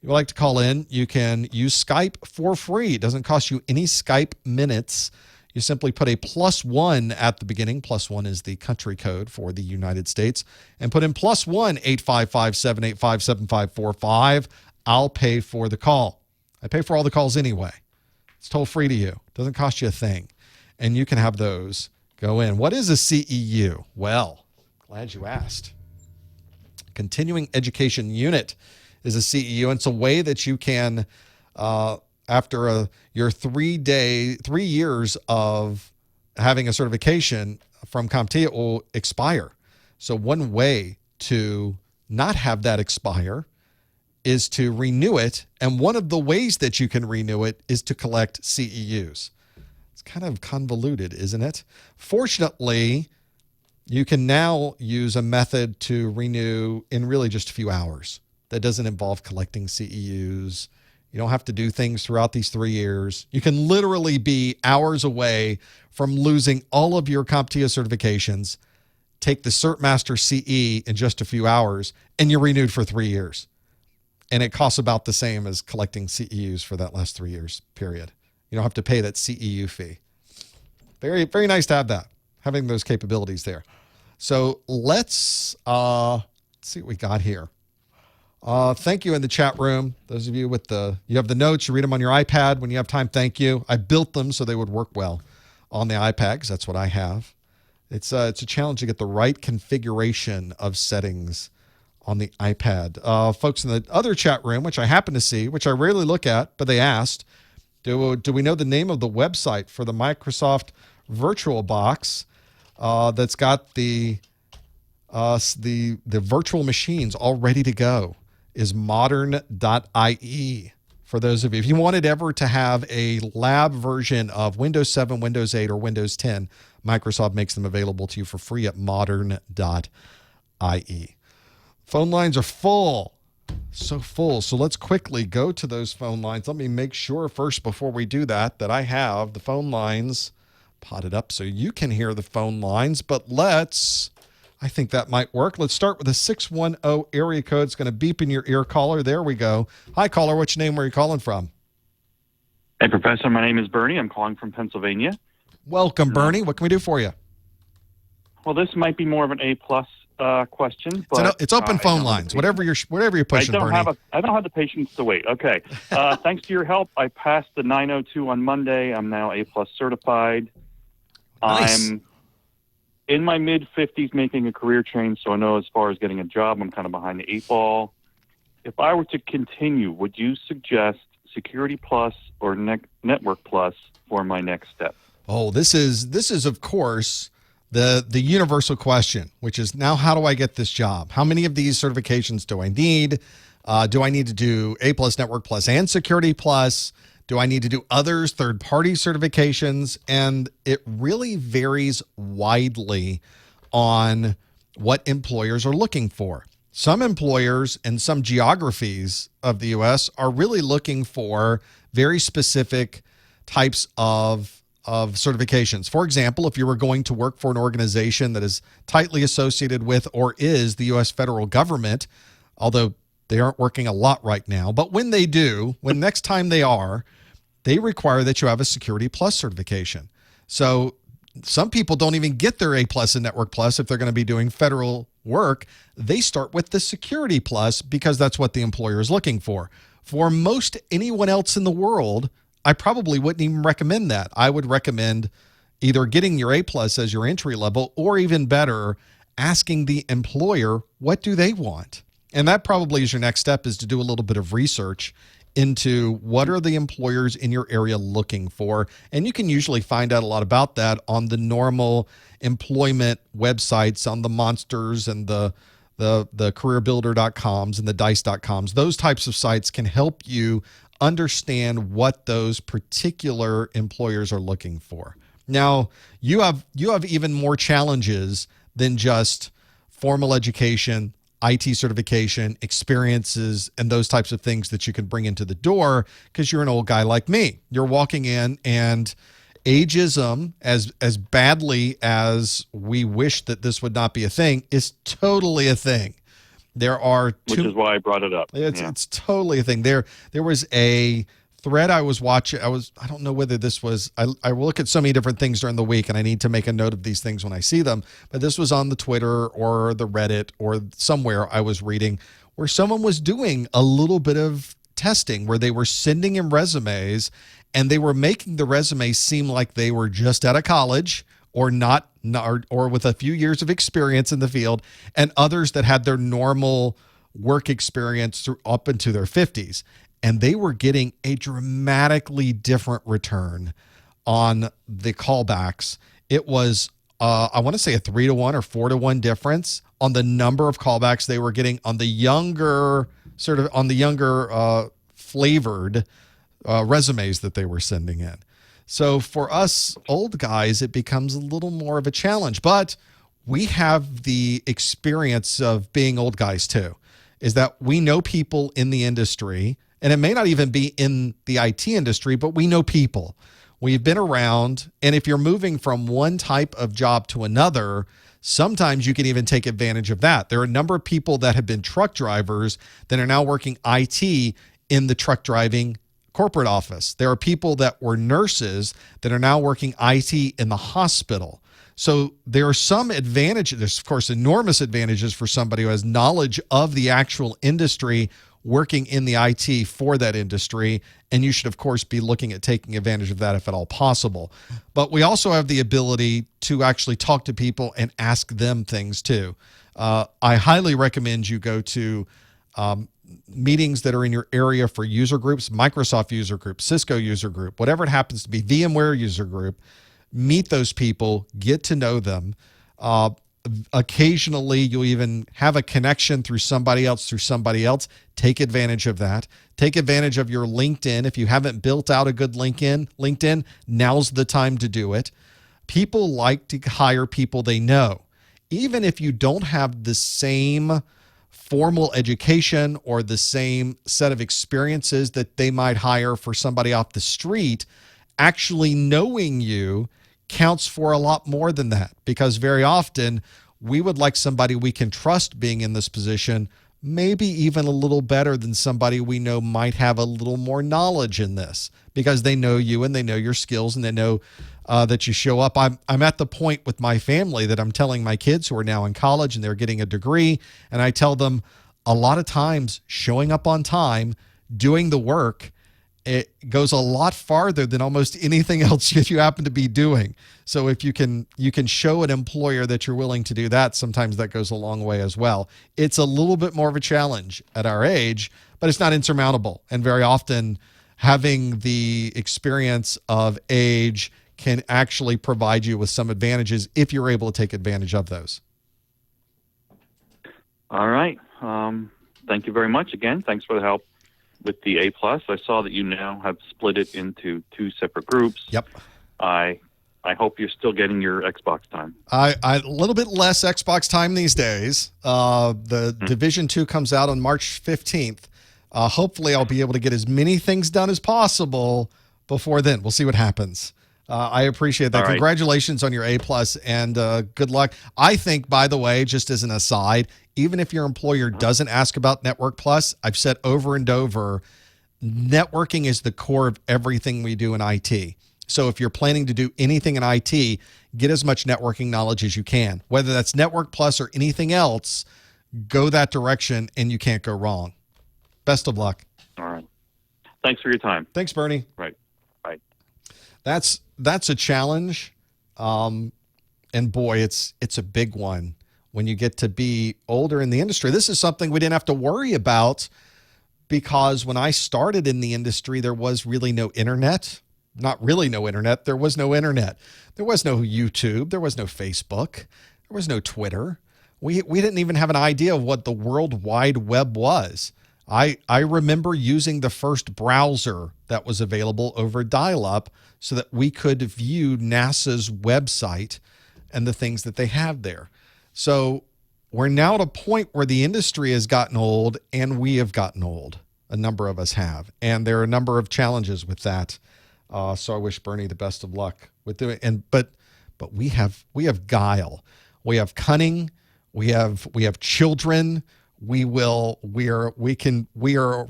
you would like to call in, you can use Skype for free. It doesn't cost you any Skype minutes. You simply put a +1 at the beginning. +1 is the country code for the United States. And put in +1, 855-785-7545. I'll pay for the call. I pay for all the calls anyway. It's toll free to you. It doesn't cost you a thing. And you can have those go in. What is a CEU? Well, glad you asked. Continuing Education Unit is a CEU. And it's a way that you can, after your 3 years of having a certification from CompTIA will expire. So one way to not have that expire is to renew it. And one of the ways that you can renew it is to collect CEUs. It's kind of convoluted, isn't it? Fortunately, you can now use a method to renew in really just a few hours. That doesn't involve collecting CEUs. You don't have to do things throughout these 3 years. You can literally be hours away from losing all of your CompTIA certifications, take the CertMaster CE in just a few hours, and you're renewed for 3 years. And it costs about the same as collecting CEUs for that last 3 years period. You don't have to pay that CEU fee. Very, very nice to have that, having those capabilities there. So let's see what we got here. Thank you in the chat room. Those of you with you have the notes, you read them on your iPad when you have time. Thank you. I built them so they would work well on the iPad because that's what I have. It's a challenge to get the right configuration of settings on the iPad. Folks in the other chat room, which I happen to see, which I rarely look at, but they asked, do we know the name of the website for the Microsoft Virtual Box that's got the virtual machines all ready to go? Is modern.ie. For those of you, if you wanted ever to have a lab version of Windows 7, Windows 8, or Windows 10, Microsoft makes them available to you for free at modern.ie. Phone lines are full. So full. So let's quickly go to those phone lines. Let me make sure first before we do that I have the phone lines potted up so you can hear the phone lines. But I think that might work. Let's start with a 610 area code. It's going to beep in your ear. Caller. There we go. Hi, caller. What's your name? Where are you calling from? Hey, Professor. My name is Bernie. I'm calling from Pennsylvania. Welcome, Bernie. What can we do for you? Well, this might be more of an A-plus question. But it's open phone lines. Whatever you're pushing, Bernie. I don't have the patience to wait. Okay. Thanks to your help, I passed the 902 on Monday. I'm now A-plus certified. Nice. I'm in my mid-50s making a career change, so I know as far as getting a job, I'm kind of behind the 8 ball. If I were to continue, would you suggest Security Plus or Network Plus for my next step? Oh, this is of course the universal question, which is now, how do I get this job? How many of these certifications do I need? Do I need to do A+, Network Plus, and Security Plus? Do I need to do others, third-party certifications? And it really varies widely on what employers are looking for. Some employers and some geographies of the U.S. are really looking for very specific types of certifications. For example, if you were going to work for an organization that is tightly associated with or is the U.S. federal government, although they aren't working a lot right now, but when they do, when next time they are, they require that you have a Security Plus certification. So some people don't even get their A+ and Network Plus if they're going to be doing federal work. They start with the Security Plus because that's what the employer is looking for. For most anyone else in the world, I probably wouldn't even recommend that. I would recommend either getting your A+ as your entry level, or even better, asking the employer, what do they want? And that probably is your next step, is to do a little bit of research into what are the employers in your area looking for. And you can usually find out a lot about that on the normal employment websites, on the Monsters and the careerbuilder.coms and the dice.coms. Those types of sites can help you understand what those particular employers are looking for. Now, you have even more challenges than just formal education, IT certification, experiences, and those types of things that you can bring into the door, because you're an old guy like me. You're walking in, and ageism, as badly as we wish that this would not be a thing, is totally a thing. There are which is why I brought it up. It's totally a thing. There was a thread I was watching. I don't know whether this was, I will look at so many different things during the week, and I need to make a note of these things when I see them. But this was on the Twitter or the Reddit or somewhere I was reading, where someone was doing a little bit of testing where they were sending in resumes, and they were making the resumes seem like they were just out of college or not or with a few years of experience in the field, and others that had their normal work experience up into their 50s. And they were getting a dramatically different return on the callbacks. It was, I want to say, a 3-to-1 or 4-to-1 difference on the number of callbacks they were getting on the younger, flavored resumes that they were sending in. So for us old guys, it becomes a little more of a challenge. But we have the experience of being old guys too, is that we know people in the industry. And it may not even be in the IT industry, but we know people. We've been around, and if you're moving from one type of job to another, sometimes you can even take advantage of that. There are a number of people that have been truck drivers that are now working IT in the truck driving corporate office. There are people that were nurses that are now working IT in the hospital. So there are some advantages. There's, of course, enormous advantages for somebody who has knowledge of the actual industry working in the IT for that industry. And you should, of course, be looking at taking advantage of that if at all possible. But we also have the ability to actually talk to people and ask them things too. I highly recommend you go to meetings that are in your area for user groups, Microsoft user group, Cisco user group, whatever it happens to be, VMware user group. Meet those people, get to know them. Occasionally, you'll even have a connection through somebody else. Take advantage of that. Take advantage of your LinkedIn. If you haven't built out a good LinkedIn, now's the time to do it. People like to hire people they know. Even if you don't have the same formal education or the same set of experiences that they might hire for somebody off the street, actually knowing you counts for a lot more than that, because very often we would like somebody we can trust being in this position, maybe even a little better than somebody we know might have a little more knowledge in this, because they know you and they know your skills and they know that you show up. I'm at the point with my family that I'm telling my kids who are now in college and they're getting a degree, and I tell them a lot of times showing up on time, doing the work, it goes a lot farther than almost anything else you happen to be doing. So if you can show an employer that you're willing to do that, sometimes that goes a long way as well. It's a little bit more of a challenge at our age, but it's not insurmountable. And very often having the experience of age can actually provide you with some advantages if you're able to take advantage of those. All right. Thank you very much again. Thanks for the help with the A+. I saw that you now have split it into 2 separate groups. Yep. I hope you're still getting your Xbox time. I a little bit less Xbox time these days. The Division 2 comes out on March 15th. Hopefully I'll be able to get as many things done as possible before then. We'll see what happens. I appreciate that. All right. Congratulations on your A+, and good luck. I think, by the way, just as an aside, even if your employer doesn't ask about Network Plus, I've said over and over, networking is the core of everything we do in IT. So if you're planning to do anything in IT, get as much networking knowledge as you can. Whether that's Network Plus or anything else, go that direction and you can't go wrong. Best of luck. All right. Thanks for your time. Thanks, Bernie. Right. That's a challenge. And boy, it's a big one when you get to be older in the industry. This is something we didn't have to worry about because when I started in the industry, there was really no internet. Not really no internet. There was no internet. There was no YouTube. There was no Facebook. There was no Twitter. We didn't even have an idea of what the World Wide Web was. I remember using the first browser that was available over dial-up so that we could view NASA's website and the things that they have there. So we're now at a point where the industry has gotten old and we have gotten old. A number of us have. And there are a number of challenges with that. So I wish Bernie the best of luck with doing it. But we have guile. We have cunning. We have children. We are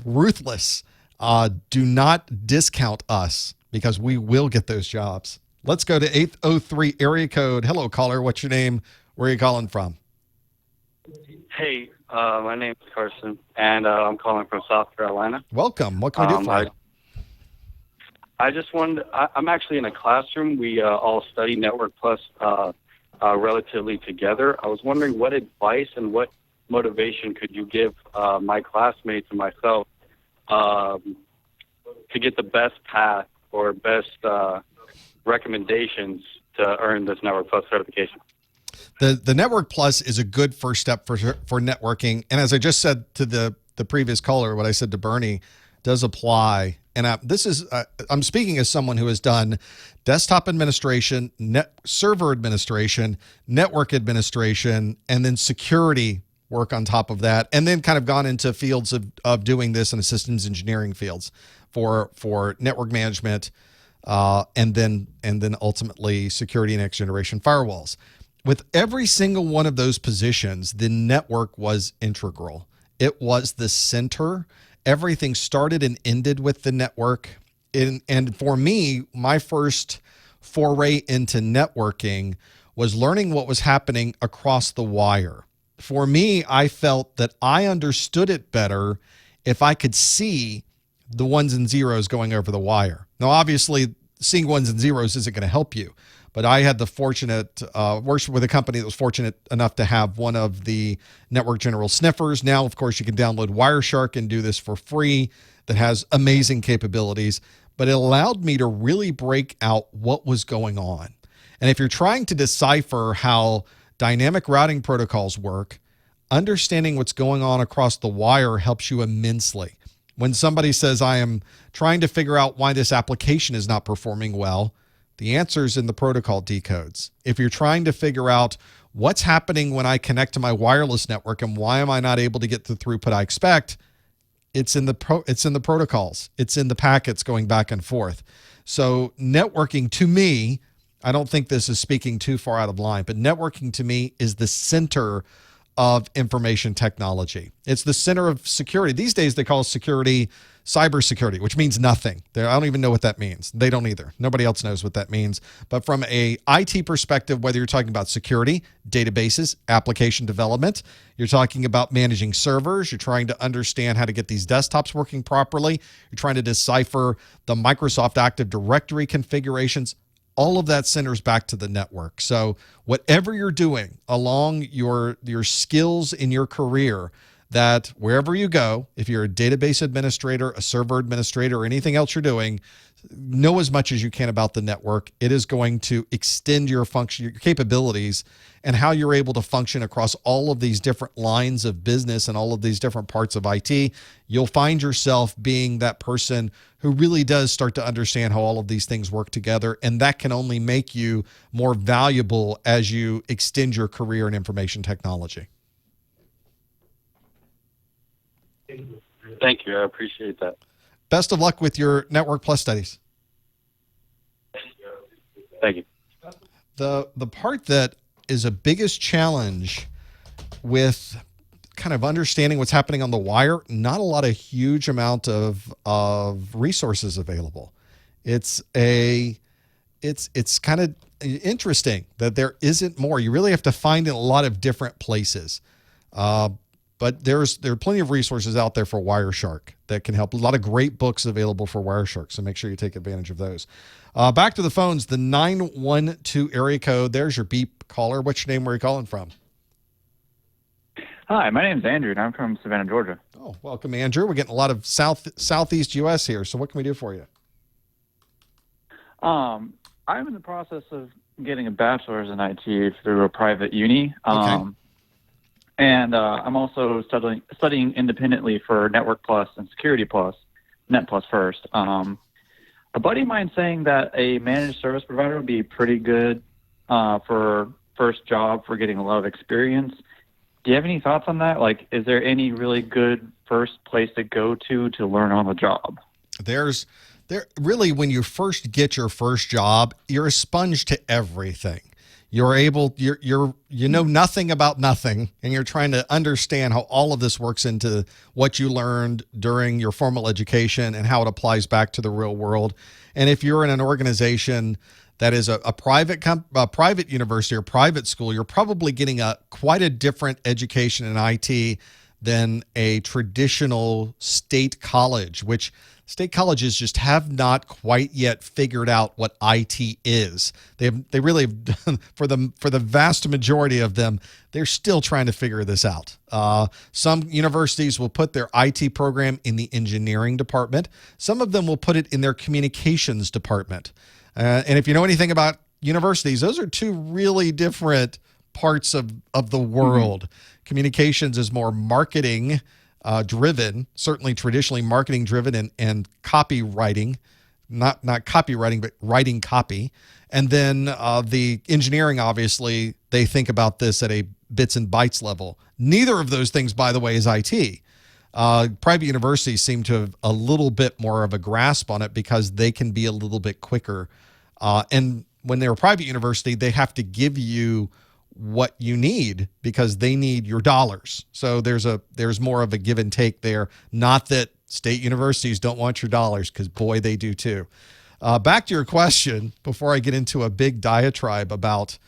ruthless. Do not discount us because we will get those jobs. Let's go to 803 area code. Hello, caller. What's your name? Where are you calling from? Hey, my name is Carson, and I'm calling from South Carolina. Welcome. What can we do for you? I just wanted. I'm actually in a classroom. We all study Network Plus relatively together. I was wondering what advice and what motivation could you give my classmates and myself to get the best path or best recommendations to earn this Network Plus certification? The Network Plus is a good first step for networking. And as I just said to the previous caller, what I said to Bernie does apply. And I'm speaking as someone who has done desktop administration, server administration, network administration, and then security work on top of that, and then kind of gone into fields of doing this in systems engineering fields for network management, and then ultimately security and next generation firewalls. With every single one of those positions, the network was integral. It was the center. Everything started and ended with the network. And for me, my first foray into networking was learning what was happening across the wire. For me, I felt that I understood it better if I could see the ones and zeros going over the wire. Now, obviously, seeing ones and zeros isn't going to help you, but I had the fortunate, worked with a company that was fortunate enough to have one of the network general sniffers. Now, of course, you can download Wireshark and do this for free. That has amazing capabilities, but it allowed me to really break out what was going on. And if you're trying to decipher how dynamic routing protocols work, understanding what's going on across the wire helps you immensely. When somebody says, I am trying to figure out why this application is not performing well, the answer is in the protocol decodes. If you're trying to figure out what's happening when I connect to my wireless network and why am I not able to get the throughput I expect, it's in the protocols. It's in the packets going back and forth. So networking, to me, I don't think this is speaking too far out of line, but networking to me is the center of information technology. It's the center of security. These days they call security cybersecurity, which means nothing. I don't even know what that means. They don't either. Nobody else knows what that means. But from a IT perspective, whether you're talking about security, databases, application development, you're talking about managing servers, you're trying to understand how to get these desktops working properly, you're trying to decipher the Microsoft Active Directory configurations, all of that centers back to the network. So whatever you're doing along your skills in your career, that wherever you go, if you're a database administrator, a server administrator, or anything else you're doing, know as much as you can about the network. It is going to extend your function, your capabilities, and how you're able to function across all of these different lines of business and all of these different parts of IT. You'll find yourself being that person who really does start to understand how all of these things work together, and that can only make you more valuable as you extend your career in information technology. Thank you. I appreciate that. Best of luck with your Network Plus studies. Thank you. The part that is a biggest challenge with kind of understanding what's happening on the wire, not a lot of huge amount of resources available. It's kind of interesting that there isn't more. You really have to find in a lot of different places. But there are plenty of resources out there for Wireshark that can help. A lot of great books available for Wireshark, so make sure you take advantage of those. Back to the phones, the 912 area code. There's your beep caller. What's your name? Where are you calling from? Hi, my name's Andrew, and I'm from Savannah, Georgia. Oh, welcome, Andrew. We're getting a lot of southeast U.S. here, so what can we do for you? I'm in the process of getting a bachelor's in IT through a private uni. Okay. And I'm also studying independently for Network Plus and Security Plus, Net Plus first. A buddy of mine saying that a managed service provider would be pretty good for first job for getting a lot of experience. Do you have any thoughts on that? Like, is there any really good first place to go to learn on the job? There really, when you first get your first job, you're a sponge to everything. You know nothing about nothing, and you're trying to understand how all of this works into what you learned during your formal education and how it applies back to the real world. And if you're in an organization that is a private university or private school, you're probably getting quite a different education in IT than a traditional state college, which state colleges just have not quite yet figured out what IT is. They really have, for the vast majority of them, they're still trying to figure this out. Some universities will put their IT program in the engineering department. Some of them will put it in their communications department. And if you know anything about universities, those are two really different parts of the world. Mm-hmm. Communications is more marketing driven, certainly traditionally marketing driven and copywriting, not copywriting, but writing copy. And then the engineering, obviously, they think about this at a bits and bytes level. Neither of those things, by the way, is IT. Private universities seem to have a little bit more of a grasp on it because they can be a little bit quicker. And when they're a private university, they have to give you what you need because they need your dollars. So there's more of a give and take there. Not that state universities don't want your dollars, because boy, they do too. Back to your question, before I get into a big diatribe about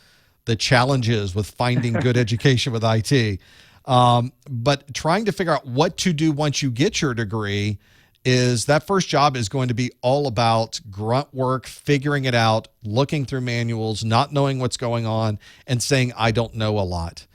the challenges with finding good education with IT. But trying to figure out what to do once you get your degree is that first job is going to be all about grunt work, figuring it out, looking through manuals, not knowing what's going on, and saying, I don't know a lot.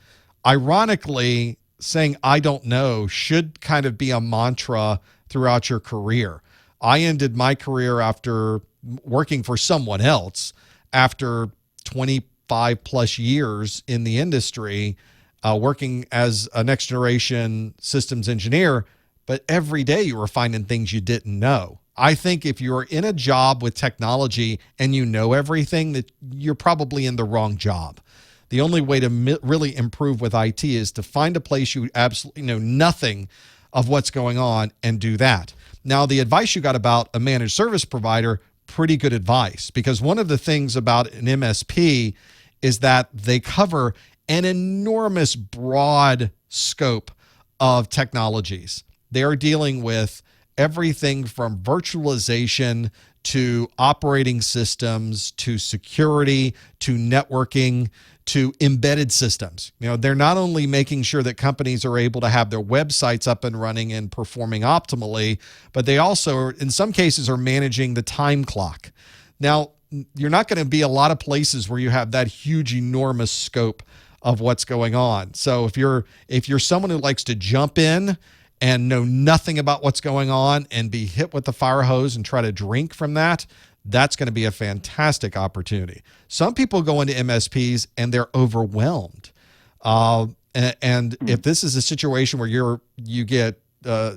Ironically, saying I don't know should kind of be a mantra throughout your career. I ended my career after working for someone else after 25 plus years in the industry, working as a next generation systems engineer, but every day you were finding things you didn't know. I think if you're in a job with technology and you know everything, that you're probably in the wrong job. The only way to really improve with IT is to find a place you absolutely know nothing of what's going on and do that. Now, the advice you got about a managed service provider, pretty good advice, because one of the things about an MSP is that they cover an enormous broad scope of technologies. They are dealing with everything from virtualization to operating systems to security to networking to embedded systems. You know, they're not only making sure that companies are able to have their websites up and running and performing optimally, but they also, in some cases, are managing the time clock. Now, you're not going to be a lot of places where you have that huge, enormous scope of what's going on. So if you're someone who likes to jump in and know nothing about what's going on and be hit with the fire hose and try to drink from that, that's going to be a fantastic opportunity. Some people go into MSPs and they're overwhelmed. And if this is a situation where you get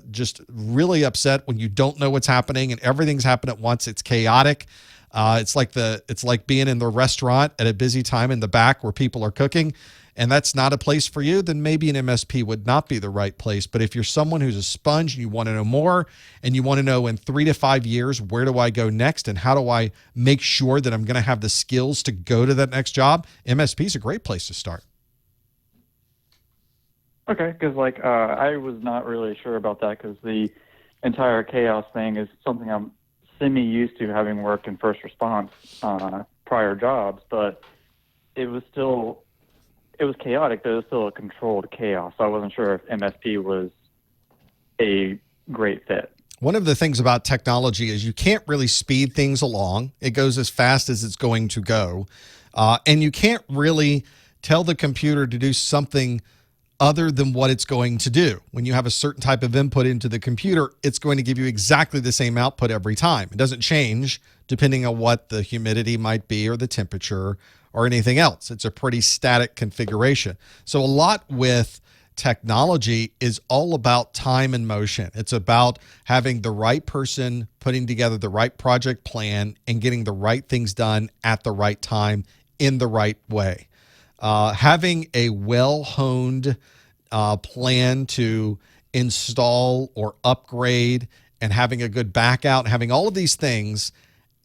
just really upset when you don't know what's happening and everything's happened at once, it's chaotic. It's like being in the restaurant at a busy time in the back where people are cooking, and that's not a place for you, then maybe an MSP would not be the right place. But if you're someone who's a sponge and you want to know more and you want to know in 3 to 5 years, where do I go next and how do I make sure that I'm going to have the skills to go to that next job, MSP is a great place to start. Okay, because I was not really sure about that because the entire chaos thing is something I'm semi-used to, having worked in first response prior jobs, but it was chaotic, but it was still a controlled chaos. So I wasn't sure if MSP was a great fit. One of the things about technology is you can't really speed things along. It goes as fast as it's going to go. And you can't really tell the computer to do something other than what it's going to do. When you have a certain type of input into the computer, it's going to give you exactly the same output every time. It doesn't change depending on what the humidity might be or the temperature or anything else. It's a pretty static configuration. So a lot with technology is all about time and motion. It's about having the right person putting together the right project plan and getting the right things done at the right time in the right way. Having a well-honed plan to install or upgrade and having a good back out, having all of these things,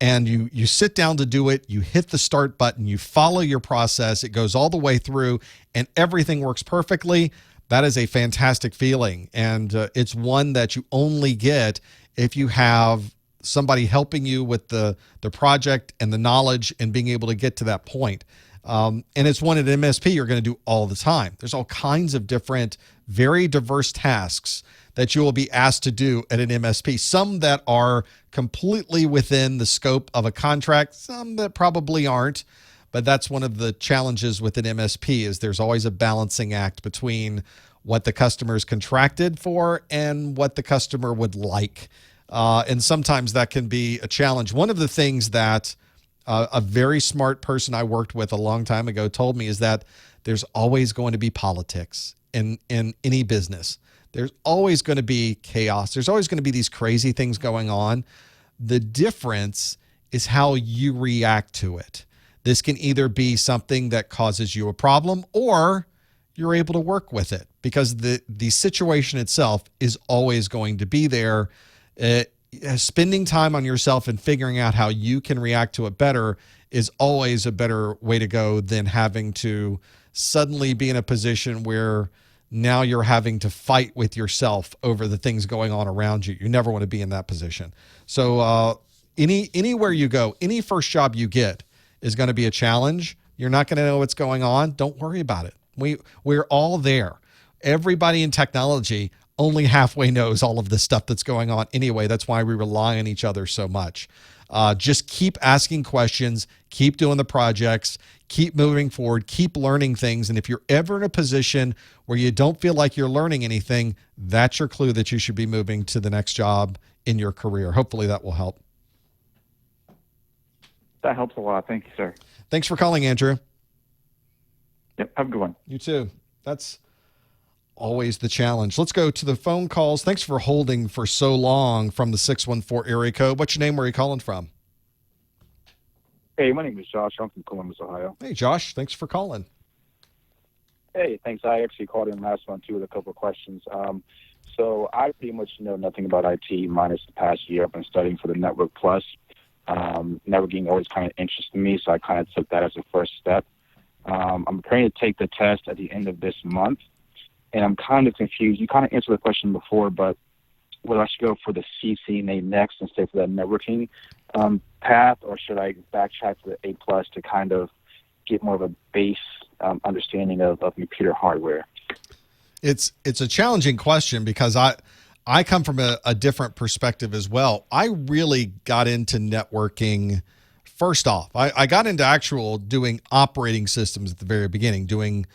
and you sit down to do it, you hit the start button, you follow your process, it goes all the way through, and everything works perfectly. That is a fantastic feeling, and it's one that you only get if you have somebody helping you with the project and the knowledge and being able to get to that point. And it's one at MSP you're going to do all the time. There's all kinds of different, very diverse tasks that you will be asked to do at an MSP. Some that are completely within the scope of a contract, some that probably aren't. But that's one of the challenges with an MSP is there's always a balancing act between what the customer's contracted for and what the customer would like. And sometimes that can be a challenge. One of the things that a very smart person I worked with a long time ago told me is that there's always going to be politics in any business. There's always going to be chaos. There's always going to be these crazy things going on. The difference is how you react to it. This can either be something that causes you a problem or you're able to work with it because the situation itself is always going to be there. Spending time on yourself and figuring out how you can react to it better is always a better way to go than having to suddenly be in a position where now you're having to fight with yourself over the things going on around you. You never want to be in that position. So anywhere you go, any first job you get is going to be a challenge. You're not going to know what's going on. Don't worry about it. We're all there. everybody in technology only halfway knows all of the stuff that's going on anyway. That's why we rely on each other so much. Just keep asking questions, keep doing the projects, keep moving forward, keep learning things. And if you're ever in a position where you don't feel like you're learning anything, that's your clue that you should be moving to the next job in your career. Hopefully that will help. That helps a lot. Thank you, sir. Thanks for calling, Andrew. Yep. Have a good one. You too. That's always the challenge. Let's go to the phone calls. Thanks for holding for so long from the 614 area code. What's your name? Where are you calling from? Hey, my name is Josh. I'm from Columbus, Ohio. Hey, Josh. Thanks for calling. Hey, thanks. I actually called in last month, too, with a couple of questions. So I pretty much know nothing about IT minus the past year. I've been studying for the Network Plus. Networking always kind of interested me, so I kind of took that as a first step. I'm preparing to take the test at the end of this month, and I'm kind of confused. You kind of answered the question before, but whether I should go for the CCNA next and stay for that networking path, or should I backtrack to the A plus to kind of get more of a base understanding of computer hardware? It's a challenging question because I come from a different perspective as well. I really got into networking first off. I got into actual doing operating systems at the very beginning,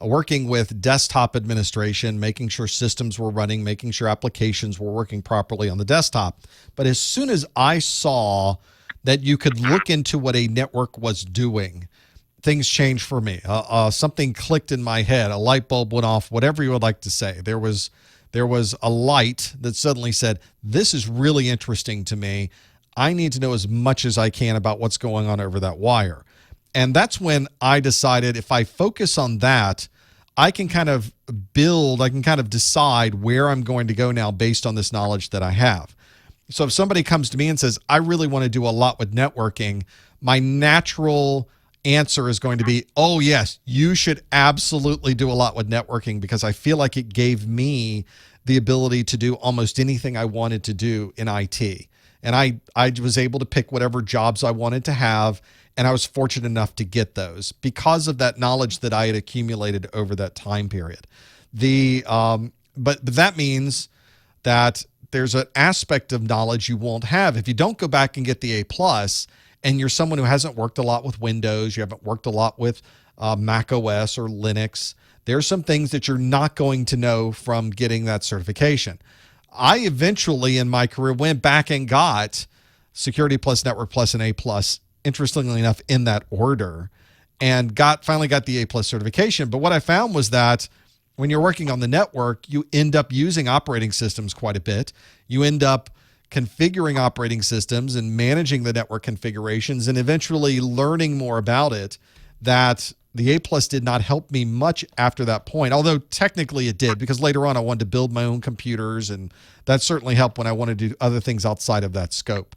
working with desktop administration, making sure systems were running, making sure applications were working properly on the desktop. But as soon as I saw that you could look into what a network was doing, things changed for me. Something clicked in my head, a light bulb went off, whatever you would like to say. There was a light that suddenly said, this is really interesting to me. I need to know as much as I can about what's going on over that wire. And that's when I decided if I focus on that, I can kind of decide where I'm going to go now based on this knowledge that I have. So if somebody comes to me and says, I really want to do a lot with networking, my natural answer is going to be, oh yes, you should absolutely do a lot with networking, because I feel like it gave me the ability to do almost anything I wanted to do in IT. And I was able to pick whatever jobs I wanted to have, and I was fortunate enough to get those because of that knowledge that I had accumulated over that time period. But that means that there's an aspect of knowledge you won't have if you don't go back and get the A plus, and you're someone who hasn't worked a lot with Windows, you haven't worked a lot with Mac OS or Linux. There's some things that you're not going to know from getting that certification. I eventually in my career went back and got Security Plus, Network Plus, and A plus, interestingly enough, in that order, and finally got the A plus certification. But what I found was that when you're working on the network, you end up using operating systems quite a bit. You end up configuring operating systems and managing the network configurations and eventually learning more about it, that the A plus did not help me much after that point, although technically it did, because later on I wanted to build my own computers, and that certainly helped when I wanted to do other things outside of that scope.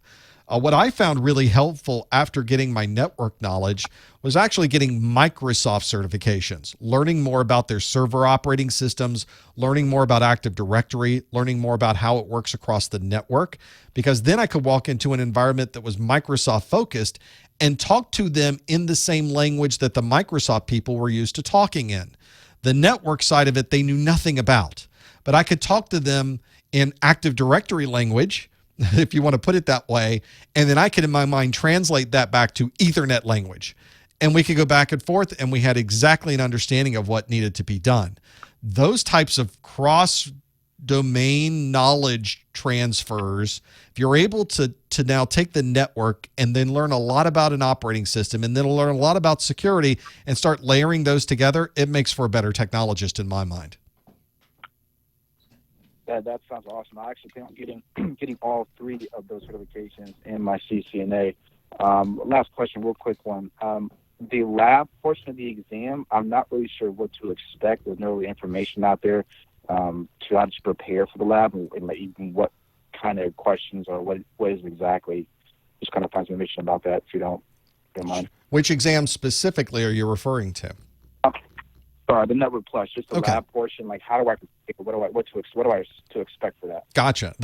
What I found really helpful after getting my network knowledge was actually getting Microsoft certifications, learning more about their server operating systems, learning more about Active Directory, learning more about how it works across the network, because then I could walk into an environment that was Microsoft focused and talk to them in the same language that the Microsoft people were used to talking in. The network side of it, they knew nothing about, but I could talk to them in Active Directory language, if you want to put it that way, and then I could, in my mind, translate that back to Ethernet language. And we could go back and forth, and we had exactly an understanding of what needed to be done. Those types of cross-domain knowledge transfers, if you're able to now take the network and then learn a lot about an operating system and then learn a lot about security and start layering those together, it makes for a better technologist in my mind. That sounds awesome. I actually plan on getting all three of those certifications in my CCNA. Last question, real quick one. The lab portion of the exam, I'm not really sure what to expect. There's no really information out there to how to prepare for the lab, and even what kind of questions or what is exactly. Just kind of find some information about that if you don't mind. Which exam specifically are you referring to? Sorry, the Network Plus, just the lab portion. Like, how do I prepare? What do I to expect for that? Gotcha.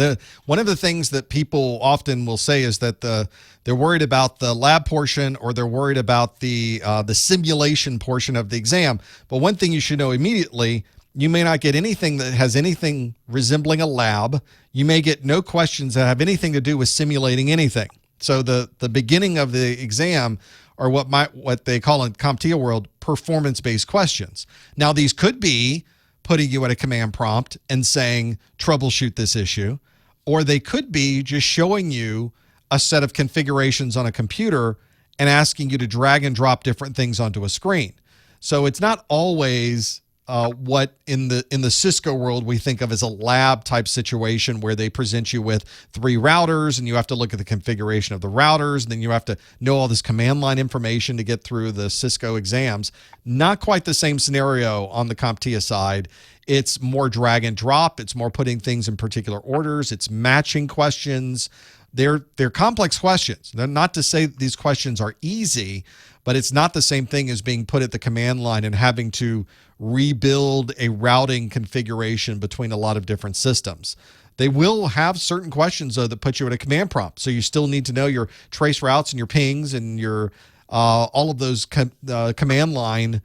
One of the things that people often will say is that they're worried about the lab portion, or they're worried about the simulation portion of the exam. But one thing you should know immediately, You may not get anything that has anything resembling a lab. You may get no questions that have anything to do with simulating anything. So the beginning of the exam are what they call in CompTIA world performance-based questions. Now, these could be putting you at a command prompt and saying, troubleshoot this issue, or they could be just showing you a set of configurations on a computer and asking you to drag and drop different things onto a screen. So it's not always what in the Cisco world we think of as a lab type situation where they present you with 3 routers and you have to look at the configuration of the routers, and then you have to know all this command line information to get through the Cisco exams. Not quite the same scenario on the CompTIA side. It's more drag and drop. It's more putting things in particular orders. It's matching questions. They're complex questions. They're not to say these questions are easy, but it's not the same thing as being put at the command line and having to rebuild a routing configuration between a lot of different systems. They will have certain questions, though, that put you at a command prompt. So you still need to know your trace routes and your pings and your all of those command line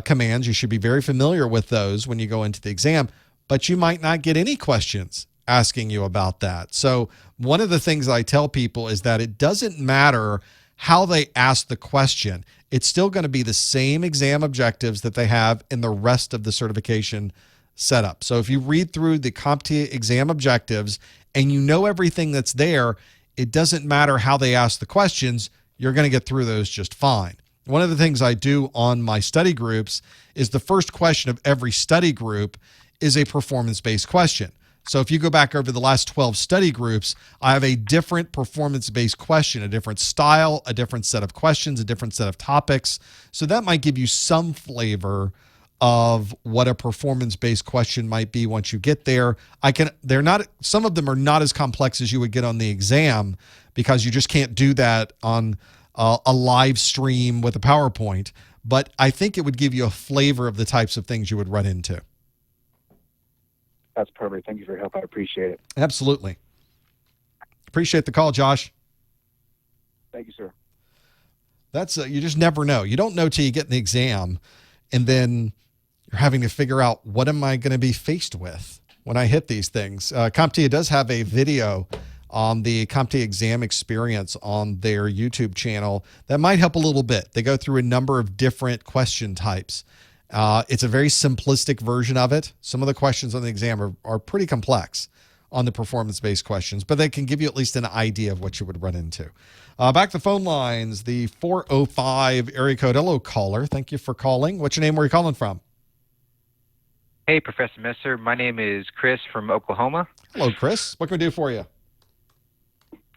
commands. You should be very familiar with those when you go into the exam, but you might not get any questions asking you about that. So one of the things I tell people is that it doesn't matter how they ask the question. It's still going to be the same exam objectives that they have in the rest of the certification setup. So if you read through the CompTIA exam objectives and you know everything that's there, it doesn't matter how they ask the questions, you're going to get through those just fine. One of the things I do on my study groups is the first question of every study group is a performance-based question. So if you go back over the last 12 study groups, I have a different performance-based question, a different style, a different set of questions, a different set of topics. So that might give you some flavor of what a performance-based question might be once you get there. Some of them are not as complex as you would get on the exam because you just can't do that on a live stream with a PowerPoint. But I think it would give you a flavor of the types of things you would run into. That's perfect. Thank you for your help. I appreciate it. Absolutely. Appreciate the call, Josh. Thank you, sir. That's you just never know. You don't know till you get in the exam, and then you're having to figure out, what am I going to be faced with when I hit these things? CompTIA does have a video on the CompTIA exam experience on their YouTube channel that might help a little bit. They go through a number of different question types. It's a very simplistic version of it. Some of the questions on the exam are pretty complex on the performance-based questions, but they can give you at least an idea of what you would run into. Back to the phone lines, the 405 area code. Hello, caller. Thank you for calling. What's your name? Where are you calling from? Hey, Professor Messer. My name is Chris from Oklahoma. Hello, Chris. What can we do for you?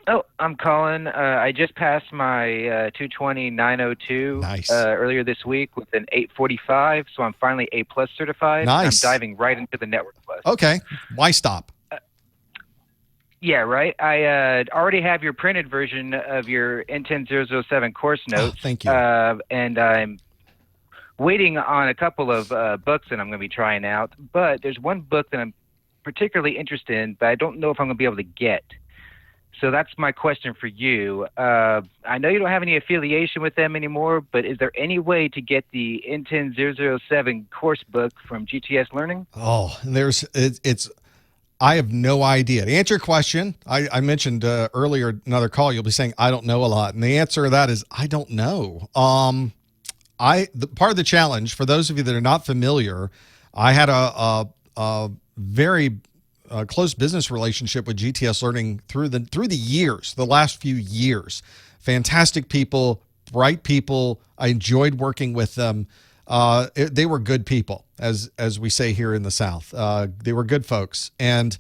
Oh, I'm calling. I just passed my 220-902 Nice. Earlier this week with an 845, so I'm finally A+ certified. Nice. I'm diving right into the Network Plus. Okay. Why stop? Yeah, right. I already have your printed version of your N10-007 course notes. Thank you. And I'm waiting on a couple of books that I'm going to be trying out. But there's one book that I'm particularly interested in, but I don't know if I'm going to be able to get. So that's my question for you. I know you don't have any affiliation with them anymore, but is there any way to get the N10-007 course book from GTS Learning? Oh, I have no idea. To answer your question, I mentioned earlier another call, you'll be saying, I don't know a lot. And the answer to that is, I don't know. Part of the challenge, for those of you that are not familiar, I had a very close business relationship with GTS Learning through the years, the last few years. Fantastic people, bright people. I enjoyed working with them. They were good people, as we say here in the South. They were good folks. And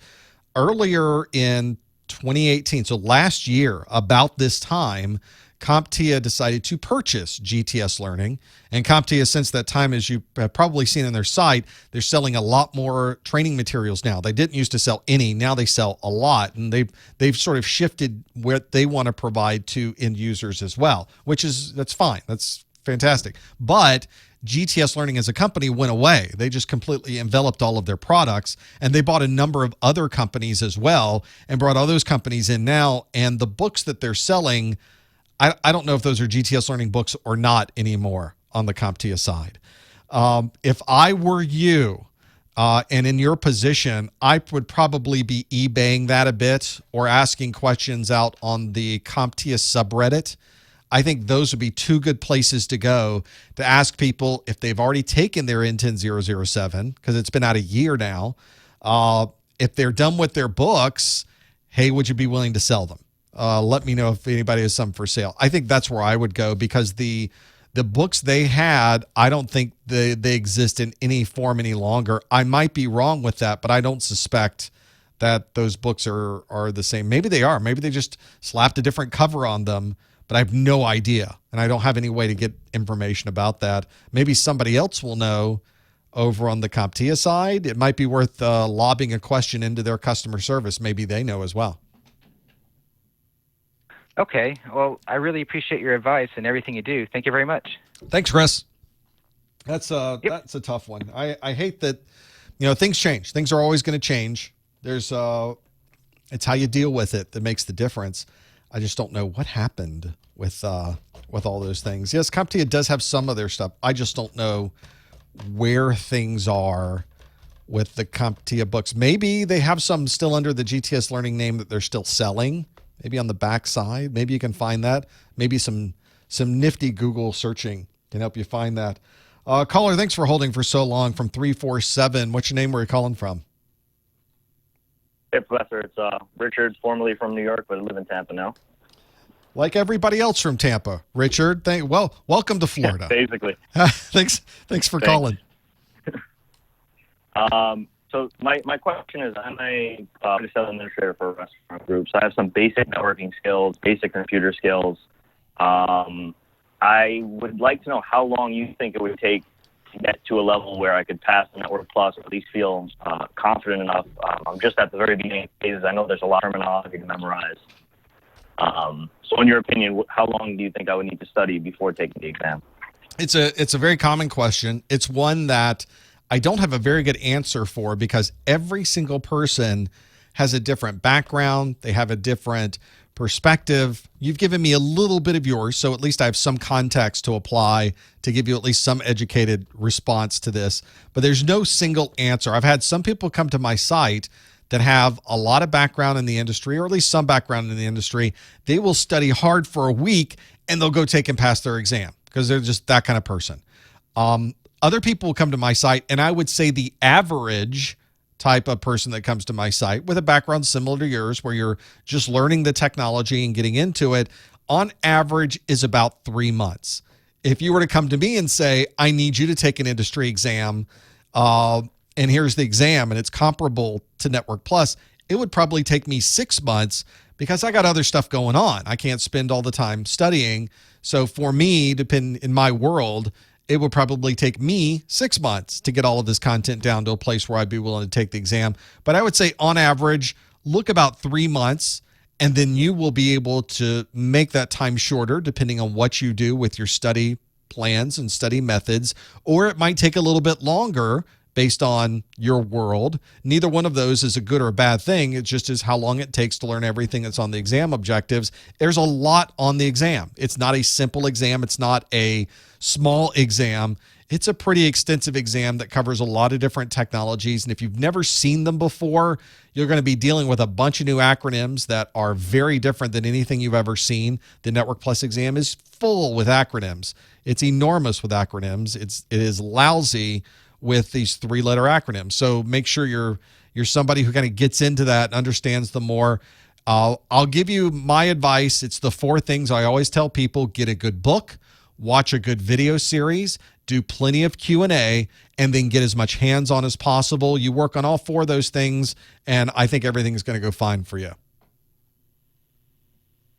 earlier in 2018, so last year, about this time, CompTIA decided to purchase GTS Learning. And CompTIA, since that time, as you have probably seen on their site, they're selling a lot more training materials now. They didn't used to sell any. Now they sell a lot. And they've sort of shifted what they want to provide to end users as well, that's fine. That's fantastic. But GTS Learning as a company went away. They just completely enveloped all of their products, and they bought a number of other companies as well and brought all those companies in now. And the books that they're selling, I don't know if those are GTS Learning books or not anymore on the CompTIA side. If I were you, And in your position, I would probably be eBaying that a bit or asking questions out on the CompTIA subreddit. I think those would be two good places to go to ask people if they've already taken their N10-007, because it's been out a year now. If they're done with their books, hey, would you be willing to sell them? Let me know if anybody has some for sale. I think that's where I would go, because the books they had, I don't think they exist in any form any longer. I might be wrong with that, but I don't suspect that those books are the same. Maybe they are. Maybe they just slapped a different cover on them, but I have no idea, and I don't have any way to get information about that. Maybe somebody else will know over on the CompTIA side. It might be worth lobbing a question into their customer service. Maybe they know as well. Okay. Well, I really appreciate your advice and everything you do. Thank you very much. Thanks, Chris. That's a tough one. I hate that, things change. Things are always going to change. There's it's how you deal with it that makes the difference. I just don't know what happened with all those things. Yes, CompTIA does have some of their stuff. I just don't know where things are with the CompTIA books. Maybe they have some still under the GTS Learning name that they're still selling. Maybe on the back side. Maybe you can find that. Maybe some nifty Google searching can help you find that. Caller, thanks for holding for so long from 347. What's your name? Where are you calling from? Hey, Professor. It's Richard, formerly from New York, but I live in Tampa now. Like everybody else from Tampa. Richard, welcome to Florida. Basically. Thanks for calling. So my question is, I'm a sales administrator for a restaurant group. So I have some basic networking skills, basic computer skills. I would like to know how long you think it would take to get to a level where I could pass the Network Plus, or at least feel confident enough. I'm just at the very beginning phases. I know there's a lot of terminology to memorize. So in your opinion, how long do you think I would need to study before taking the exam? It's a very common question. It's one that I don't have a very good answer for, because every single person has a different background. They have a different perspective. You've given me a little bit of yours, so at least I have some context to apply to give you at least some educated response to this. But there's no single answer. I've had some people come to my site that have a lot of background in the industry, or at least some background in the industry. They will study hard for a week and they'll go take and pass their exam because they're just that kind of person. Other people will come to my site, and I would say the average type of person that comes to my site with a background similar to yours, where you're just learning the technology and getting into it, on average is about 3 months. If you were to come to me and say, I need you to take an industry exam, and here's the exam, and it's comparable to Network Plus, it would probably take me 6 months, because I got other stuff going on. I can't spend all the time studying. So for me, in my world, it would probably take me 6 months to get all of this content down to a place where I'd be willing to take the exam. But I would say on average, look about 3 months, and then you will be able to make that time shorter depending on what you do with your study plans and study methods, or it might take a little bit longer based on your world. Neither one of those is a good or a bad thing. It just is how long it takes to learn everything that's on the exam objectives. There's a lot on the exam. It's not a simple exam. It's not a small exam. It's a pretty extensive exam that covers a lot of different technologies. And if you've never seen them before, you're going to be dealing with a bunch of new acronyms that are very different than anything you've ever seen. The Network Plus exam is full with acronyms. It's enormous with acronyms. It is lousy with these 3-letter acronyms. So make sure you're somebody who kind of gets into that and understands them more. I'll give you my advice. It's the 4 things I always tell people: get a good book, watch a good video series, do plenty of Q&A, and then get as much hands-on as possible. You work on all 4 of those things, and I think everything's going to go fine for you.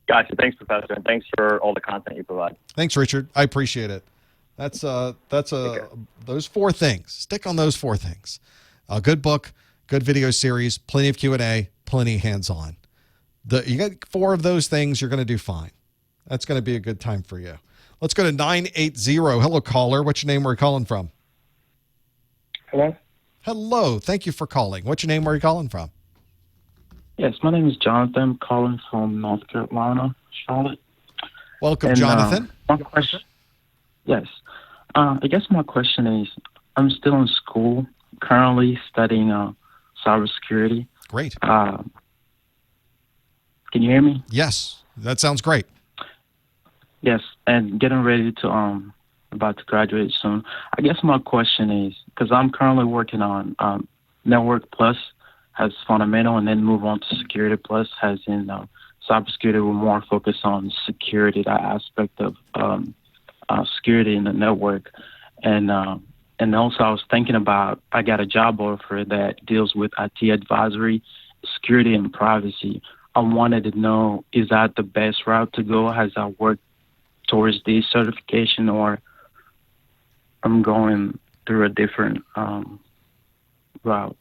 Gotcha. Thanks, Professor, and thanks for all the content you provide. Thanks, Richard. I appreciate it. That's those 4 things. Stick on those 4 things: a good book, good video series, plenty of Q&A, plenty hands-on. You got 4 of those things, you're going to do fine. That's going to be a good time for you. Let's go to 980. Hello, caller. What's your name? Where are you calling from? Hello? Hello. Thank you for calling. What's your name? Where are you calling from? Yes, my name is Jonathan. I'm calling from North Carolina, Charlotte. Welcome, Jonathan. My question, yes. I guess my question is, I'm still in school, currently studying cybersecurity. Great. Can you hear me? Yes, that sounds great. Yes, and getting ready to about to graduate soon. I guess my question is, because I'm currently working on Network Plus has fundamental, and then move on to Security Plus has in cybersecurity. We're more focused on security, that aspect of security in the network, and also I was thinking about, I got a job offer that deals with IT advisory, security, and privacy. I wanted to know, is that the best route to go? Has I worked towards this certification, or I'm going through a different route?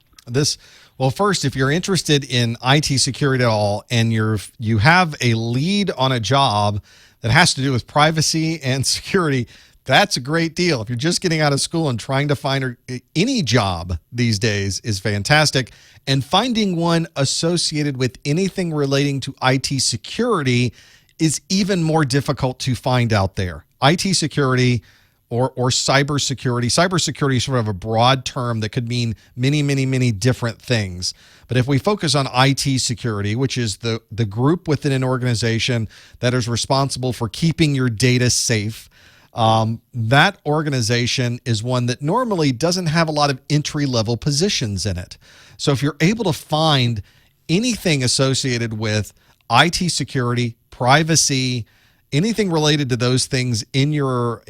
Well, first, if you're interested in IT security at all, and you have a lead on a job that has to do with privacy and security, that's a great deal. If you're just getting out of school and trying to find any job these days is fantastic. And finding one associated with anything relating to IT security is even more difficult to find out there. IT security or cybersecurity. Cybersecurity is sort of a broad term that could mean many, many, many different things. But if we focus on IT security, which is the group within an organization that is responsible for keeping your data safe, that organization is one that normally doesn't have a lot of entry-level positions in it. So if you're able to find anything associated with IT security, privacy, anything related to those things in your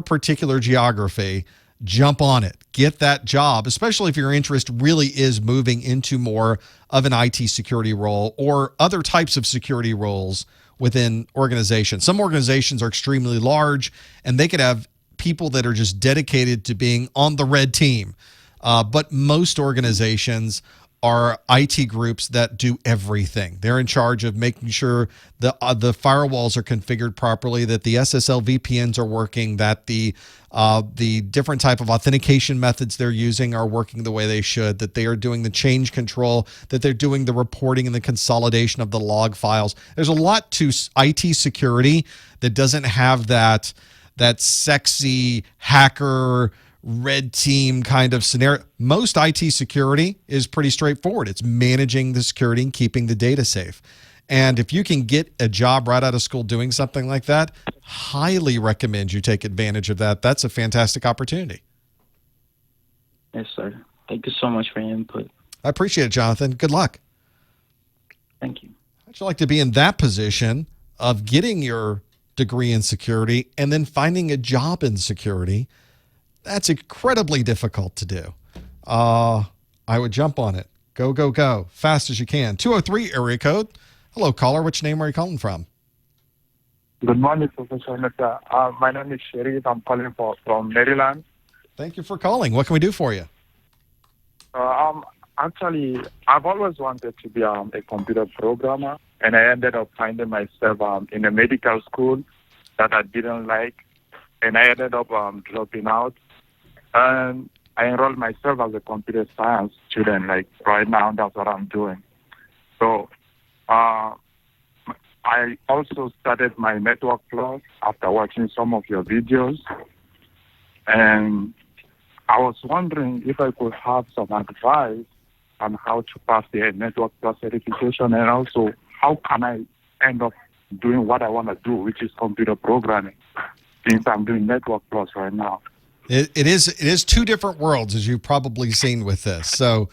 particular geography, jump on it. Get that job, especially if your interest really is moving into more of an IT security role or other types of security roles within organizations. Some organizations are extremely large, and they could have people that are just dedicated to being on the red team. But most organizations are IT groups that do everything. They're in charge of making sure the firewalls are configured properly, that the SSL VPNs are working, that the different type of authentication methods they're using are working the way they should, that they are doing the change control, that they're doing the reporting and the consolidation of the log files. There's a lot to IT security that doesn't have that sexy hacker red team kind of scenario. Most IT security is pretty straightforward. It's managing the security and keeping the data safe. And if you can get a job right out of school doing something like that, highly recommend you take advantage of that. That's a fantastic opportunity. Yes, sir. Thank you so much for your input. I appreciate it, Jonathan. Good luck. Thank you. How'd you like to be in that position of getting your degree in security and then finding a job in security? That's incredibly difficult to do. I would jump on it. Go, go, go. Fast as you can. 203 area code. Hello, caller. Which name are you calling from? Good morning, Professor Mehta. My name is Sharif. I'm calling from Maryland. Thank you for calling. What can we do for you? Actually, I've always wanted to be a computer programmer, and I ended up finding myself in a medical school that I didn't like, and I ended up dropping out. And I enrolled myself as a computer science student. Like right now, that's what I'm doing. So I also started my Network Plus after watching some of your videos. And I was wondering if I could have some advice on how to pass the Network Plus certification, and also how can I end up doing what I want to do, which is computer programming, since I'm doing Network Plus right now. It is two different worlds, as you've probably seen with this. So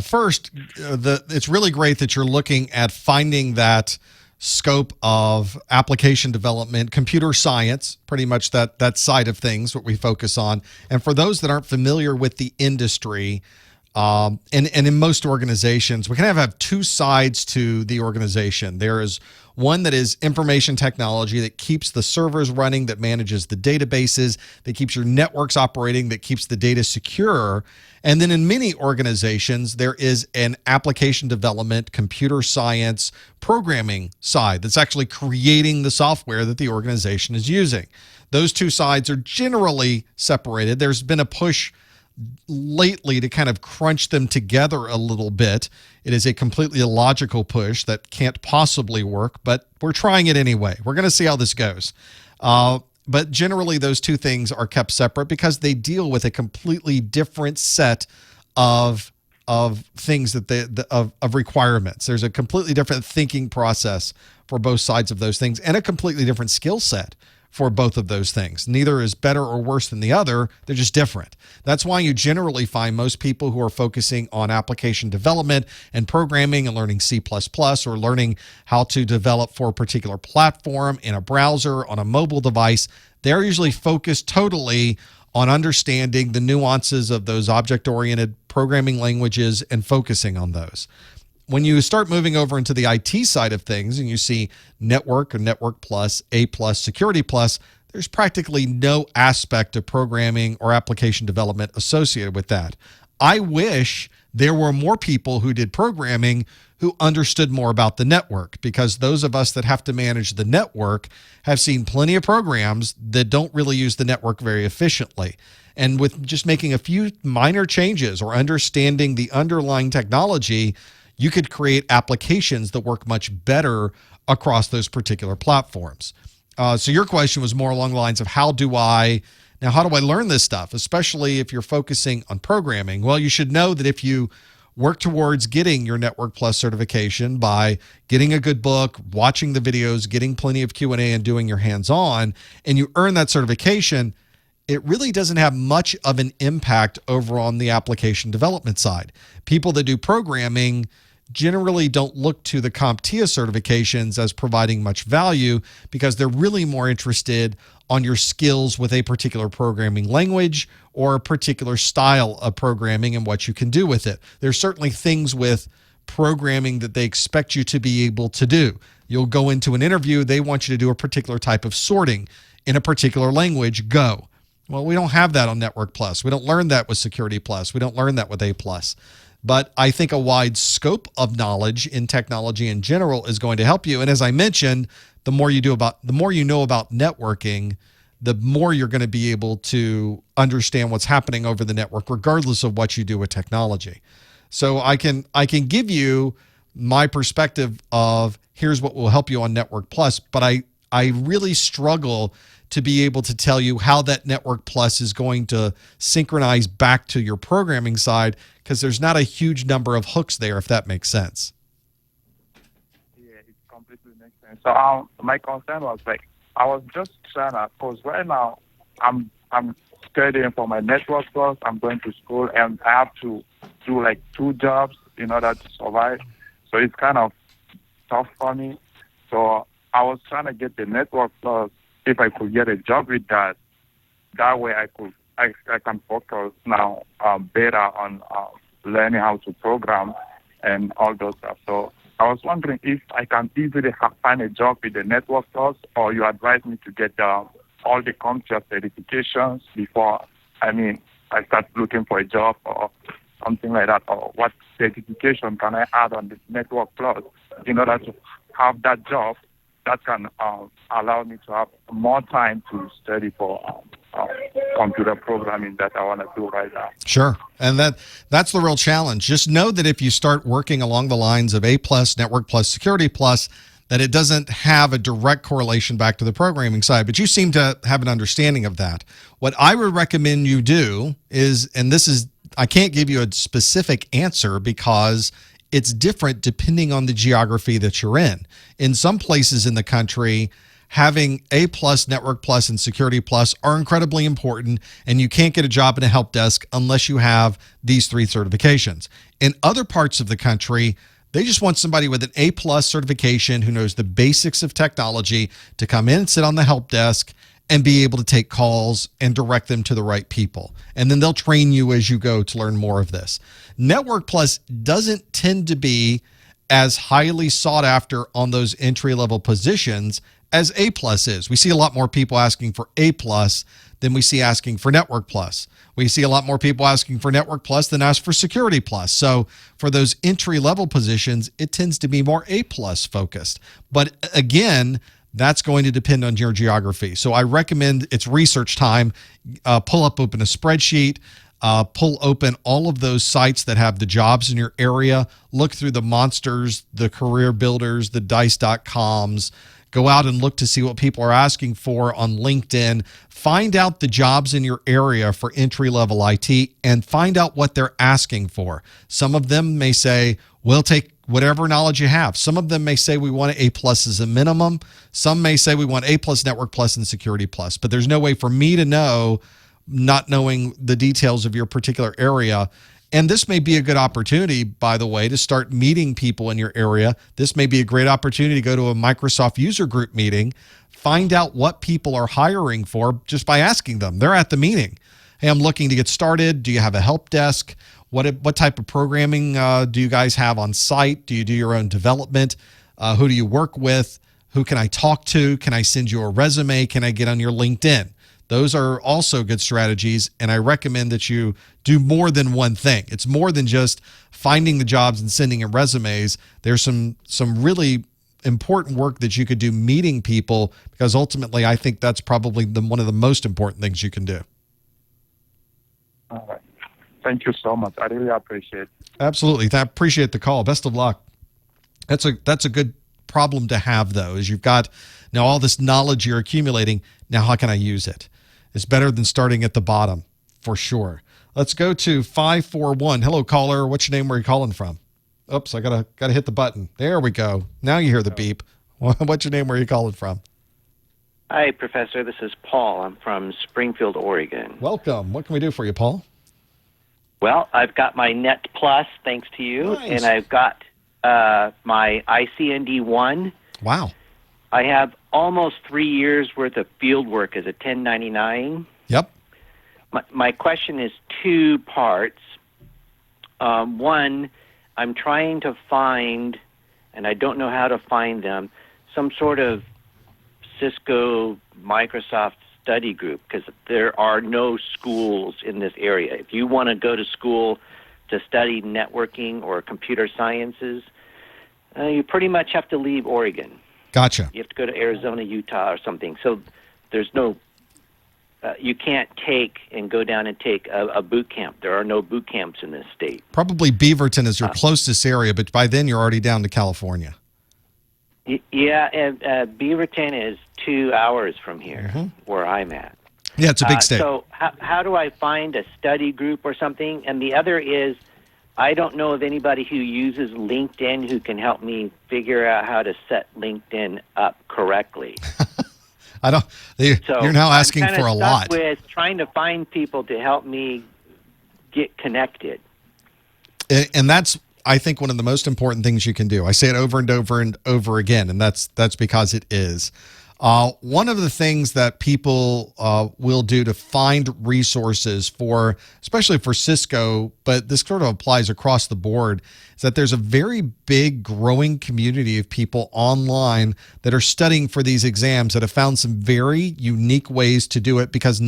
first, it's really great that you're looking at finding that scope of application development, computer science, pretty much that side of things, what we focus on. And for those that aren't familiar with the industry, and in most organizations, we kind of have two sides to the organization. There is one that is information technology that keeps the servers running, that manages the databases, that keeps your networks operating, that keeps the data secure. And then in many organizations, there is an application development, computer science, programming side that's actually creating the software that the organization is using. Those two sides are generally separated. There's been a push lately to kind of crunch them together a little bit. It is a completely illogical push that can't possibly work, but we're trying it anyway. We're going to see how this goes. But generally, those two things are kept separate because they deal with a completely different set of things of requirements. There's a completely different thinking process for both sides of those things, and a completely different skill set for both of those things. Neither is better or worse than the other. They're just different. That's why you generally find most people who are focusing on application development and programming and learning C++ or learning how to develop for a particular platform in a browser, on a mobile device, they're usually focused totally on understanding the nuances of those object-oriented programming languages and focusing on those. When you start moving over into the IT side of things and you see network or network plus, A plus, security plus, there's practically no aspect of programming or application development associated with that. I wish there were more people who did programming who understood more about the network, because those of us that have to manage the network have seen plenty of programs that don't really use the network very efficiently. And with just making a few minor changes or understanding the underlying technology, you could create applications that work much better across those particular platforms. So your question was more along the lines of how do I learn this stuff, especially if you're focusing on programming? Well, you should know that if you work towards getting your Network Plus certification by getting a good book, watching the videos, getting plenty of Q&A, and doing your hands-on, and you earn that certification, it really doesn't have much of an impact over on the application development side. People that do programming generally don't look to the CompTIA certifications as providing much value, because they're really more interested on your skills with a particular programming language or a particular style of programming and what you can do with it. There's certainly things with programming that they expect you to be able to do. You'll go into an interview, they want you to do a particular type of sorting in a particular language, Go. Well, we don't have that on Network Plus. We don't learn that with Security Plus. We don't learn that with A Plus. But I think a wide scope of knowledge in technology in general is going to help you. And as I mentioned, the more you know about networking, the more you're going to be able to understand what's happening over the network, regardless of what you do with technology. So I can give you my perspective of here's what will help you on Network Plus, but I really struggle to be able to tell you how that Network Plus is going to synchronize back to your programming side, because there's not a huge number of hooks there, if that makes sense. Yeah, it completely makes sense. So my concern was I was just trying to, because right now I'm studying for my Network Plus. I'm going to school and I have to do 2 jobs in order to survive. So it's kind of tough for me. So I was trying to get the Network Plus. If I could get a job with that way I can focus now better on learning how to program and all those stuff. So I was wondering if I can easily find a job with the Network Plus, or you advise me to get all the CompTIA certifications before I start looking for a job or something like that, or what certification can I add on the Network Plus in order to have that job that can allow me to have more time to study for computer programming that I want to do right now. Sure. And that's the real challenge. Just know that if you start working along the lines of A plus, Network plus, Security plus, that it doesn't have a direct correlation back to the programming side, but you seem to have an understanding of that. What I would recommend you do is, and this is, I can't give you a specific answer because it's different depending on the geography that you're in. In some places in the country, having A plus, Network plus, and Security plus are incredibly important, and you can't get a job in a help desk unless you have these 3 certifications. In other parts of the country, they just want somebody with an A plus certification who knows the basics of technology to come in and sit on the help desk and be able to take calls and direct them to the right people. And then they'll train you as you go to learn more of this. Network Plus doesn't tend to be as highly sought after on those entry-level positions as A Plus is. We see a lot more people asking for A Plus than we see asking for Network Plus. We see a lot more people asking for Network Plus than ask for Security Plus. So for those entry-level positions, it tends to be more A Plus focused. But again, that's going to depend on your geography. So I recommend it's research time. Open a spreadsheet, pull open all of those sites that have the jobs in your area. Look through the Monsters, the Career Builders, the Dice.coms. Go out and look to see what people are asking for on LinkedIn. Find out the jobs in your area for entry-level IT and find out what they're asking for. Some of them may say, we'll take whatever knowledge you have. Some of them may say we want A+ as a minimum. Some may say we want A+, Network Plus, and Security Plus. But there's no way for me to know, not knowing the details of your particular area. And this may be a good opportunity, by the way, to start meeting people in your area. This may be a great opportunity to go to a Microsoft user group meeting, find out what people are hiring for just by asking them. They're at the meeting. Hey, I'm looking to get started. Do you have a help desk? What type of programming do you guys have on site? Do you do your own development? Who do you work with? Who can I talk to? Can I send you a resume? Can I get on your LinkedIn? Those are also good strategies, and I recommend that you do more than one thing. It's more than just finding the jobs and sending in resumes. There's some really important work that you could do meeting people, because ultimately I think that's probably one of the most important things you can do. All right. Thank you so much. I really appreciate it. Absolutely. I appreciate the call. Best of luck. That's a good problem to have, though, is you've got now all this knowledge you're accumulating. Now, how can I use it? It's better than starting at the bottom, for sure. Let's go to 541. Hello, caller. What's your name? Where are you calling from? Oops, I gotta hit the button. There we go. Now you hear the beep. What's your name? Where are you calling from? Hi, Professor. This is Paul. I'm from Springfield, Oregon. Welcome. What can we do for you, Paul? Well, I've got my Net Plus, thanks to you, Nice. and I've got my ICND1. Wow. I have almost 3 years worth of field work as a 1099. Yep. My question is two parts. One, I'm trying to find, and I don't know how to find them, some sort of Cisco Microsoft study group, because there are no schools in this area. If you want to go to school to study networking or computer sciences, you pretty much have to leave Oregon. Gotcha. You have to go to Arizona, Utah, or something. So there's no, you can't take and go down and take a boot camp. There are no boot camps in this state. Probably Beaverton is your closest area, but by then you're already down to California. Yeah, and Beaverton is 2 hours from here, where I'm at. Yeah, it's a big state. So how do I find a study group or something? And the other is, I don't know of anybody who uses LinkedIn who can help me figure out how to set LinkedIn up correctly. You're now asking I'm for a lot. With trying to find people to help me get connected. And that's, I think, one of the most important things you can do. I say it over and over and over again, and that's because it is. One of the things that people will do to find resources for, especially for Cisco, but this sort of applies across the board, is that there's a very big growing community of people online that are studying for these exams that have found some very unique ways to do it, because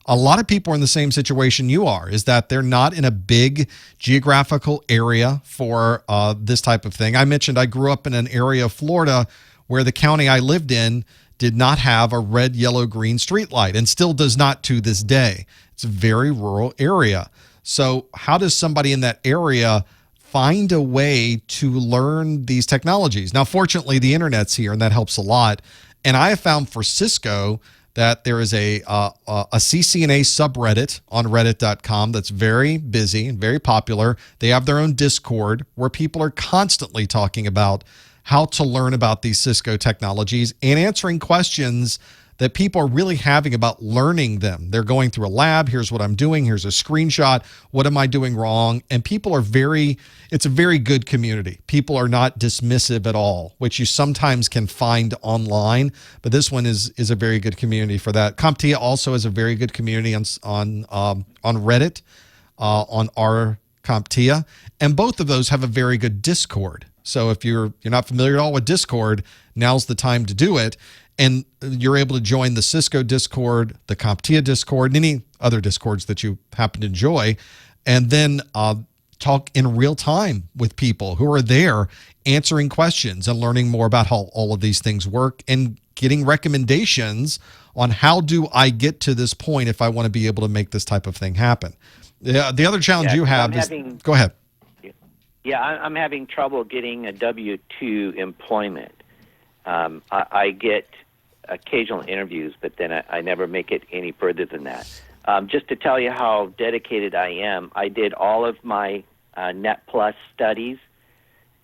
a lot of people are in the same situation you are, is that they're not in a big geographical area for this type of thing. I mentioned I grew up in an area of Florida where the county I lived in did not have a red, yellow, green street light, and still does not to this day. It's a very rural area. So how does somebody in that area find a way to learn these technologies? Now, fortunately, the internet's here, and that helps a lot. And I have found for Cisco that there is a CCNA subreddit on reddit.com that's very busy and very popular. They have their own Discord where people are constantly talking about how to learn about these Cisco technologies and answering questions that people are really having about learning them. They're going through a lab. Here's what I'm doing. Here's a screenshot. What am I doing wrong? And people are it's a very good community. People are not dismissive at all, which you sometimes can find online. But this one is a very good community for that. CompTIA also has a very good community on Reddit, on our CompTIA. And both of those have a very good Discord. So if you're not familiar at all with Discord, now's the time to do it. And you're able to join the Cisco Discord, the CompTIA Discord, and any other Discords that you happen to enjoy, and then talk in real time with people who are there answering questions and learning more about how all of these things work and getting recommendations on how do I get to this point if I want to be able to make this type of thing happen. The other challenge you have is... Go ahead. Yeah, I'm having trouble getting a W-2 employment. I get occasional interviews, but then I never make it any further than that. Just to tell you how dedicated I am, I did all of my Net Plus studies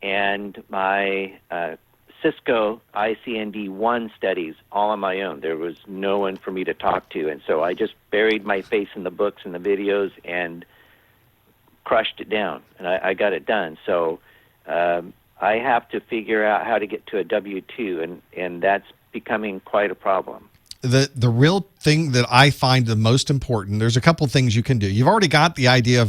and my Cisco ICND1 studies all on my own. There was no one for me to talk to, and so I just buried my face in the books and the videos and crushed it down, and I got it done. So I have to figure out how to get to a W-2, and that's becoming quite a problem. The real thing that I find the most important, there's a couple things you can do. You've already got the idea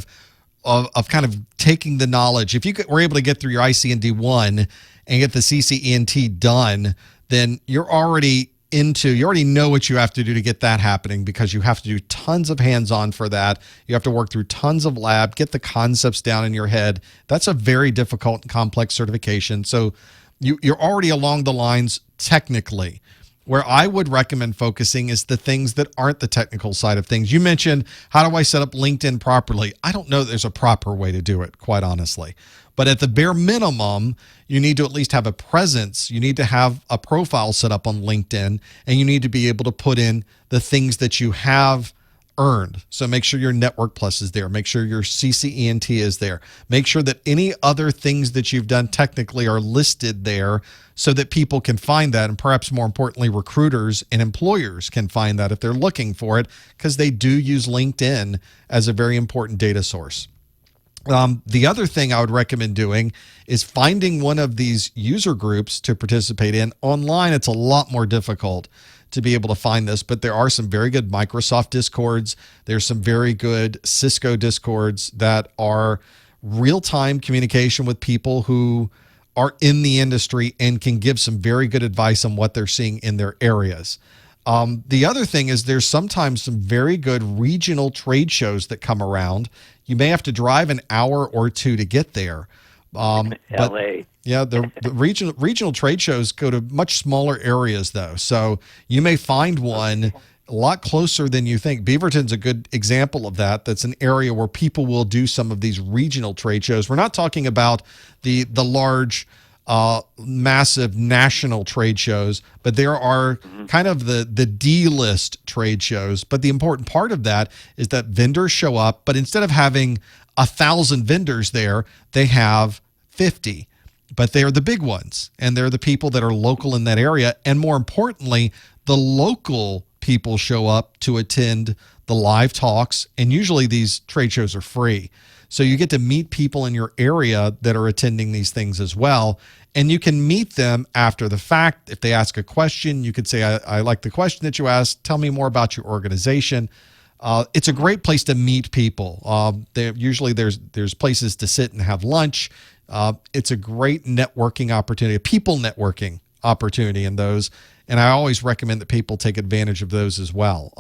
of kind of taking the knowledge. If you were able to get through your ICND1 and get the CCENT done, then you already know what you have to do to get that happening, because you have to do tons of hands-on for that. You have to work through tons of lab, get the concepts down in your head. That's a very difficult and complex certification. So you're already along the lines technically. Where I would recommend focusing is the things that aren't the technical side of things. You mentioned, how do I set up LinkedIn properly? I don't know that there's a proper way to do it, quite honestly. But at the bare minimum, you need to at least have a presence. You need to have a profile set up on LinkedIn, and you need to be able to put in the things that you have earned. So make sure your Network Plus is there. Make sure your CCENT is there. Make sure that any other things that you've done technically are listed there so that people can find that, and perhaps more importantly, recruiters and employers can find that if they're looking for it, because they do use LinkedIn as a very important data source. The other thing I would recommend doing is finding one of these user groups to participate in. Online, it's a lot more difficult to be able to find this, but there are some very good Microsoft Discords. There's some very good Cisco Discords that are real-time communication with people who are in the industry and can give some very good advice on what they're seeing in their areas. The other thing is there's sometimes some very good regional trade shows that come around. You may have to drive an hour or two to get there. LA. Yeah, the regional trade shows go to much smaller areas, though. So you may find one a lot closer than you think. Beaverton's a good example of that. That's an area where people will do some of these regional trade shows. We're not talking about the large, massive national trade shows, but there are kind of the D-list trade shows. But the important part of that is that vendors show up, but instead of having 1,000 vendors there, they have 50. But they're the big ones, and they're the people that are local in that area. And more importantly, the local people show up to attend the live talks, and usually these trade shows are free. So you get to meet people in your area that are attending these things as well, and you can meet them after the fact. If they ask a question, you could say, I like the question that you asked. Tell me more about your organization. It's a great place to meet people. Usually there's places to sit and have lunch. It's a great networking opportunity, a people networking opportunity in those. And I always recommend that people take advantage of those as well.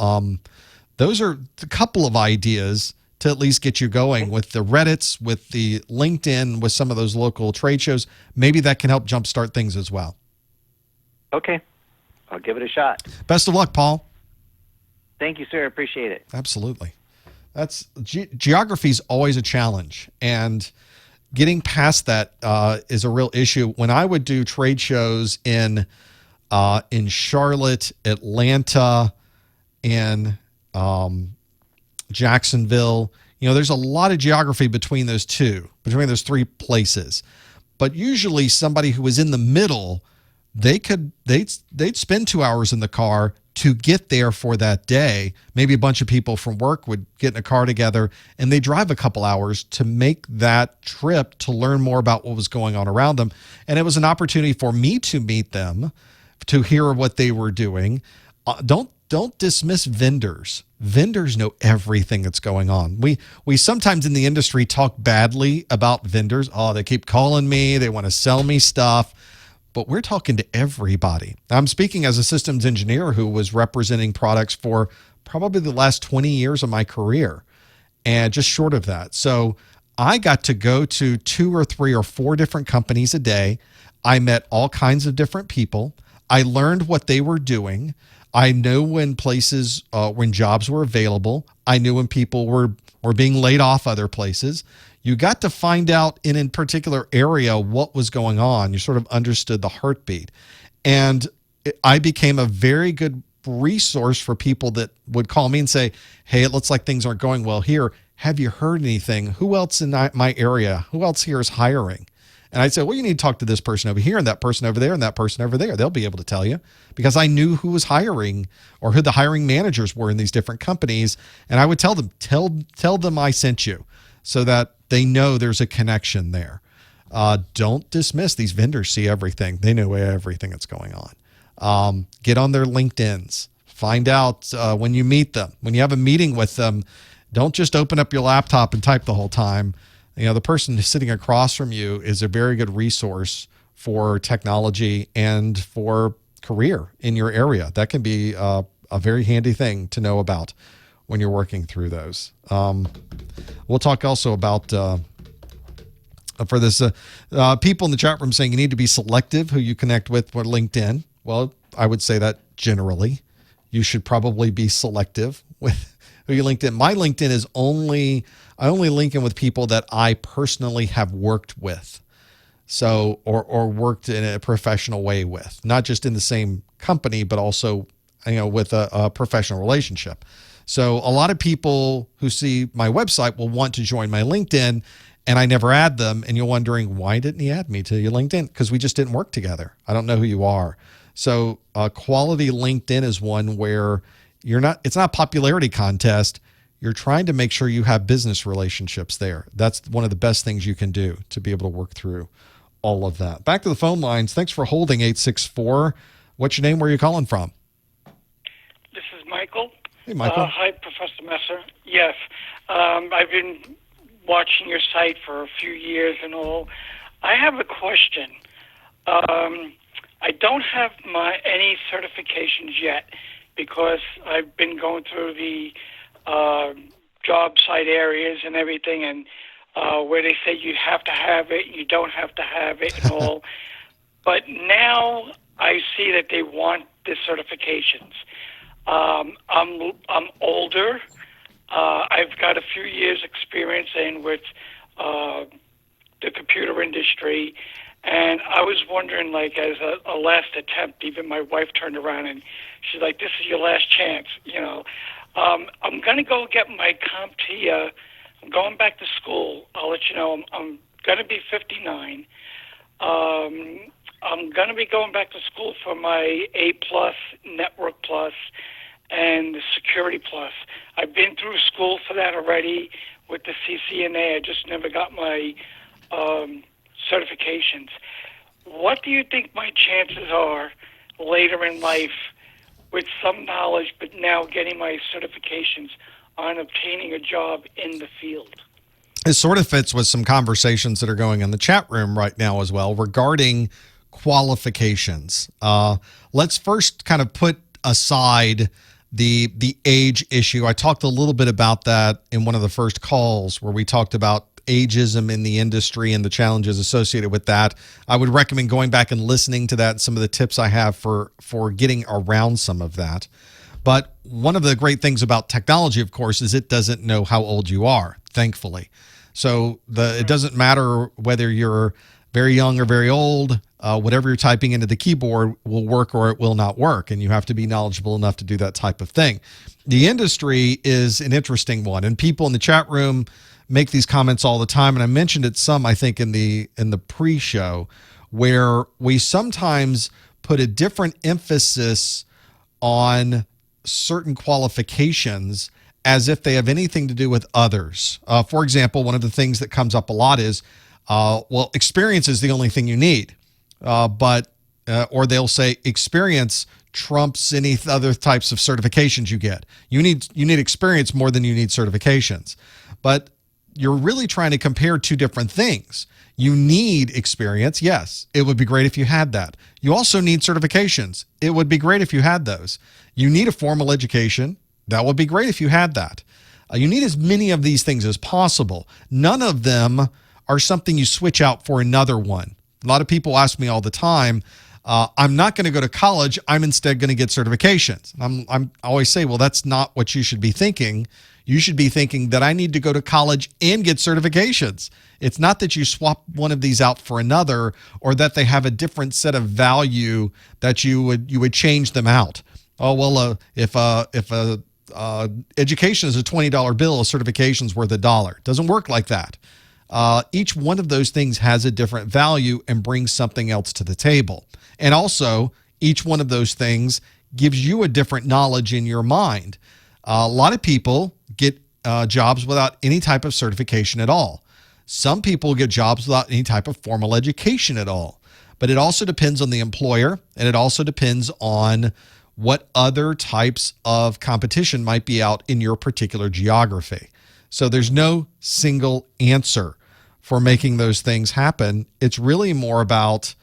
Those are a couple of ideas to at least get you going with the Reddits, with the LinkedIn, with some of those local trade shows. Maybe that can help jumpstart things as well. Okay. I'll give it a shot. Best of luck, Paul. Thank you, sir. Appreciate it. Absolutely. Geography is always a challenge, and getting past that is a real issue. When I would do trade shows in Charlotte, Atlanta, and Jacksonville, there's a lot of geography between those three places. But usually somebody who was in the middle, they'd spend 2 hours in the car to get there for that day. Maybe a bunch of people from work would get in a car together, and they drive a couple hours to make that trip to learn more about what was going on around them. And it was an opportunity for me to meet them, to hear what they were doing. Don't dismiss vendors. Vendors know everything that's going on. We sometimes in the industry talk badly about vendors. Oh, they keep calling me. They want to sell me stuff. But we're talking to everybody. I'm speaking as a systems engineer who was representing products for probably the last 20 years of my career, and just short of that. So I got to go to 2 or 3 or 4 different companies a day. I met all kinds of different people. I learned what they were doing. I knew when when jobs were available. I knew when people were being laid off other places. You got to find out in a particular area what was going on. You sort of understood the heartbeat. And I became a very good resource for people that would call me and say, hey, it looks like things aren't going well here. Have you heard anything? Who else in my area? Who else here is hiring? And I'd say, well, you need to talk to this person over here and that person over there and that person over there. They'll be able to tell you, because I knew who was hiring or who the hiring managers were in these different companies. And I would tell them, tell them I sent you, so that they know there's a connection there. Don't dismiss these vendors. See everything. They know everything that's going on. Get on their LinkedIns. Find out when you meet them. When you have a meeting with them, don't just open up your laptop and type the whole time. You know, the person who's sitting across from you is a very good resource for technology and for career in your area. That can be a very handy thing to know about when you're working through those. We'll talk also about for this people in the chat room saying you need to be selective who you connect with for LinkedIn. Well, I would say that generally you should probably be selective with who you LinkedIn. My LinkedIn is I only link in with people that I personally have worked with. So, or worked in a professional way with, not just in the same company, but also, with a professional relationship. So a lot of people who see my website will want to join my LinkedIn, and I never add them. And you're wondering, why didn't he add me to your LinkedIn? Because we just didn't work together. I don't know who you are. So quality LinkedIn is one where it's not a popularity contest. You're trying to make sure you have business relationships there. That's one of the best things you can do to be able to work through all of that. Back to the phone lines. Thanks for holding 864. What's your name? Where are you calling from? This is Michael. Hey, Michael. Hi, Professor Messer. Yes, I've been watching your site for a few years and all. I have a question. I don't have any certifications yet because I've been going through the job site areas and everything, and where they say you have to have it, you don't have to have it, and all. But now I see that they want the certifications. I'm older. I've got a few years' experience with the computer industry, and I was wondering, like, as a last attempt, even my wife turned around and she's like, "This is your last chance," I'm going to go get my CompTIA. I'm going back to school. I'll let you know. I'm going to be 59. I'm going to be going back to school for my A+, Network Plus, and the Security Plus. I've been through school for that already with the CCNA. I just never got my certifications. What do you think my chances are later in life with some knowledge, but now getting my certifications on obtaining a job in the field? It sort of fits with some conversations that are going in the chat room right now as well regarding qualifications. Let's first kind of put aside the age issue. I talked a little bit about that in one of the first calls where we talked about ageism in the industry and the challenges associated with that. I would recommend going back and listening to that and some of the tips I have for getting around some of that. But one of the great things about technology, of course, is it doesn't know how old you are, thankfully. So it doesn't matter whether you're very young or very old, whatever you're typing into the keyboard will work or it will not work, and you have to be knowledgeable enough to do that type of thing. The industry is an interesting one, and people in the chat room make these comments all the time, and I mentioned it some, I think, in the pre-show, where we sometimes put a different emphasis on certain qualifications as if they have anything to do with others. For example, one of the things that comes up a lot is, well, experience is the only thing you need, or they'll say experience trumps any other types of certifications you get. You need experience more than you need certifications, but you're really trying to compare two different things. You need experience. Yes, it would be great if you had that. You also need certifications. It would be great if you had those. You need a formal education. That would be great if you had that. You need as many of these things as possible. None of them are something you switch out for another one. A lot of people ask me all the time, I'm not going to go to college. I'm instead going to get certifications. I always say, well, that's not what you should be thinking. You should be thinking that I need to go to college and get certifications. It's not that you swap one of these out for another, or that they have a different set of value that you would change them out. Oh, well, if education is a $20 bill, a certification's worth $1. It doesn't work like that. Each one of those things has a different value and brings something else to the table. And also, each one of those things gives you a different knowledge in your mind. A lot of people get jobs without any type of certification at all. Some people get jobs without any type of formal education at all. But it also depends on the employer, and it also depends on what other types of competition might be out in your particular geography. So there's no single answer for making those things happen. It's really more about,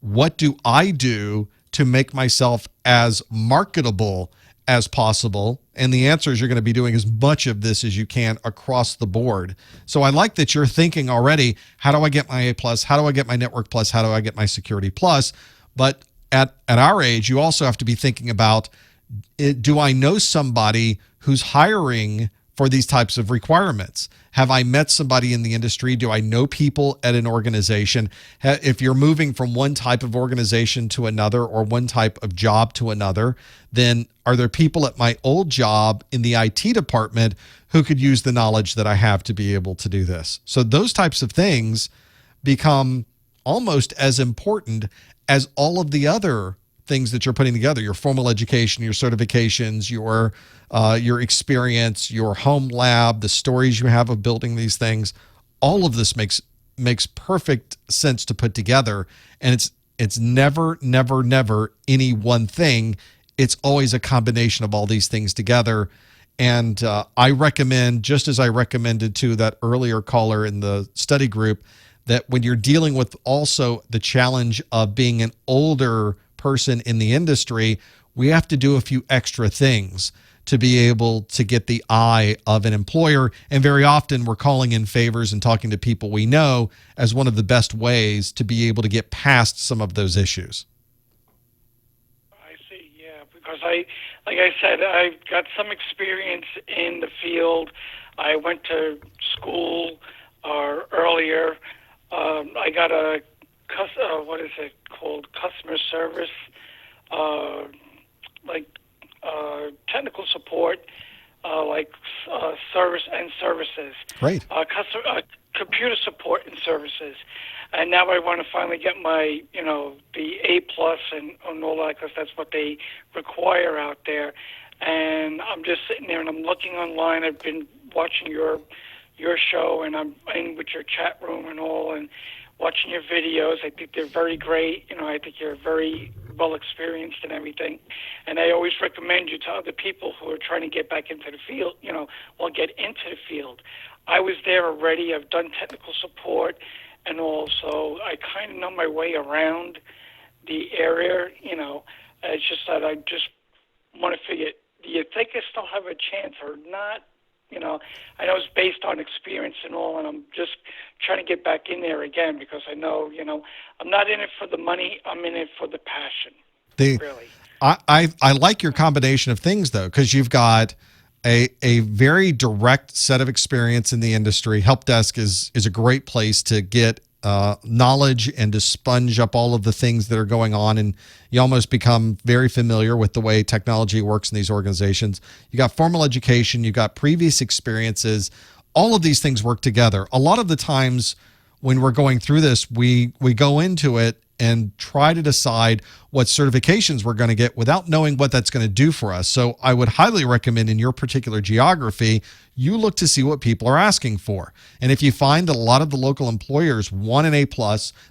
what do I do to make myself as marketable as possible? And the answer is, you're going to be doing as much of this as you can across the board. So I like that you're thinking already, how do I get my A+? How do I get my Network Plus? How do I get my Security Plus? But at our age, you also have to be thinking about, do I know somebody who's hiring for these types of requirements? Have I met somebody in the industry? Do I know people at an organization? If you're moving from one type of organization to another, or one type of job to another, then are there people at my old job in the IT department who could use the knowledge that I have to be able to do this? So those types of things become almost as important as all of the other things that you're putting together: your formal education, your certifications, your experience, your home lab, the stories you have of building these things. All of this makes perfect sense to put together, and it's never any one thing. It's always a combination of all these things together. And I recommend, just as I recommended to that earlier caller in the study group, that when you're dealing with also the challenge of being an older person in the industry, we have to do a few extra things to be able to get the eye of an employer. And very often we're calling in favors and talking to people we know as one of the best ways to be able to get past some of those issues. I see, yeah, because like I said, I've got some experience in the field. I went to school earlier. I got a what is it called? Customer service, technical support, service and services. Great. Computer support and services. And now I want to finally get my, the A+ and all that, because that's what they require out there. And I'm just sitting there and I'm looking online. I've been watching your show, and I'm in with your chat room and all, and watching your videos. I think they're very great. I think you're very well experienced and everything. And I always recommend you to other people who are trying to get back into the field, get into the field. I was there already. I've done technical support and all, so I kind of know my way around the area, It's just that I just want to figure, do you think I still have a chance or not? I know it's based on experience and all, and I'm just trying to get back in there again, because I know, I'm not in it for the money. I'm in it for the passion. Really. I like your combination of things, though, because you've got a very direct set of experience in the industry. Help desk is a great place to get knowledge and to sponge up all of the things that are going on, and you almost become very familiar with the way technology works in these organizations. You got formal education, you got previous experiences. All of these things work together. A lot of the times when we're going through this, we go into it and try to decide what certifications we're going to get without knowing what that's going to do for us. So I would highly recommend, in your particular geography, you look to see what people are asking for. And if you find that a lot of the local employers want an A+,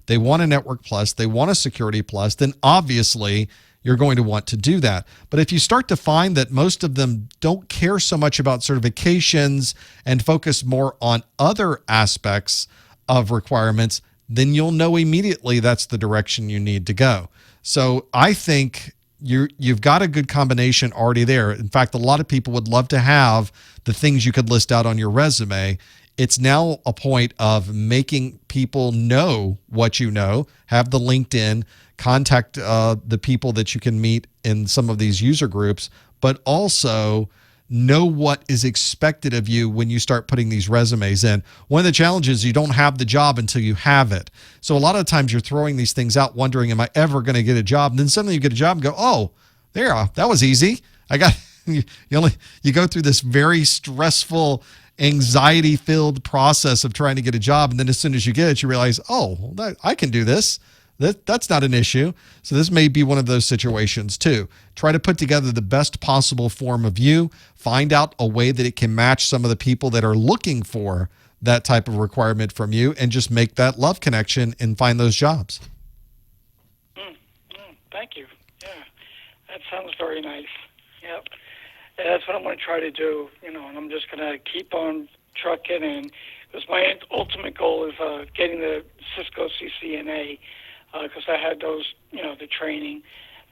they want a Network Plus, they want a Security Plus, then obviously you're going to want to do that. But if you start to find that most of them don't care so much about certifications and focus more on other aspects of requirements, then you'll know immediately that's the direction you need to go. So I think you've got a good combination already there. In fact, a lot of people would love to have the things you could list out on your resume. It's now a point of making people know what you know, have the LinkedIn, contact the people that you can meet in some of these user groups, but also know what is expected of you when you start putting these resumes in. One of the challenges is you don't have the job until you have it. So a lot of times you're throwing these things out wondering, am I ever going to get a job? And then suddenly you get a job and go, oh, there, that was easy. I got you go through this very stressful, anxiety-filled process of trying to get a job, and then as soon as you get it, you realize, oh, I can do this. That's not an issue. So this may be one of those situations too. Try to put together the best possible form of you. Find out a way that it can match some of the people that are looking for that type of requirement from you, and just make that love connection and find those jobs. Thank you. Yeah, that sounds very nice. Yep. Yeah, that's what I'm going to try to do, and I'm just going to keep on trucking, and because my ultimate goal is getting the Cisco CCNA, because I had those, the training,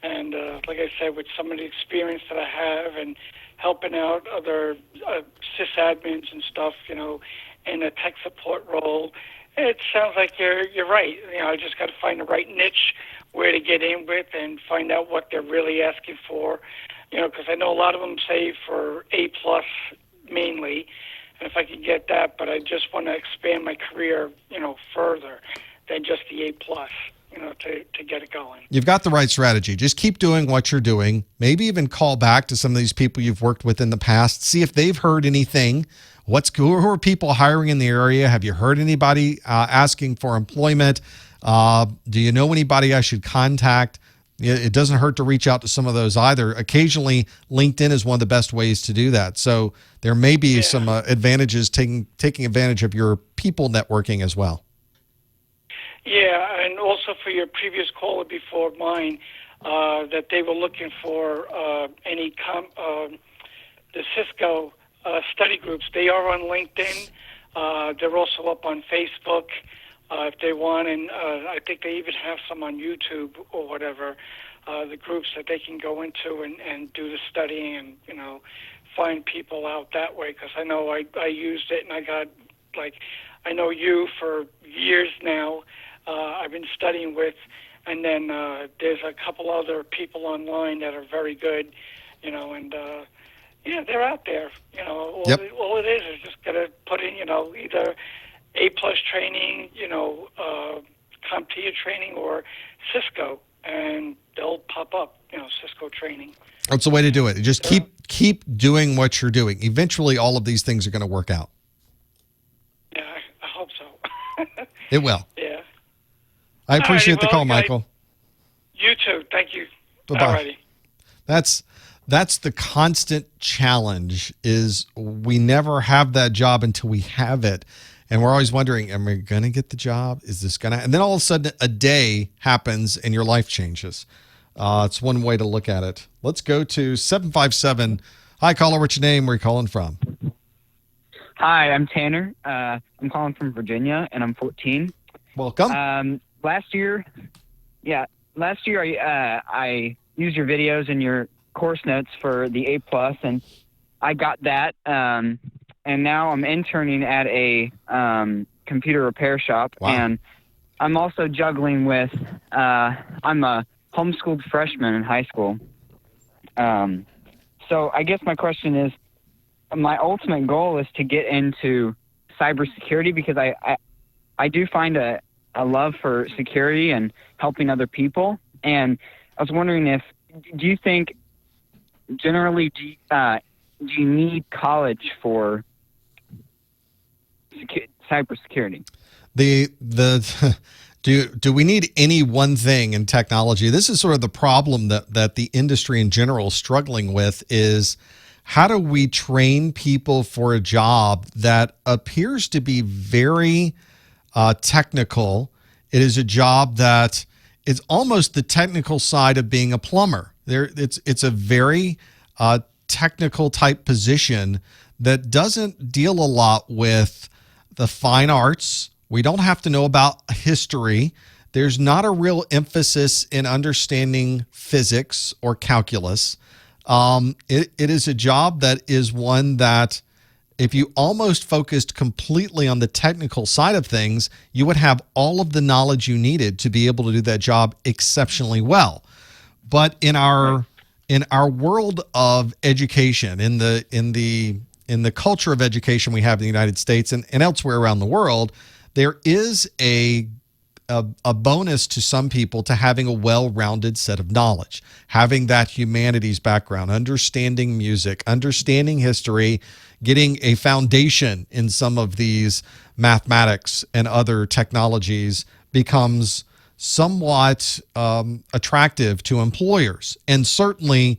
and like I said, with some of the experience that I have and helping out other sysadmins and stuff, in a tech support role, it sounds like you're right. I just got to find the right niche where to get in with and find out what they're really asking for. Because I know a lot of them say for A+ mainly, and if I can get that, but I just want to expand my career, further than just the A+, to get it going. You've got the right strategy. Just keep doing what you're doing. Maybe even call back to some of these people you've worked with in the past. See if they've heard anything. Who are people hiring in the area? Have you heard anybody asking for employment? Do you know anybody I should contact? It doesn't hurt to reach out to some of those either. Occasionally, LinkedIn is one of the best ways to do that. So there may be some advantages taking advantage of your people networking as well. Yeah, and also for your previous caller before mine, that they were looking for the Cisco study groups. They are on LinkedIn. They're also up on Facebook. If they want, and I think they even have some on YouTube or whatever, the groups that they can go into and do the studying and, find people out that way. Because I know I used it, and I got, I know you for years now. I've been studying with, and then there's a couple other people online that are very good, and they're out there. All it is just got to put in, either A+ training, CompTIA training, or Cisco, and they'll pop up, Cisco training. That's the way to do it. Just keep doing what you're doing. Eventually, all of these things are going to work out. Yeah, I hope so. It will. Yeah. I appreciate the call, Michael. You too. Thank you. Bye-bye. That's the constant challenge, is we never have that job until we have it. And we're always wondering, am I going to get the job? Is this going to? And then all of a sudden a day happens and your life changes. It's one way to look at it. Let's go to 757. Hi, caller. What's your name? Where are you calling from? Hi, I'm Tanner. I'm calling from Virginia, and I'm 14. Welcome. Last year I used your videos and your course notes for the A+, and I got that. And now I'm interning at a computer repair shop. Wow. And I'm also juggling with, I'm a homeschooled freshman in high school. So I guess my question is, my ultimate goal is to get into cybersecurity, because I do find a love for security and helping other people. And I was wondering do you think generally do you need college for cybersecurity? Do we need any one thing in technology? This is sort of the problem that the industry in general is struggling with, is how do we train people for a job that appears to be very technical? It is a job that is almost the technical side of being a plumber. It's a very technical type position that doesn't deal a lot with the fine arts. We don't have to know about history. There's not a real emphasis in understanding physics or calculus. It is a job that is one that, if you almost focused completely on the technical side of things, you would have all of the knowledge you needed to be able to do that job exceptionally well. But in our in our world of education, in the culture of education we have in the United States and elsewhere around the world, there is a bonus to some people to having a well-rounded set of knowledge, having that humanities background, understanding music, understanding history, getting a foundation in some of these mathematics and other technologies becomes somewhat attractive to employers. And certainly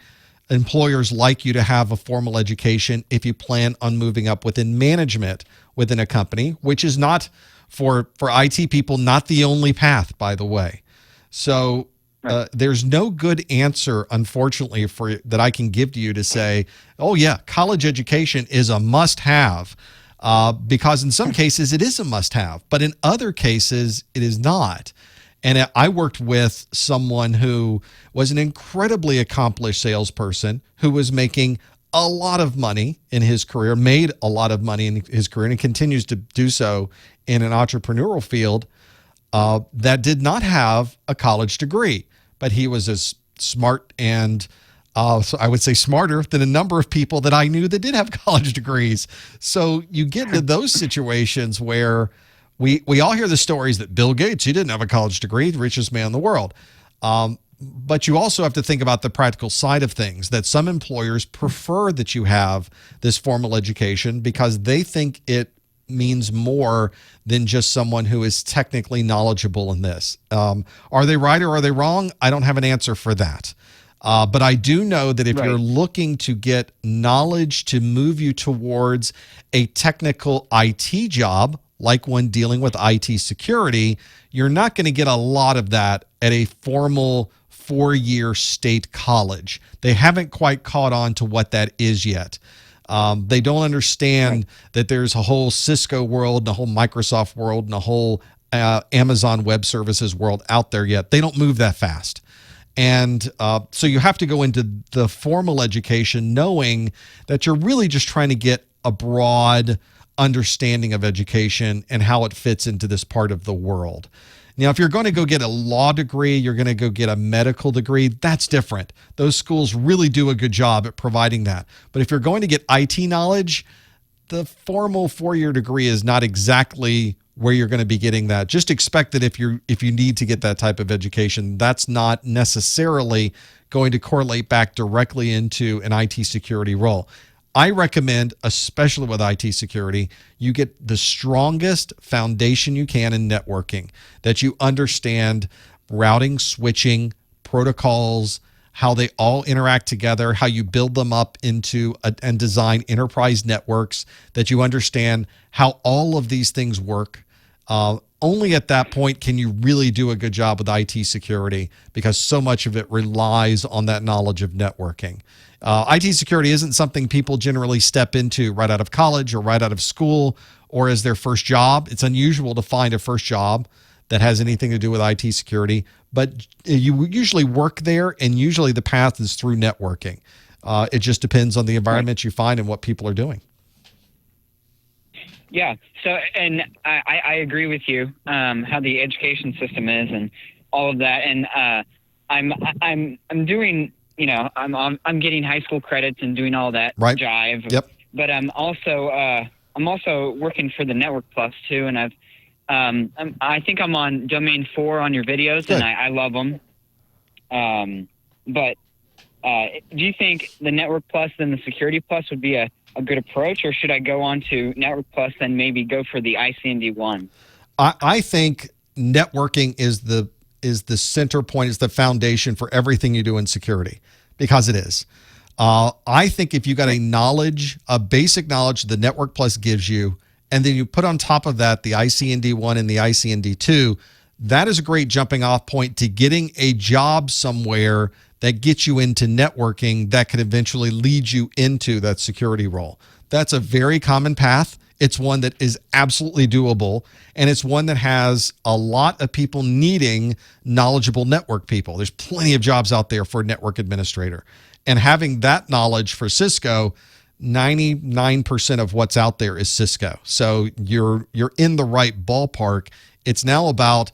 employers like you to have a formal education if you plan on moving up within management within a company, which is not for IT people, not the only path, by the way. So there's no good answer, unfortunately, that I can give to you to say, oh yeah, college education is a must-have, because in some cases it is a must-have, but in other cases it is not. And I worked with someone who was an incredibly accomplished salesperson who was making a lot of money in his career, made a lot of money in his career, and continues to do so in an entrepreneurial field that did not have a college degree. But he was as smart and so I would say smarter than a number of people that I knew that did have college degrees. So you get into those situations where we all hear the stories that Bill Gates, he didn't have a college degree, the richest man in the world. But you also have to think about the practical side of things, that some employers prefer that you have this formal education because they think it means more than just someone who is technically knowledgeable in this. Are they right or are they wrong? I don't have an answer for that. But I do know that if you're looking to get knowledge to move you towards a technical IT job, like one dealing with IT security, you're not going to get a lot of that at a formal 4-year state college. They haven't quite caught on to what that is yet. They don't understand that there's a whole Cisco world, and a whole Microsoft world, and a whole Amazon Web Services world out there yet. They don't move that fast. And so you have to go into the formal education knowing that you're really just trying to get a broad understanding of education and how it fits into this part of the world. Now, if you're going to go get a law degree, you're going to go get a medical degree, that's different. Those schools really do a good job at providing that. But if you're going to get IT knowledge, the formal 4-year degree is not exactly where you're going to be getting that. Just expect that if you need to get that type of education, that's not necessarily going to correlate back directly into an IT security role. I recommend, especially with IT security, you get the strongest foundation you can in networking, that you understand routing, switching, protocols, how they all interact together, how you build them up into and design enterprise networks, that you understand how all of these things work. Only at that point can you really do a good job with IT security, because so much of it relies on that knowledge of networking. IT security isn't something people generally step into right out of college or right out of school or as their first job. It's unusual to find a first job that has anything to do with IT security, but you usually work there, and usually the path is through networking. It just depends on the environment you find and what people are doing. Yeah. So, and I agree with you, how the education system is and all of that. And I'm doing, I'm getting high school credits and doing all that jive. Yep. But I'm also working for the Network Plus too, and I think I'm on domain 4 on your videos. Good. And I love them. But do you think the Network Plus and the Security Plus would be a good approach, or should I go on to Network Plus and maybe go for the ICND 1? I think networking is the center point, is the foundation for everything you do in security, because it is. I think if you got a basic knowledge the Network Plus gives you, and then you put on top of that the ICND 1 and the ICND 2, that is a great jumping off point to getting a job somewhere that gets you into networking that could eventually lead you into that security role. That's a very common path. It's one that is absolutely doable, and it's one that has a lot of people needing knowledgeable network people. There's plenty of jobs out there for a network administrator. And having that knowledge for Cisco, 99% of what's out there is Cisco. So you're in the right ballpark. It's now about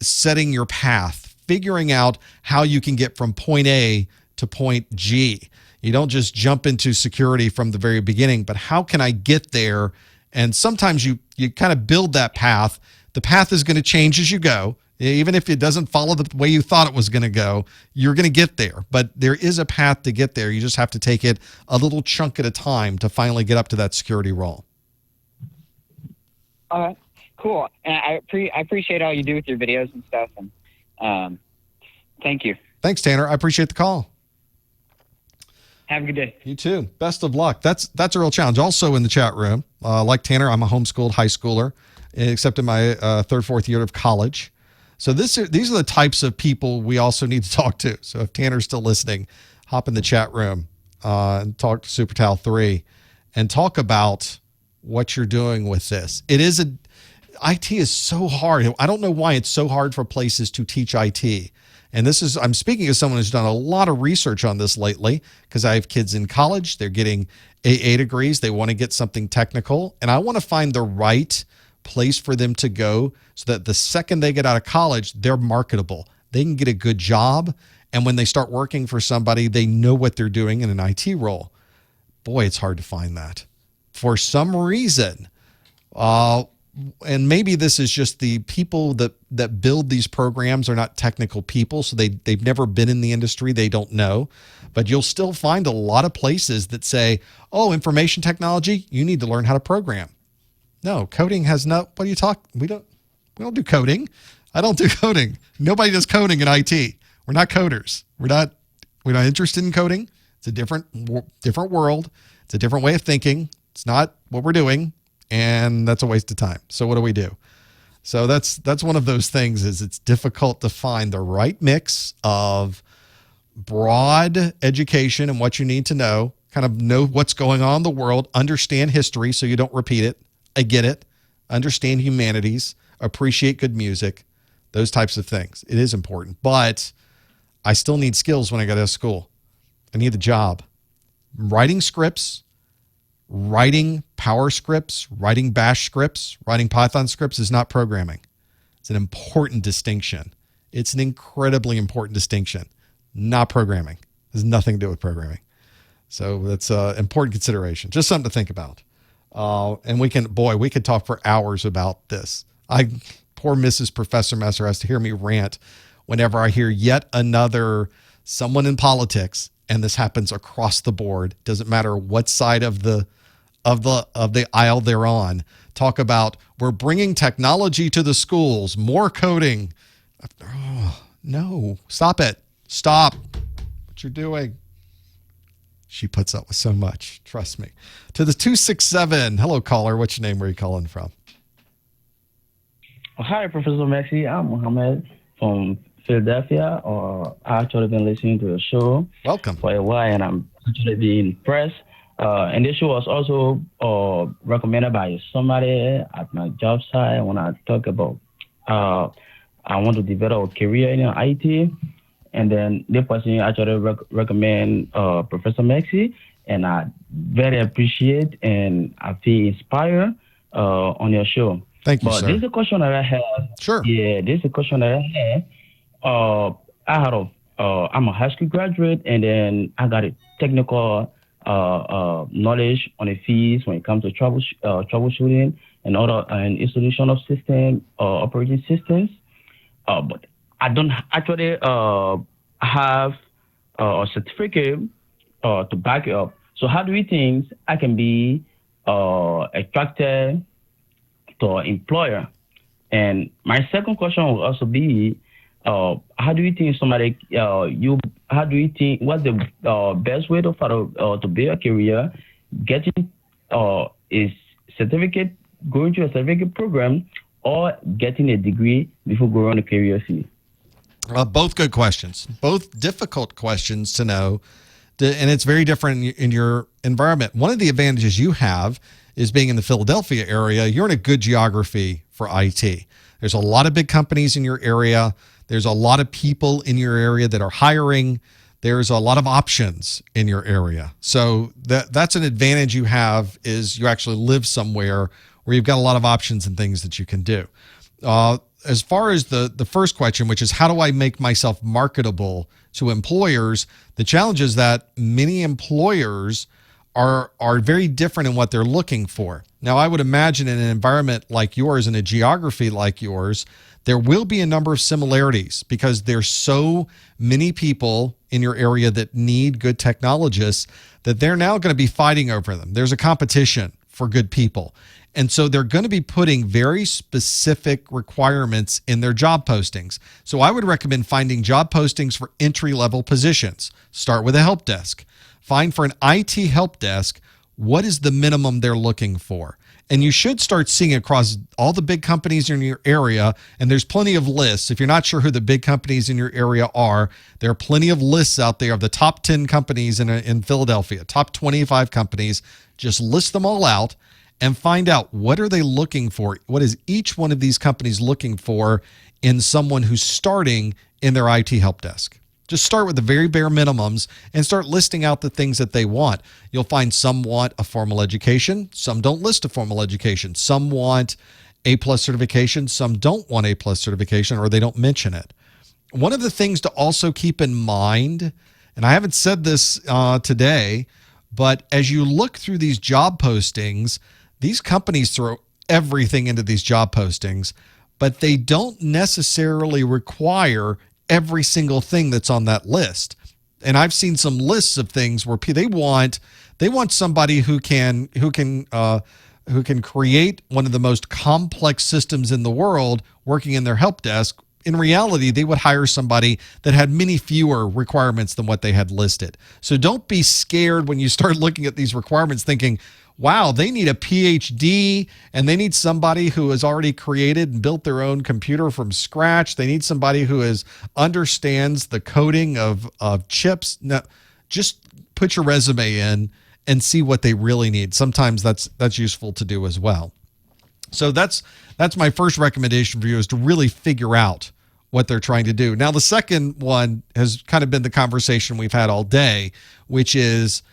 setting your path, figuring out how you can get from point A to to point G. You don't just jump into security from the very beginning, but how can I get there? And sometimes you kind of build that path. The path is going to change as you go. Even if it doesn't follow the way you thought it was going to go, you're going to get there. But there is a path to get there. You just have to take it a little chunk at a time to finally get up to that security role. All right, cool. And I appreciate all you do with your videos and stuff. And thank you. Thanks, Tanner. I appreciate the call. Have a good day. You too. Best of luck. That's a real challenge. Also in the chat room, like Tanner, I'm a homeschooled high schooler, except in my third, fourth year of college. So these are the types of people we also need to talk to. So if Tanner's still listening, hop in the chat room and talk to SuperTal 3 and talk about what you're doing with this. IT is so hard. I don't know why it's so hard for places to teach IT. And I'm speaking as someone who's done a lot of research on this lately because I have kids in college. They're getting AA degrees. They want to get something technical. And I want to find the right place for them to go so that the second they get out of college, they're marketable. They can get a good job. And when they start working for somebody, they know what they're doing in an IT role. Boy, it's hard to find that. For some reason, and maybe this is just the people that build these programs are not technical people, so they've never been in the industry. They don't know. But you'll still find a lot of places that say, oh, information technology, you need to learn how to program. No, coding has no, what do you talk? We don't do coding. I don't do coding. Nobody does coding in IT. We're not coders. We're not interested in coding. It's a different world. It's a different way of thinking. It's not what we're doing. And that's a waste of time. So what do we do? So that's one of those things is it's difficult to find the right mix of broad education and what you need to know, kind of know what's going on in the world, understand history so you don't repeat it. I get it. Understand humanities, appreciate good music, those types of things. It is important, but I still need skills when I go to school. I need the job. Writing scripts, writing Power scripts, writing Bash scripts, writing Python scripts is not programming. It's an important distinction. It's an incredibly important distinction. Not programming. It has nothing to do with programming. So that's an important consideration. Just something to think about. And we could talk for hours about this. Poor Mrs. Professor Messer has to hear me rant whenever I hear yet another someone in politics, and this happens across the board. Doesn't matter what side of the aisle they're on. Talk about we're bringing technology to the schools, more coding. Oh, no, stop it. Stop what you're doing. She puts up with so much. Trust me. To the 267. Hello, caller. What's your name? Where are you calling from? Hi, Professor Maxi. I'm Mohammed from Philadelphia. I've actually been listening to the show. Welcome. For a while, and I'm actually being impressed. And this show was also recommended by somebody at my job site when I talk about I want to develop a career in IT. And then the person actually recommend Professor Maxi, and I very appreciate and I feel inspired on your show. Thank you, but sir. This is a question that I have. Sure. Yeah, this is a question that I have. I'm a high school graduate, and then I got a technical knowledge on the fields when it comes to troubleshooting and other and installation of system operating systems. But I don't actually have a certificate to back it up. So how do you think I can be attracted to an employer? And my second question will also be, how do you think somebody how do you think what's the best way to follow to build a career, getting is certificate, going to a certificate program, or getting a degree before going on a career field? Both good questions, both difficult questions to know, and it's very different in your environment. One of the advantages you have is being in the Philadelphia area. You're in a good geography for IT. There's a lot of big companies in your area. There's a lot of people in your area that are hiring. There's a lot of options in your area. So that's an advantage you have, is you actually live somewhere where you've got a lot of options and things that you can do. as far as the first question, which is how do I make myself marketable to employers, the challenge is that many employers are very different in what they're looking for. Now, I would imagine in an environment like yours, in a geography like yours, there will be a number of similarities because there's so many people in your area that need good technologists that they're now going to be fighting over them. There's a competition for good people. And so they're going to be putting very specific requirements in their job postings. So I would recommend finding job postings for entry-level positions. Start with a help desk. Find for an IT help desk, what is the minimum they're looking for? And you should start seeing across all the big companies in your area, and there's plenty of lists. If you're not sure who the big companies in your area are, there are plenty of lists out there of the top 10 companies in Philadelphia, top 25 companies. Just list them all out and find out what are they looking for. What is each one of these companies looking for in someone who's starting in their IT help desk? Just start with the very bare minimums and start listing out the things that they want. You'll find some want a formal education. Some don't list a formal education. Some want A+ certification. Some don't want A+ certification, or they don't mention it. One of the things to also keep in mind, and I haven't said this today, but as you look through these job postings, these companies throw everything into these job postings, but they don't necessarily require every single thing that's on that list. And I've seen some lists of things where they want somebody who can create one of the most complex systems in the world working in their help desk. In reality, they would hire somebody that had many fewer requirements than what they had listed. So don't be scared when you start looking at these requirements thinking, wow, they need a PhD and they need somebody who has already created and built their own computer from scratch. They need somebody who understands the coding of chips. No, just put your resume in and see what they really need. Sometimes that's useful to do as well. So that's my first recommendation for you, is to really figure out what they're trying to do. Now, the second one has kind of been the conversation we've had all day, which is,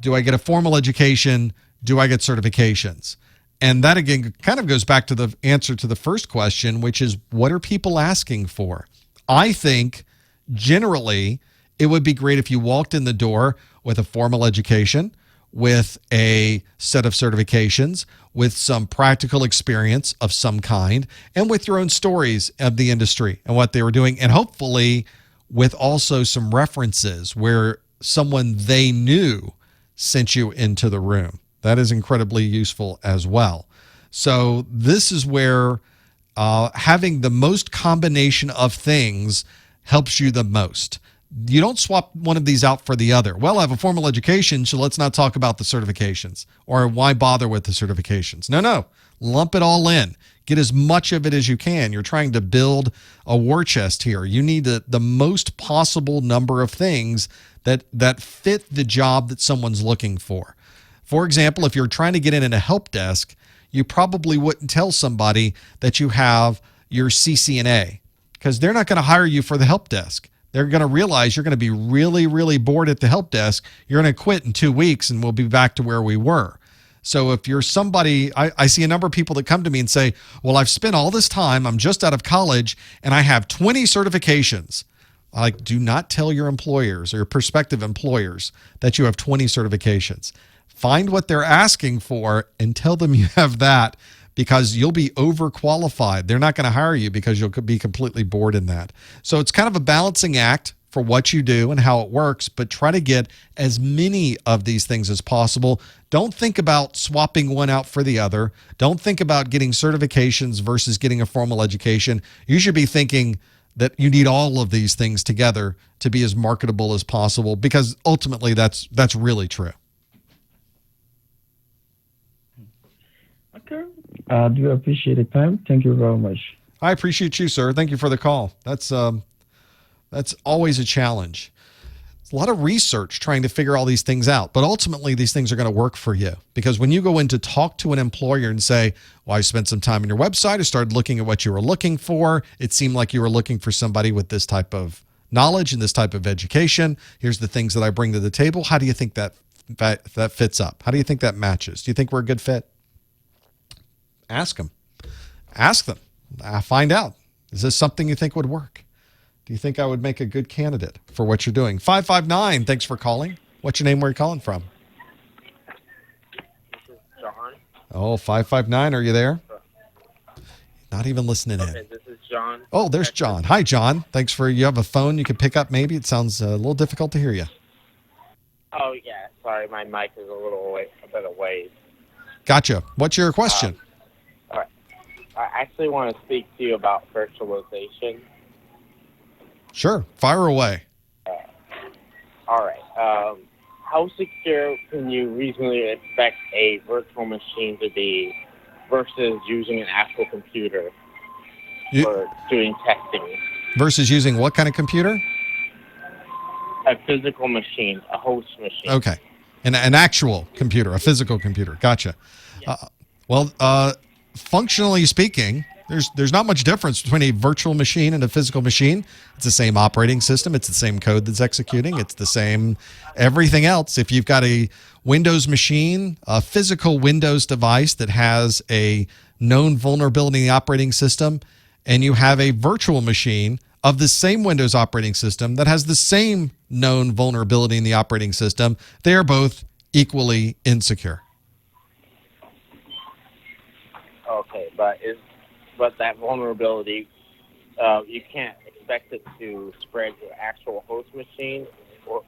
do I get a formal education? Do I get certifications? And that, again, kind of goes back to the answer to the first question, which is, what are people asking for? I think generally it would be great if you walked in the door with a formal education, with a set of certifications, with some practical experience of some kind, and with your own stories of the industry and what they were doing, and hopefully with also some references where someone they knew sent you into the room. That is incredibly useful as well. So this is where having the most combination of things helps you the most. You don't swap one of these out for the other. Well, I have a formal education, so let's not talk about the certifications. Or why bother with the certifications? No. Lump it all in. Get as much of it as you can. You're trying to build a war chest here. You need the most possible number of things that fit the job that someone's looking for. For example, if you're trying to get in a help desk, you probably wouldn't tell somebody that you have your CCNA, because they're not going to hire you for the help desk. They're going to realize you're going to be really, really bored at the help desk. You're going to quit in 2 weeks and we'll be back to where we were. So if you're somebody, I see a number of people that come to me and say, well, I've spent all this time, I'm just out of college, and I have 20 certifications. Like, do not tell your employers or your prospective employers that you have 20 certifications. Find what they're asking for and tell them you have that, because you'll be overqualified. They're not going to hire you because you'll be completely bored in that. So it's kind of a balancing act for what you do and how it works, but try to get as many of these things as possible. Don't think about swapping one out for the other. Don't think about getting certifications versus getting a formal education. You should be thinking that you need all of these things together to be as marketable as possible, because ultimately that's really true. Okay. I do appreciate the time. Thank you very much. I appreciate you, sir. Thank you for the call. That's always a challenge. It's a lot of research trying to figure all these things out, but ultimately these things are going to work for you, because when you go in to talk to an employer and say, well, I spent some time on your website, I started looking at what you were looking for. It seemed like you were looking for somebody with this type of knowledge and this type of education. Here's the things that I bring to the table. How do you think that fits up? How do you think that matches? Do you think we're a good fit? Ask them. Find out. Is this something you think would work? Do you think I would make a good candidate for what you're doing? 559, thanks for calling. What's your name? Where are you calling from? This is John. Oh, 559, are you there? Not even listening Okay, in. this is John. Oh, there's John. Hi, John. Thanks for, you have a phone you can pick up maybe? It sounds a little difficult to hear you. Oh, yeah. Sorry, my mic is a bit away. Gotcha. What's your question? All right. I actually want to speak to you about virtualization. Sure. Fire away. All right. How secure can you reasonably expect a virtual machine to be versus using an actual computer for doing testing? Versus using what kind of computer? A physical machine, a host machine. Okay. An actual computer, a physical computer. Gotcha. Functionally speaking, there's not much difference between a virtual machine and a physical machine. It's the same operating system. It's the same code that's executing. It's the same everything else. If you've got a Windows machine, a physical Windows device that has a known vulnerability in the operating system, and you have a virtual machine of the same Windows operating system that has the same known vulnerability in the operating system, they are both equally insecure. Okay, but that vulnerability, you can't expect it to spread to actual host machine or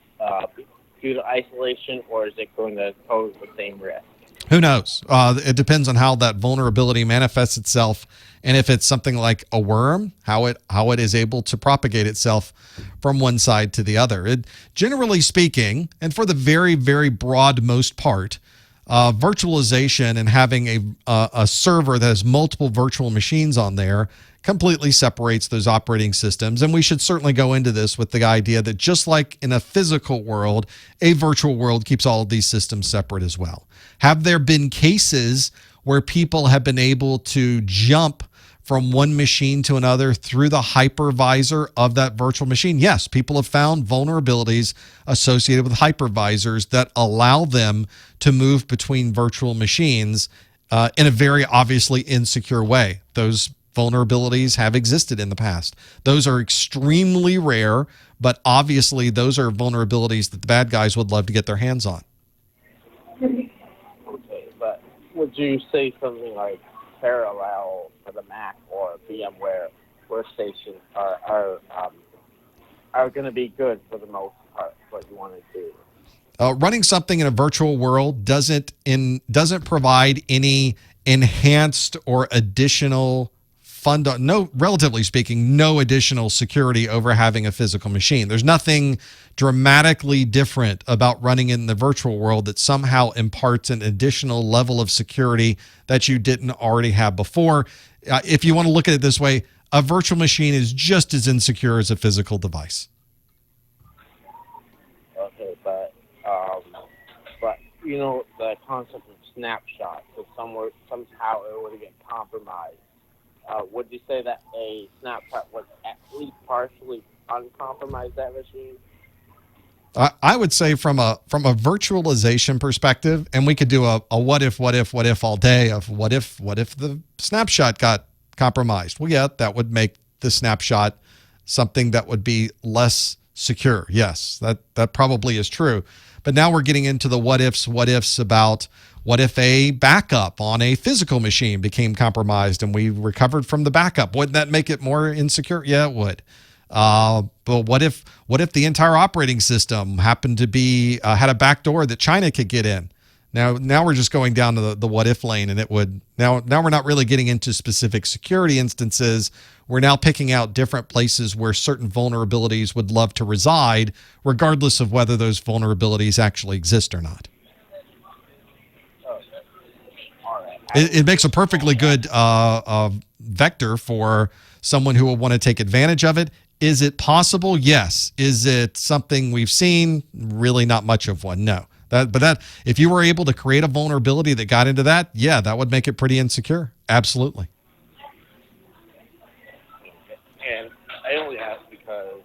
due to isolation, or is it going to pose the same risk? Who knows? It depends on how that vulnerability manifests itself, and if it's something like a worm, how it is able to propagate itself from one side to the other. Generally speaking, and for the very, very broad most part, virtualization and having a server that has multiple virtual machines on there completely separates those operating systems. And we should certainly go into this with the idea that just like in a physical world, a virtual world keeps all of these systems separate as well. Have there been cases where people have been able to jump from one machine to another through the hypervisor of that virtual machine? Yes, people have found vulnerabilities associated with hypervisors that allow them to move between virtual machines in a very obviously insecure way. Those vulnerabilities have existed in the past. Those are extremely rare, but obviously those are vulnerabilities that the bad guys would love to get their hands on. Okay, but would you say something like Parallel for the Mac or VMware workstations are going to be good for the most part, what you want to do? Running something in a virtual world doesn't provide any enhanced or additional relatively speaking, no additional security over having a physical machine. There's nothing dramatically different about running in the virtual world that somehow imparts an additional level of security that you didn't already have before. If you want to look at it this way, a virtual machine is just as insecure as a physical device. Okay, but you know the concept of snapshot, so somehow it would get compromised. Would you say that a snapshot would at least partially uncompromise that machine? I would say from a virtualization perspective, and we could do a what if all day of what if the snapshot got compromised. Well, yeah, that would make the snapshot something that would be less secure. Yes, that probably is true. But now we're getting into the what ifs about what if a backup on a physical machine became compromised and we recovered from the backup? Wouldn't that make it more insecure? Yeah, it would. But what if the entire operating system happened to be had a backdoor that China could get in? Now we're just going down to the what if lane, and it would now we're not really getting into specific security instances. We're now picking out different places where certain vulnerabilities would love to reside, regardless of whether those vulnerabilities actually exist or not. It makes a perfectly good vector for someone who will want to take advantage of it. Is it possible? Yes. Is it something we've seen? Really not much of one, no. But if you were able to create a vulnerability that got into that, yeah, that would make it pretty insecure. Absolutely. And I only ask because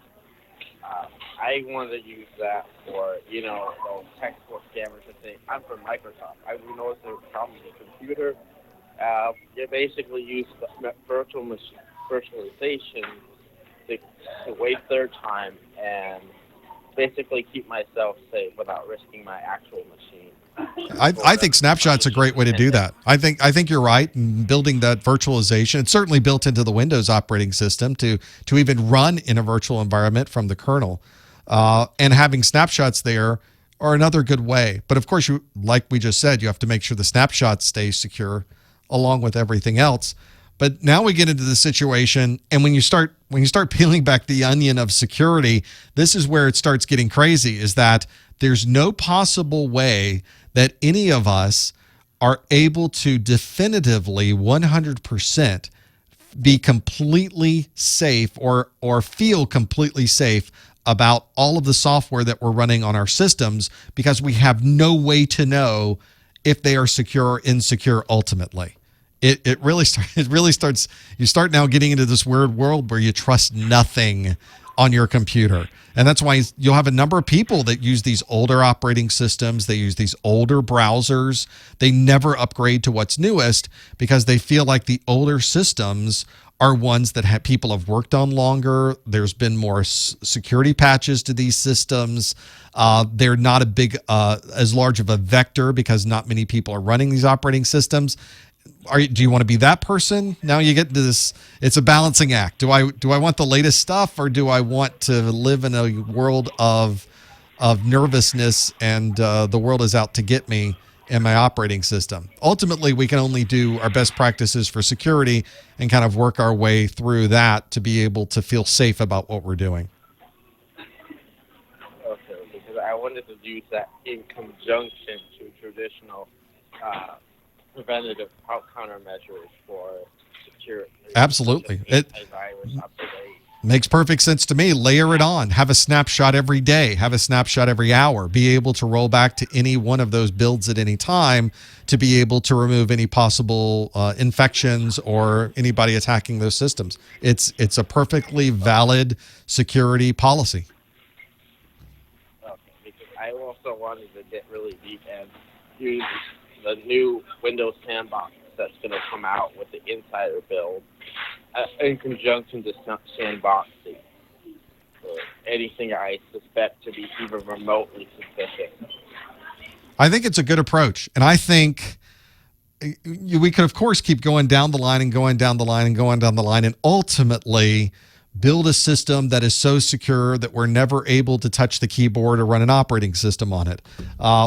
I wanted to use that for, those textbook scammers that say, I'm from Microsoft. I noticed there's a problem with the computer. You basically use the virtual virtualization to waste their time and basically keep myself safe without risking my actual machine. I think Snapshot's a great way to do that. I think you're right in building that virtualization. It's certainly built into the Windows operating system to even run in a virtual environment from the kernel. And having snapshots there are another good way. But of course, you, like we just said, you have to make sure the snapshots stay secure along with everything else. But now we get into the situation, and when you start peeling back the onion of security, this is where it starts getting crazy, is that there's no possible way that any of us are able to definitively 100% be completely safe or feel completely safe about all of the software that we're running on our systems, because we have no way to know if they are secure or insecure ultimately. It really starts, you start now getting into this weird world where you trust nothing on your computer. And that's why you'll have a number of people that use these older operating systems. They use these older browsers. They never upgrade to what's newest because they feel like the older systems are ones that people have worked on longer. There's been more security patches to these systems. They're not as large of a vector because not many people are running these operating systems. Do you want to be that person? Now you get into this, it's a balancing act. Do I want the latest stuff, or do I want to live in a world of nervousness and the world is out to get me in my operating system? Ultimately, we can only do our best practices for security and kind of work our way through that to be able to feel safe about what we're doing. Okay, because I wanted to use that in conjunction to traditional preventative countermeasures for security. Absolutely. It makes perfect sense to me. Layer it on. Have a snapshot every day. Have a snapshot every hour. Be able to roll back to any one of those builds at any time to be able to remove any possible infections or anybody attacking those systems. It's a perfectly valid security policy. Okay, because I also wanted to get really deep and use the new Windows sandbox that's going to come out with the insider build in conjunction to sandboxing for anything I suspect to be even remotely suspicious. I think it's a good approach. And I think we could, of course, keep going down the line and going down the line and going down the line and ultimately build a system that is so secure that we're never able to touch the keyboard or run an operating system on it.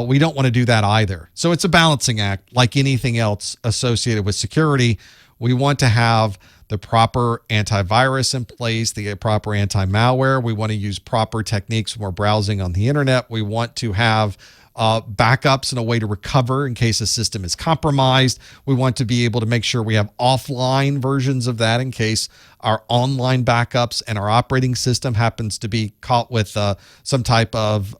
We don't want to do that either. So it's a balancing act like anything else associated with security. We want to have the proper antivirus in place, the proper anti-malware. We want to use proper techniques when we're browsing on the internet. We want to have backups and a way to recover in case a system is compromised. We want to be able to make sure we have offline versions of that in case our online backups and our operating system happens to be caught with some type of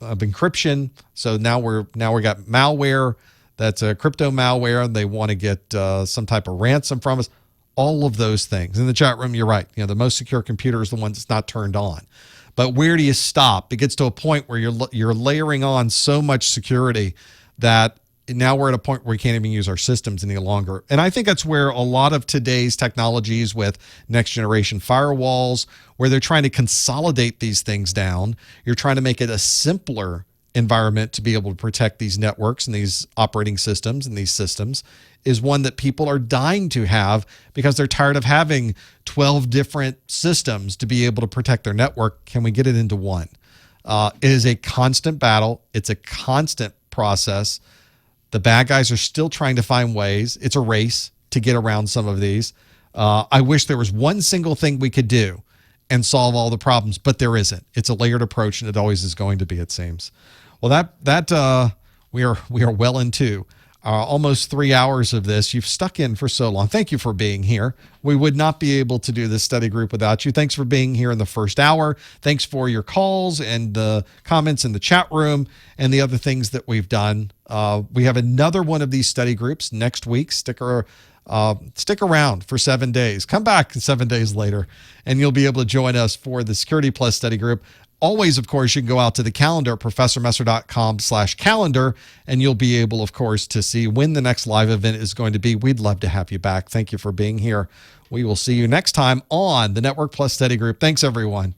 encryption. So now we got malware that's a crypto malware, and they want to get some type of ransom from us. All of those things. In the chat room, you're right. The most secure computer is the one that's not turned on. But where do you stop? It gets to a point where you're layering on so much security that now we're at a point where we can't even use our systems any longer. And I think that's where a lot of today's technologies with next generation firewalls, where they're trying to consolidate these things down. You're trying to make it a simpler environment to be able to protect these networks and these operating systems and these systems, is one that people are dying to have because they're tired of having 12 different systems to be able to protect their network. Can we get it into one? It is a constant battle. It's a constant process. The bad guys are still trying to find ways. It's a race to get around some of these. I wish there was one single thing we could do and solve all the problems, but there isn't. It's a layered approach, and it always is going to be, it seems. Well, we are well into almost 3 hours of this. You've stuck in for so long. Thank you for being here. We would not be able to do this study group without you. Thanks for being here in the first hour. Thanks for your calls and comments in the chat room and the other things that we've done. We have another one of these study groups next week. Stick around for 7 days. Come back 7 days later, and you'll be able to join us for the Security Plus study group. Always, of course, you can go out to the calendar at professormesser.com/calendar, and you'll be able, of course, to see when the next live event is going to be. We'd love to have you back. Thank you for being here We will see you next time on the Network Plus Study Group. Thanks, everyone.